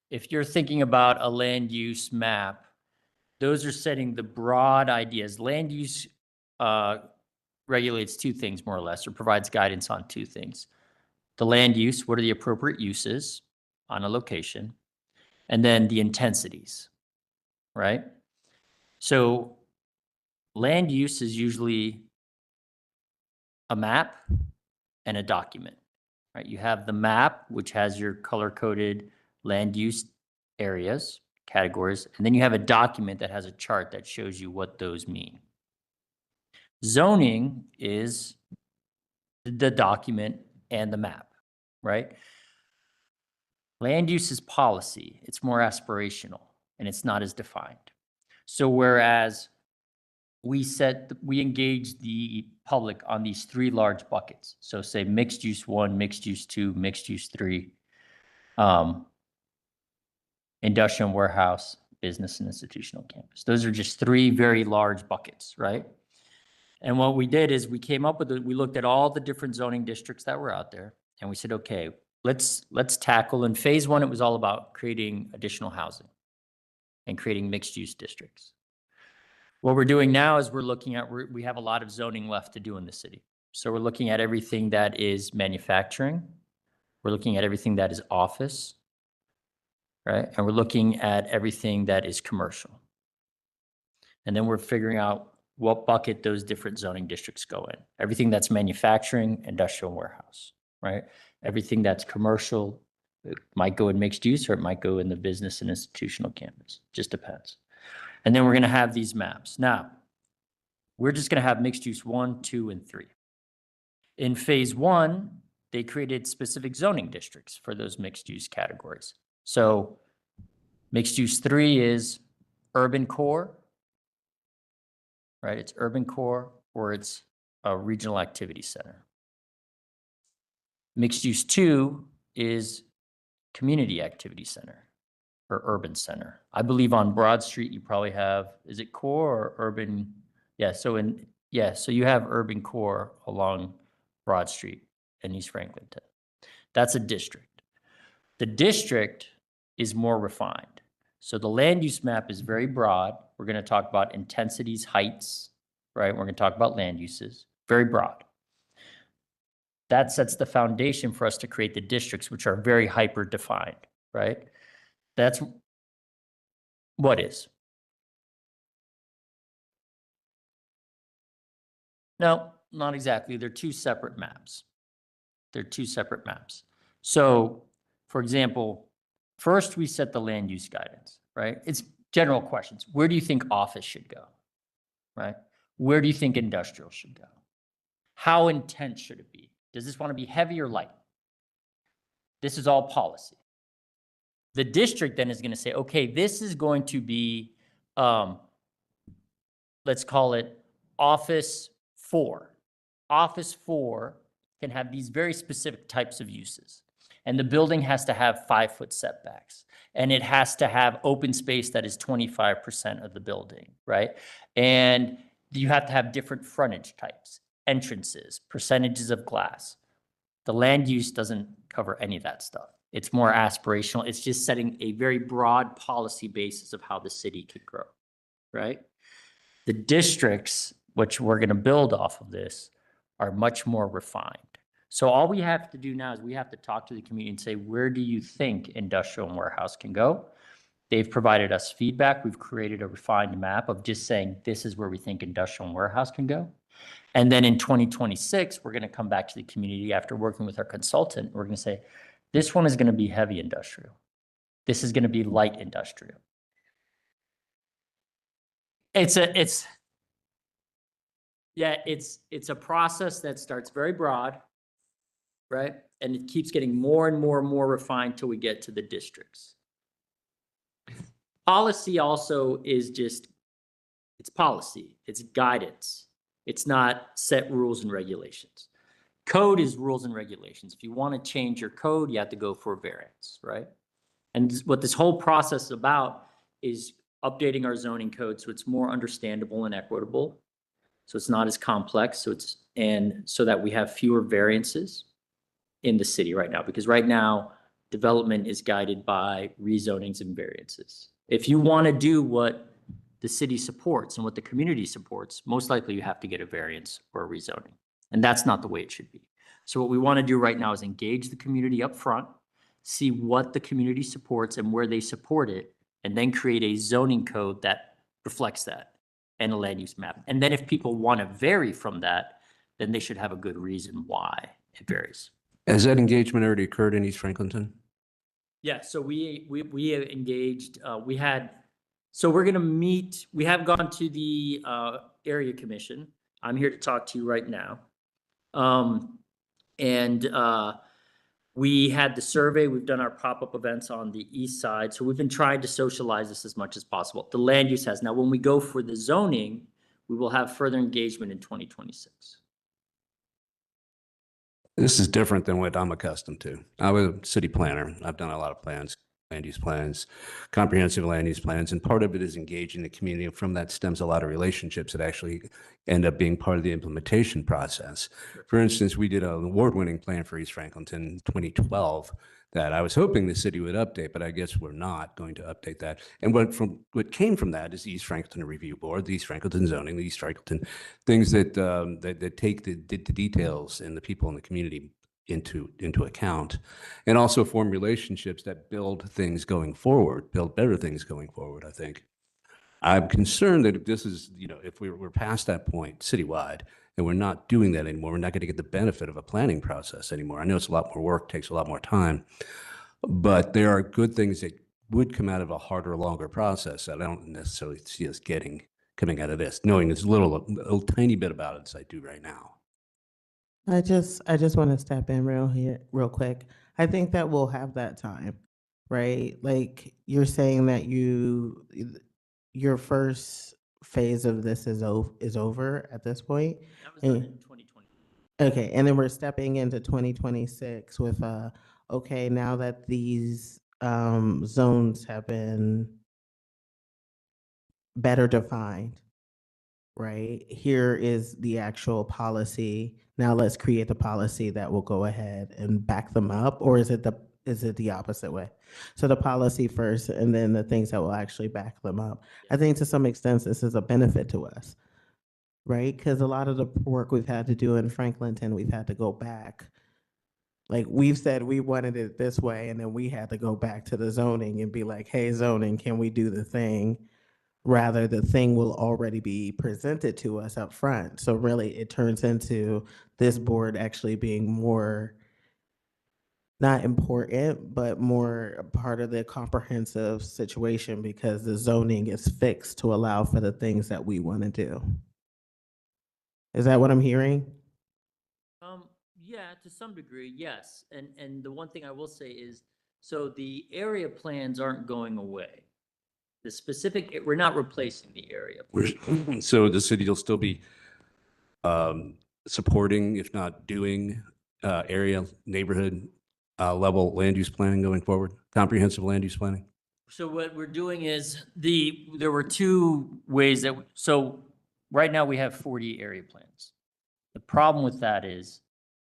If you're thinking about a land use map, those are setting the broad ideas. Land use regulates 2 things more or less, or provides guidance on 2 things. The land use, what are the appropriate uses on a location, and then the intensities, right? So land use is usually a map and a document, right? You have the map, which has your color-coded land use areas, categories, and then you have a document that has a chart that shows you what those mean. Zoning is the document and the map, right? Land use is policy. It's more aspirational and it's not as defined. So whereas we engage the public on these 3 large buckets. So say mixed use 1, mixed use 2, mixed use 3, industrial and warehouse, business and institutional campus. Those are just 3 very large buckets, right? And what we did is we came up with we looked at all the different zoning districts that were out there, and we said, okay, let's tackle. In phase 1, it was all about creating additional housing and creating mixed use districts. What we're doing now is we're looking at, we have a lot of zoning left to do in the city. So we're looking at everything that is manufacturing. We're looking at everything that is office, right? And we're looking at everything that is commercial. And then we're figuring out what bucket those different zoning districts go in. Everything that's manufacturing, industrial, and warehouse, right? Everything that's commercial, it might go in mixed use or it might go in the business and institutional campus. Just depends. And then we're going to have these maps. Now, we're just going to have mixed use 1, 2, and 3. In phase 1, they created specific zoning districts for those mixed use categories. So mixed use 3 is urban core, right? It's urban core or it's a regional activity center. Mixed use 2 is community activity center or urban center. I believe on Broad Street, you probably have, is it core or urban? Yeah, so you have urban core along Broad Street in East Franklinton. That's a district. The district is more refined. So the land use map is very broad. We're going to talk about intensities, heights, right? We're going to talk about land uses, very broad. That sets the foundation for us to create the districts, which are very hyper defined, right? That's what is. No, not exactly. They're two separate maps. They're two separate maps. So, for example, first we set the land use guidance, right? It's general questions. Where do you think office should go, right? Where do you think industrial should go? How intense should it be? Does this want to be heavy or light? This is all policy. The district then is going to say, okay, this is going to be, let's call it Office 4. Office 4 can have these very specific types of uses. And the building has to have 5-foot setbacks. And it has to have open space that is 25% of the building, right? And you have to have different frontage types, entrances, percentages of glass. The land use doesn't cover any of that stuff. It's more aspirational. It's just setting a very broad policy basis of how the city could grow, right? The districts, which we're going to build off of this, are much more refined. So all we have to do now is we have to talk to the community and say, where do you think industrial and warehouse can go? They've provided us feedback. We've created a refined map of just saying, this is where we think industrial and warehouse can go. And then in 2026, we're going to come back to the community after working with our consultant. We're going to say, this one is going to be heavy industrial. This is going to be light industrial. It's a process that starts very broad, right? And it keeps getting more and more and more refined till we get to the districts. Policy also is just, it's policy, it's guidance. It's not set rules and regulations. Code is rules and regulations. If you want to change your code, you have to go for a variance, right? And what this whole process is about is updating our zoning code so it's more understandable and equitable. So it's not as complex. So that we have fewer variances in the city right now, because right now development is guided by rezonings and variances. If you want to do what the city supports and what the community supports, most likely you have to get a variance or a rezoning. And that's not the way it should be. So what we want to do right now is engage the community up front, see what the community supports and where they support it, and then create a zoning code that reflects that and a land use map. And then if people want to vary from that, then they should have a good reason why it varies. Has that engagement already occurred in East Franklinton? Yeah, so we have engaged, so we're going to meet, we have gone to the area commission. I'm here to talk to you right now. We had the survey, we've done our pop-up events on the east side. So we've been trying to socialize this as much as possible. The land use has. Now, when we go for the zoning, we will have further engagement in 2026. This is different than what I'm accustomed to. I was a city planner. I've done a lot of plans, land use plans, comprehensive land use plans, and part of it is engaging the community. And from that stems a lot of relationships that actually end up being part of the implementation process. For instance, we did an award-winning plan for East Franklinton in 2012 that I was hoping the city would update, but I guess we're not going to update that. And what came from that is the East Franklinton Review Board, the East Franklinton Zoning, the East Franklinton, things that take the details and the people in the community into account, and also form relationships that build things going forward, build better things going forward, I think. I'm concerned that if this is, if we're past that point citywide and we're not doing that anymore, we're not going to get the benefit of a planning process anymore. I know it's a lot more work, takes a lot more time, but there are good things that would come out of a harder, longer process that I don't necessarily see us coming out of this, knowing as a tiny bit about it as I do right now. I just want to step in real quick. I think that we'll have that time, right? Like you're saying that your first phase of this is over at this point. That was done And- in 2020. Okay, and then we're stepping into 2026 with okay, now that these zones have been better defined, right? Here is the actual policy. Now let's create the policy that will go ahead and back them up, or is it the opposite way? So the policy first and then the things that will actually back them up. I think to some extent this is a benefit to us, right? Because a lot of the work we've had to do in Franklinton, we've had to go back. Like we've said we wanted it this way, and then we had to go back to the zoning and be like, hey, zoning, can we do the thing? Rather, the thing will already be presented to us up front. So really it turns into this board actually being more, not important, but more a part of the comprehensive situation because the zoning is fixed to allow for the things that we want to do. Is that what I'm hearing? Yeah, to some degree, yes. And the one thing I will say is, so the area plans aren't going away. The specific, we're not replacing the area. So the city will still be supporting, if not doing, area, neighborhood level land use planning going forward, comprehensive land use planning? So what we're doing is there were two ways that, so right now we have 40 area plans. The problem with that is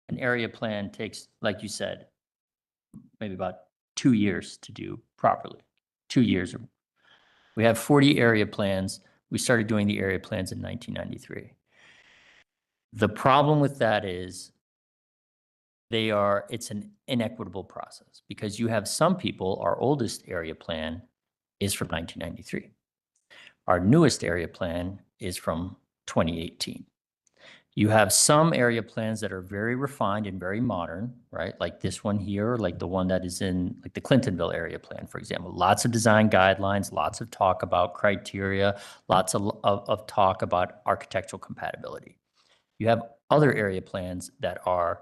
an area plan takes, like you said, maybe about 2 years to do properly. 2 years. We have 40 area plans. We started doing the area plans in 1993. The problem with that is it's an inequitable process because you have some people, our oldest area plan is from 1993. Our newest area plan is from 2018. You have some area plans that are very refined and very modern, right? Like this one here, like the one that is in like the Clintonville area plan, for example. Lots of design guidelines, lots of talk about criteria, lots of talk about architectural compatibility. You have other area plans that are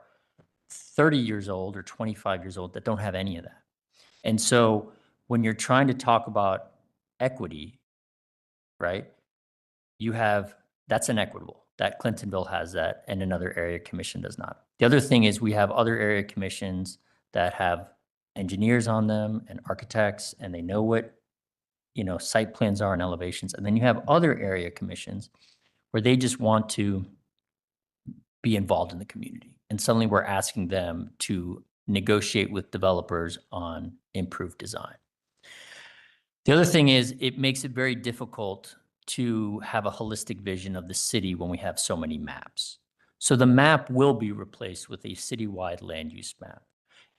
30 years old or 25 years old that don't have any of that. And so when you're trying to talk about equity, right, that's inequitable. That Clintonville has that and another area commission does not. The other thing is we have other area commissions that have engineers on them and architects, and they know what, site plans are and elevations. And then you have other area commissions where they just want to be involved in the community. And suddenly we're asking them to negotiate with developers on improved design. The other thing is it makes it very difficult to have a holistic vision of the city when we have so many maps. So the map will be replaced with a citywide land use map.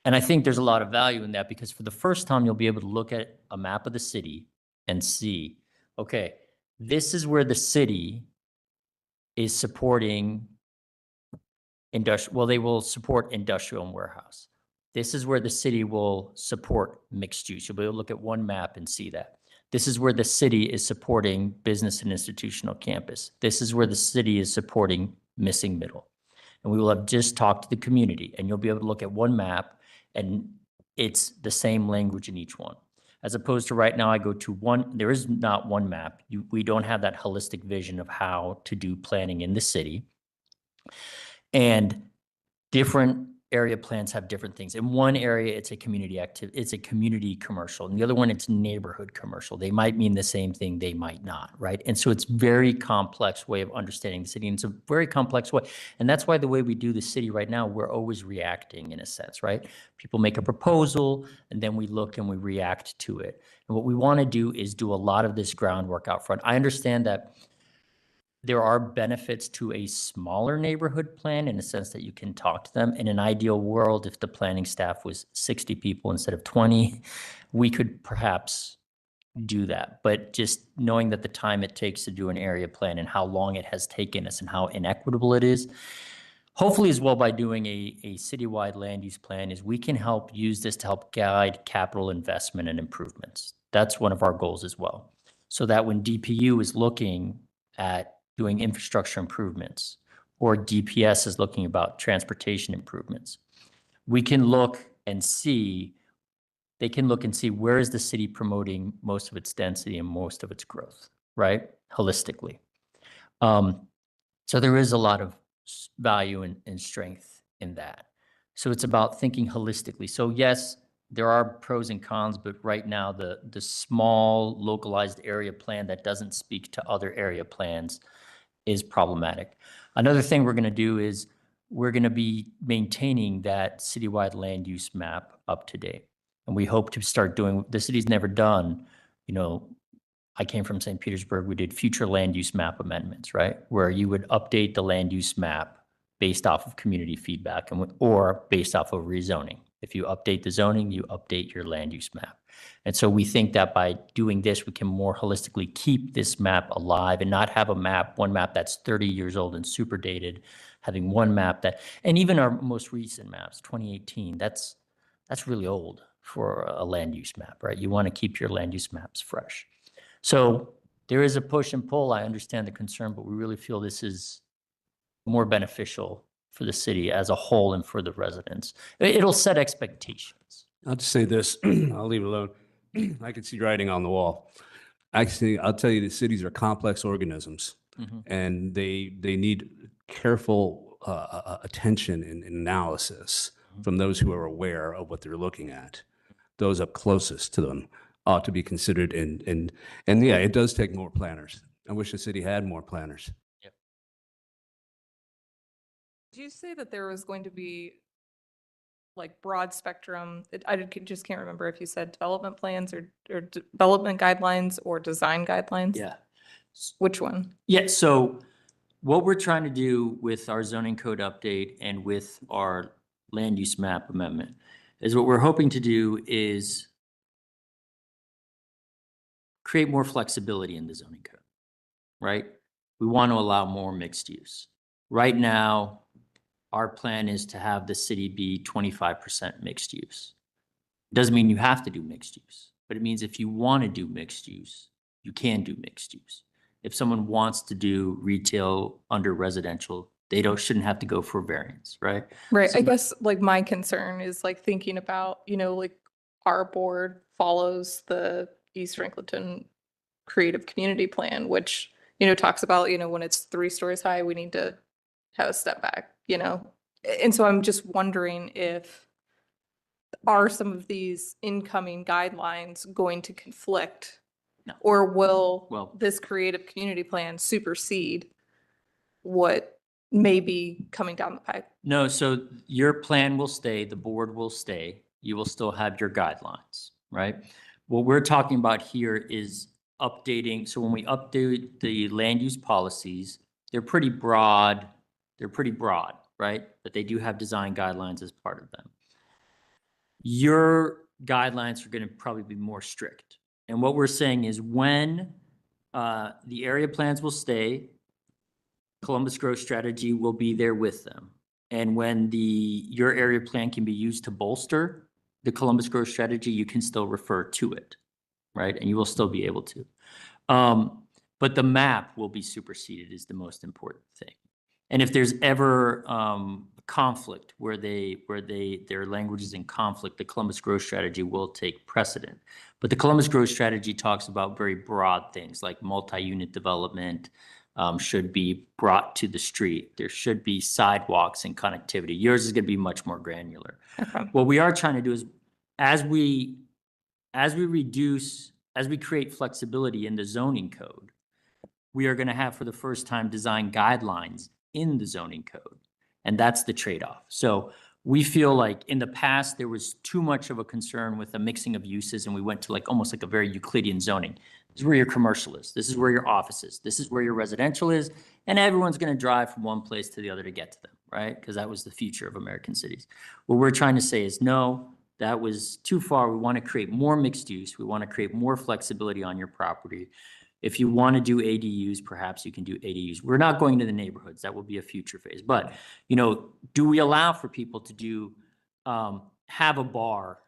And I think there's a lot of value in that because for the first time, you'll be able to look at a map of the city and see, okay, this is where the city is supporting they will support industrial and warehouse. This is where the city will support mixed use. You'll be able to look at one map and see that. This is where the city is supporting business and institutional campus. This is where the city is supporting missing middle. And we will have just talked to the community and you'll be able to look at one map and it's the same language in each one. As opposed to right now, I go to there is not one map. We don't have that holistic vision of how to do planning in the city. And different area plans have different things. In one area, it's a community commercial. In the other one, it's neighborhood commercial. They might mean the same thing, they might not, right? And so it's very complex way of understanding the city. And it's a very complex way. And that's why the way we do the city right now, we're always reacting in a sense, right? People make a proposal and then we look and we react to it. And what we want to do is do a lot of this groundwork out front. I understand that there are benefits to a smaller neighborhood plan in the sense that you can talk to them. In an ideal world, if the planning staff was 60 people instead of 20, we could perhaps do that. But just knowing that the time it takes to do an area plan and how long it has taken us and how inequitable it is, hopefully as well by doing a citywide land use plan is we can help use this to help guide capital investment and improvements. That's one of our goals as well. So that when DPU is looking at doing infrastructure improvements or DPS is looking about transportation improvements, we can look and see, they can look and see where is the city promoting most of its density and most of its growth, right? Holistically. So there is a lot of value and strength in that. So it's about thinking holistically. So yes, there are pros and cons, but right now the small localized area plan that doesn't speak to other area plans is problematic. Another thing we're going to do is we're going to be maintaining that citywide land use map up to date. And we hope to start doing, the city's never done, you know, I came from St. Petersburg, we did future land use map amendments, right? Where you would update the land use map based off of community feedback or based off of rezoning. If you update the zoning, you update your land use map. And so we think that by doing this, we can more holistically keep this map alive and not have one map that's 30 years old and super dated, having one map that, and even our most recent maps, 2018, that's really old for a land use map, right? You want to keep your land use maps fresh. So there is a push and pull. I understand the concern, but we really feel this is more beneficial for the city as a whole and for the residents. It'll set expectations. I'll just say this, I'll leave it alone. I can see writing on the wall. Actually, I'll tell you that cities are complex organisms and they need careful attention and analysis from those who are aware of what they're looking at. Those up closest to them ought to be considered. And yeah, it does take more planners. I wish the city had more planners. Yep. Did you say that there was going to be like broad spectrum? I just can't remember if you said development plans or development guidelines or design guidelines. Yeah. Which one? Yeah. So what we're trying to do with our zoning code update and with our land use map amendment is what we're hoping to do is create more flexibility in the zoning code, right? We want to allow more mixed use. Right now, our plan is to have the city be 25% mixed use. Doesn't mean you have to do mixed use, but it means if you want to do mixed use, you can do mixed use. If someone wants to do retail under residential, they shouldn't have to go for variance, right? Right. So I guess like my concern is like thinking about, you know, like our board follows the East Franklinton Creative Community Plan, which, you know, talks about, you know, when it's 3 stories high, we need to have a step back, you know? And so I'm just wondering if are some of these incoming guidelines going to conflict? No. Or will Well- this creative community plan supersede what may be coming down the pipe? No, so your plan will stay, the board will stay, you will still have your guidelines, right? What we're talking about here is updating, so when we update the land use policies, they're pretty broad, right? But they do have design guidelines as part of them. Your guidelines are going to probably be more strict. And what we're saying is when the area plans will stay, Columbus growth strategy will be there with them. And when your area plan can be used to bolster the Columbus growth strategy, you can still refer to it, right? And you will still be able to. But the map will be superseded is the most important thing. And if there's ever conflict where their language is in conflict, the Columbus growth strategy will take precedent. But the Columbus growth strategy talks about very broad things like multi-unit development, should be brought to the street. There should be sidewalks and connectivity. Yours is going to be much more granular. Okay. What we are trying to do is as we create flexibility in the zoning code, we are going to have for the first time design guidelines in the zoning code. And that's the trade-off. So we feel like in the past, there was too much of a concern with the mixing of uses and we went to like almost like a very Euclidean zoning. This is where your commercial is. This is where your office is. This is where your residential is. And everyone's going to drive from one place to the other to get to them, right? Because that was the future of American cities. What we're trying to say is no, that was too far. We want to create more mixed use. We want to create more flexibility on your property. If you want to do ADUs, perhaps you can do ADUs. We're not going to the neighborhoods. That will be a future phase. But, you know, do we allow for people to do, have a bar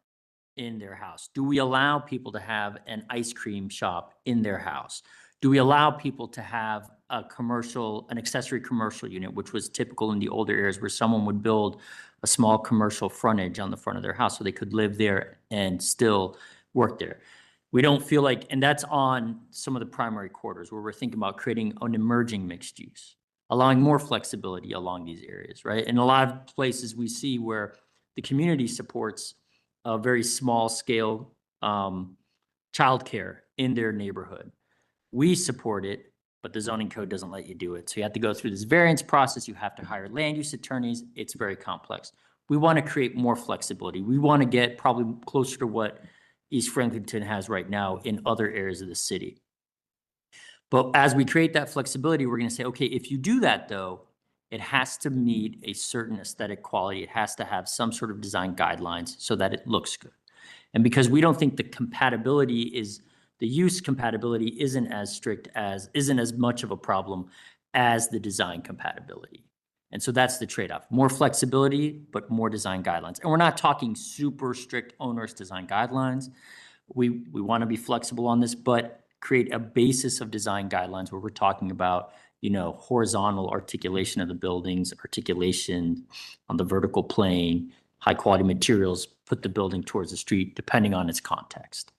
in their house? Do we allow people to have an ice cream shop in their house? Do we allow people to have an accessory commercial unit, which was typical in the older areas where someone would build a small commercial frontage on the front of their house so they could live there and still work there? We don't feel like, and that's on some of the primary corridors where we're thinking about creating an emerging mixed use, allowing more flexibility along these areas, right? And a lot of places we see where the community supports a very small scale childcare in their neighborhood. We support it, but the zoning code doesn't let you do it. So you have to go through this variance process. You have to hire land use attorneys. It's very complex. We want to create more flexibility. We want to get probably closer to what East Franklinton has right now in other areas of the city. But as we create that flexibility, we're going to say, okay, if you do that though, it has to meet a certain aesthetic quality. It has to have some sort of design guidelines so that it looks good. And because we don't think the use compatibility isn't as much of a problem as the design compatibility. And so that's the trade-off. More flexibility, but more design guidelines. And we're not talking super strict onerous design guidelines. We want to be flexible on this, but create a basis of design guidelines where we're talking about, you know, horizontal articulation of the buildings, articulation on the vertical plane, high quality materials, put the building towards the street, depending on its context.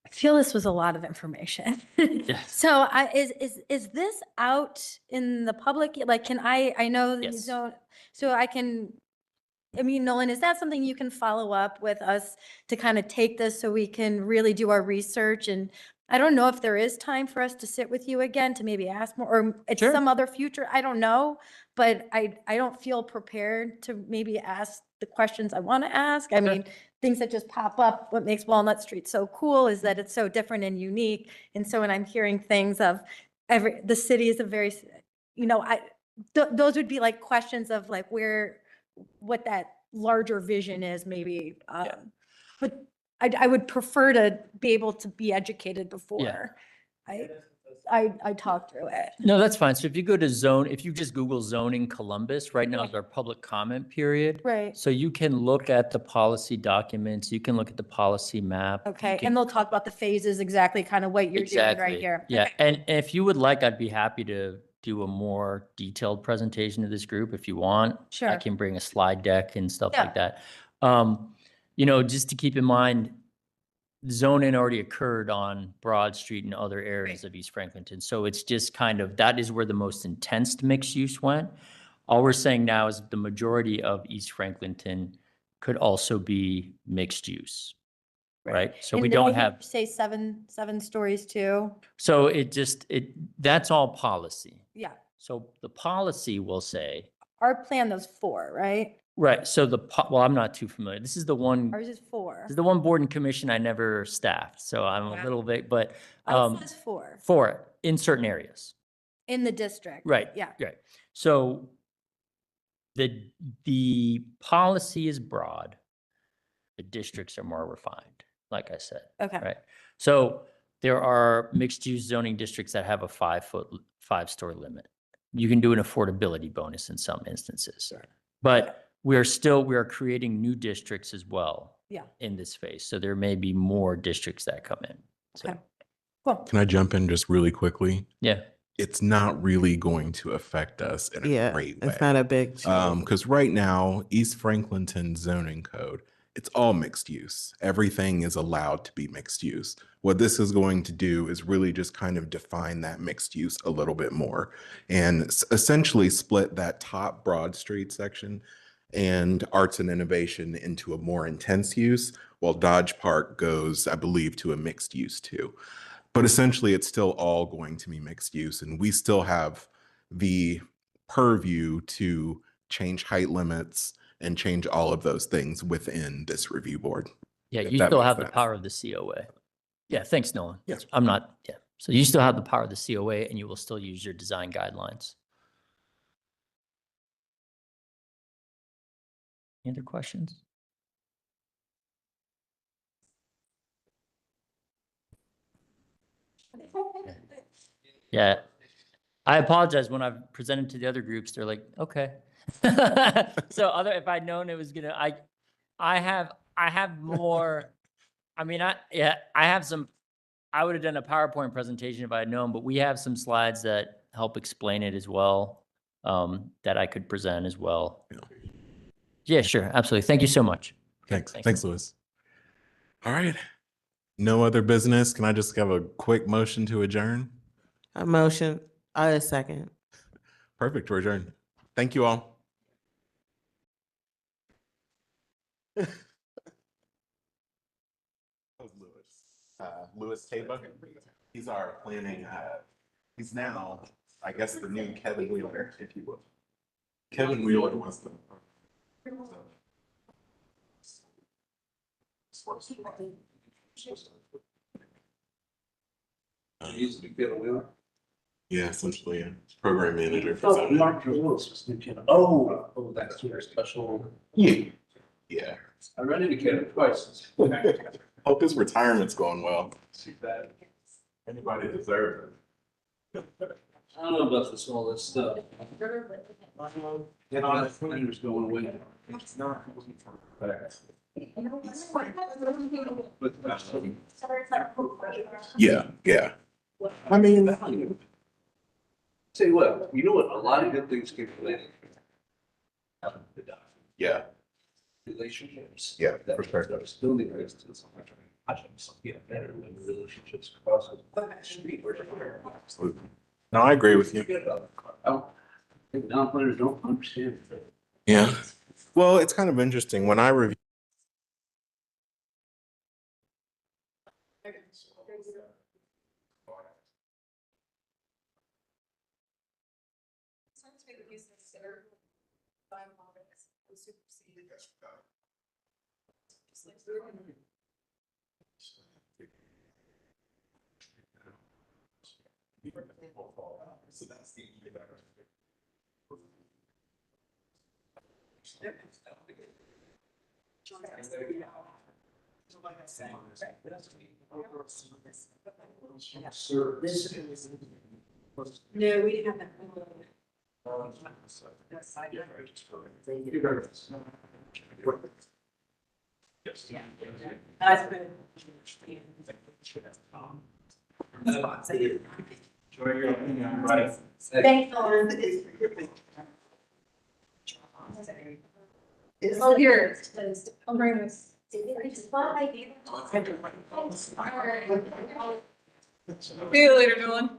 I feel this was a lot of information. Yes. So is this out in the public? Like, can I know that you Yes. don't, so I can, I mean, Nolan, is that something you can follow up with us to kind of take this so we can really do our research? And I don't know if there is time for us to sit with you again to maybe ask more, or at Sure. some other future, I don't know. But I don't feel prepared to maybe ask the questions I want to ask. I mean, things that just pop up. What makes Walnut Street so cool is that it's so different and unique. And so when I'm hearing things of the city is a very, you know, those would be like questions of like what that larger vision is maybe. But I would prefer to be able to be educated before I talk through it. No, that's fine. So if you go to if you just Google zoning Columbus, right now is our public comment period. Right. So you can look at the policy documents, you can look at the policy map. Okay, you can- and they'll talk about the phases, exactly kind of what you're doing right Exactly. here. Yeah, Okay. and if you would like, I'd be happy to do a more detailed presentation to this group if you want. I Sure. can bring a slide deck and stuff Yeah. like that. You know, just to keep in mind, zoning already occurred on Broad Street and other areas of East Franklinton. So it's just kind of, that is where the most intense mixed use went. All we're saying now is the majority of East Franklinton could also be mixed use, right? So we And did I don't hear have, you say seven stories too? so that's all policy. Yeah, So the policy will say, our plan was 4, right? right, so well, I'm not too familiar. This is the one, Ours is 4. this is the one board and commission I never staffed, so I'm a Yeah. little bit, but Ours says 4 for it in certain areas. in the district. Right. Yeah. Right. So the policy is broad. The districts are more refined, like I said. Okay. Right. So there are mixed use zoning districts that have a 5-story limit. You can do an affordability bonus in some instances. But we are creating new districts as well. Yeah. In this phase. So there may be more districts that come in. So, Okay. Cool. Can I jump in just really quickly? yeah. It's not really going to affect us in a Yeah, great way. it's not a big change. Because right now, East Franklinton zoning code, it's all mixed use. Everything is allowed to be mixed use. What this is going to do is really just kind of define that mixed use a little bit more and essentially split that top Broad Street section and arts and innovation into a more intense use, while Dodge Park goes, I believe, to a mixed use too. But essentially, it's still all going to be mixed use, and we still have the purview to change height limits and change all of those things within this review board. Yeah, if you that still makes have the sense. power of the COA. Yeah, thanks, Nolan. Yeah. I'm not, yeah. So you still have the power of the COA and you will still use your design guidelines. Any other questions? Yeah. I apologize when I've presented to the other groups, they're like, okay. So if I'd known it was gonna, I have more, I mean, I have some, I would have done a PowerPoint presentation if I had known, but we have some slides that help explain it as well, that I could present as well. Yeah, sure. Absolutely. Thank you so much. Thanks. Thank Thanks, Louis. All right. No other business. Can I just have a quick motion to adjourn? A motion, a second. Perfect. We're adjourned. Thank you all. Louis Taba. He's our planning. He's now, I guess, the new Kevin Wheeler, if you will. Kevin Wheeler was the. Yeah, essentially a program manager for zoning. Oh, that's your special. Yeah. Yeah. I ran into Kevin twice. Hope his retirement's going well. Anybody deserve it. I don't know about this, all this stuff. Yeah, planner's going away. It's not. Yeah, yeah. I mean, tell you what, you know what, a lot of good things came from planning. Yeah. Relationships. Yeah, for sure. That was building relationships. I just get better when relationships cross the street. Absolutely. No, I agree with you. Non-planners don't understand. Yeah. Well, it's kind of interesting when I review. No, we didn't have that. That's good. Thanks. Oh, here. I'll bring this. See you later, Dylan.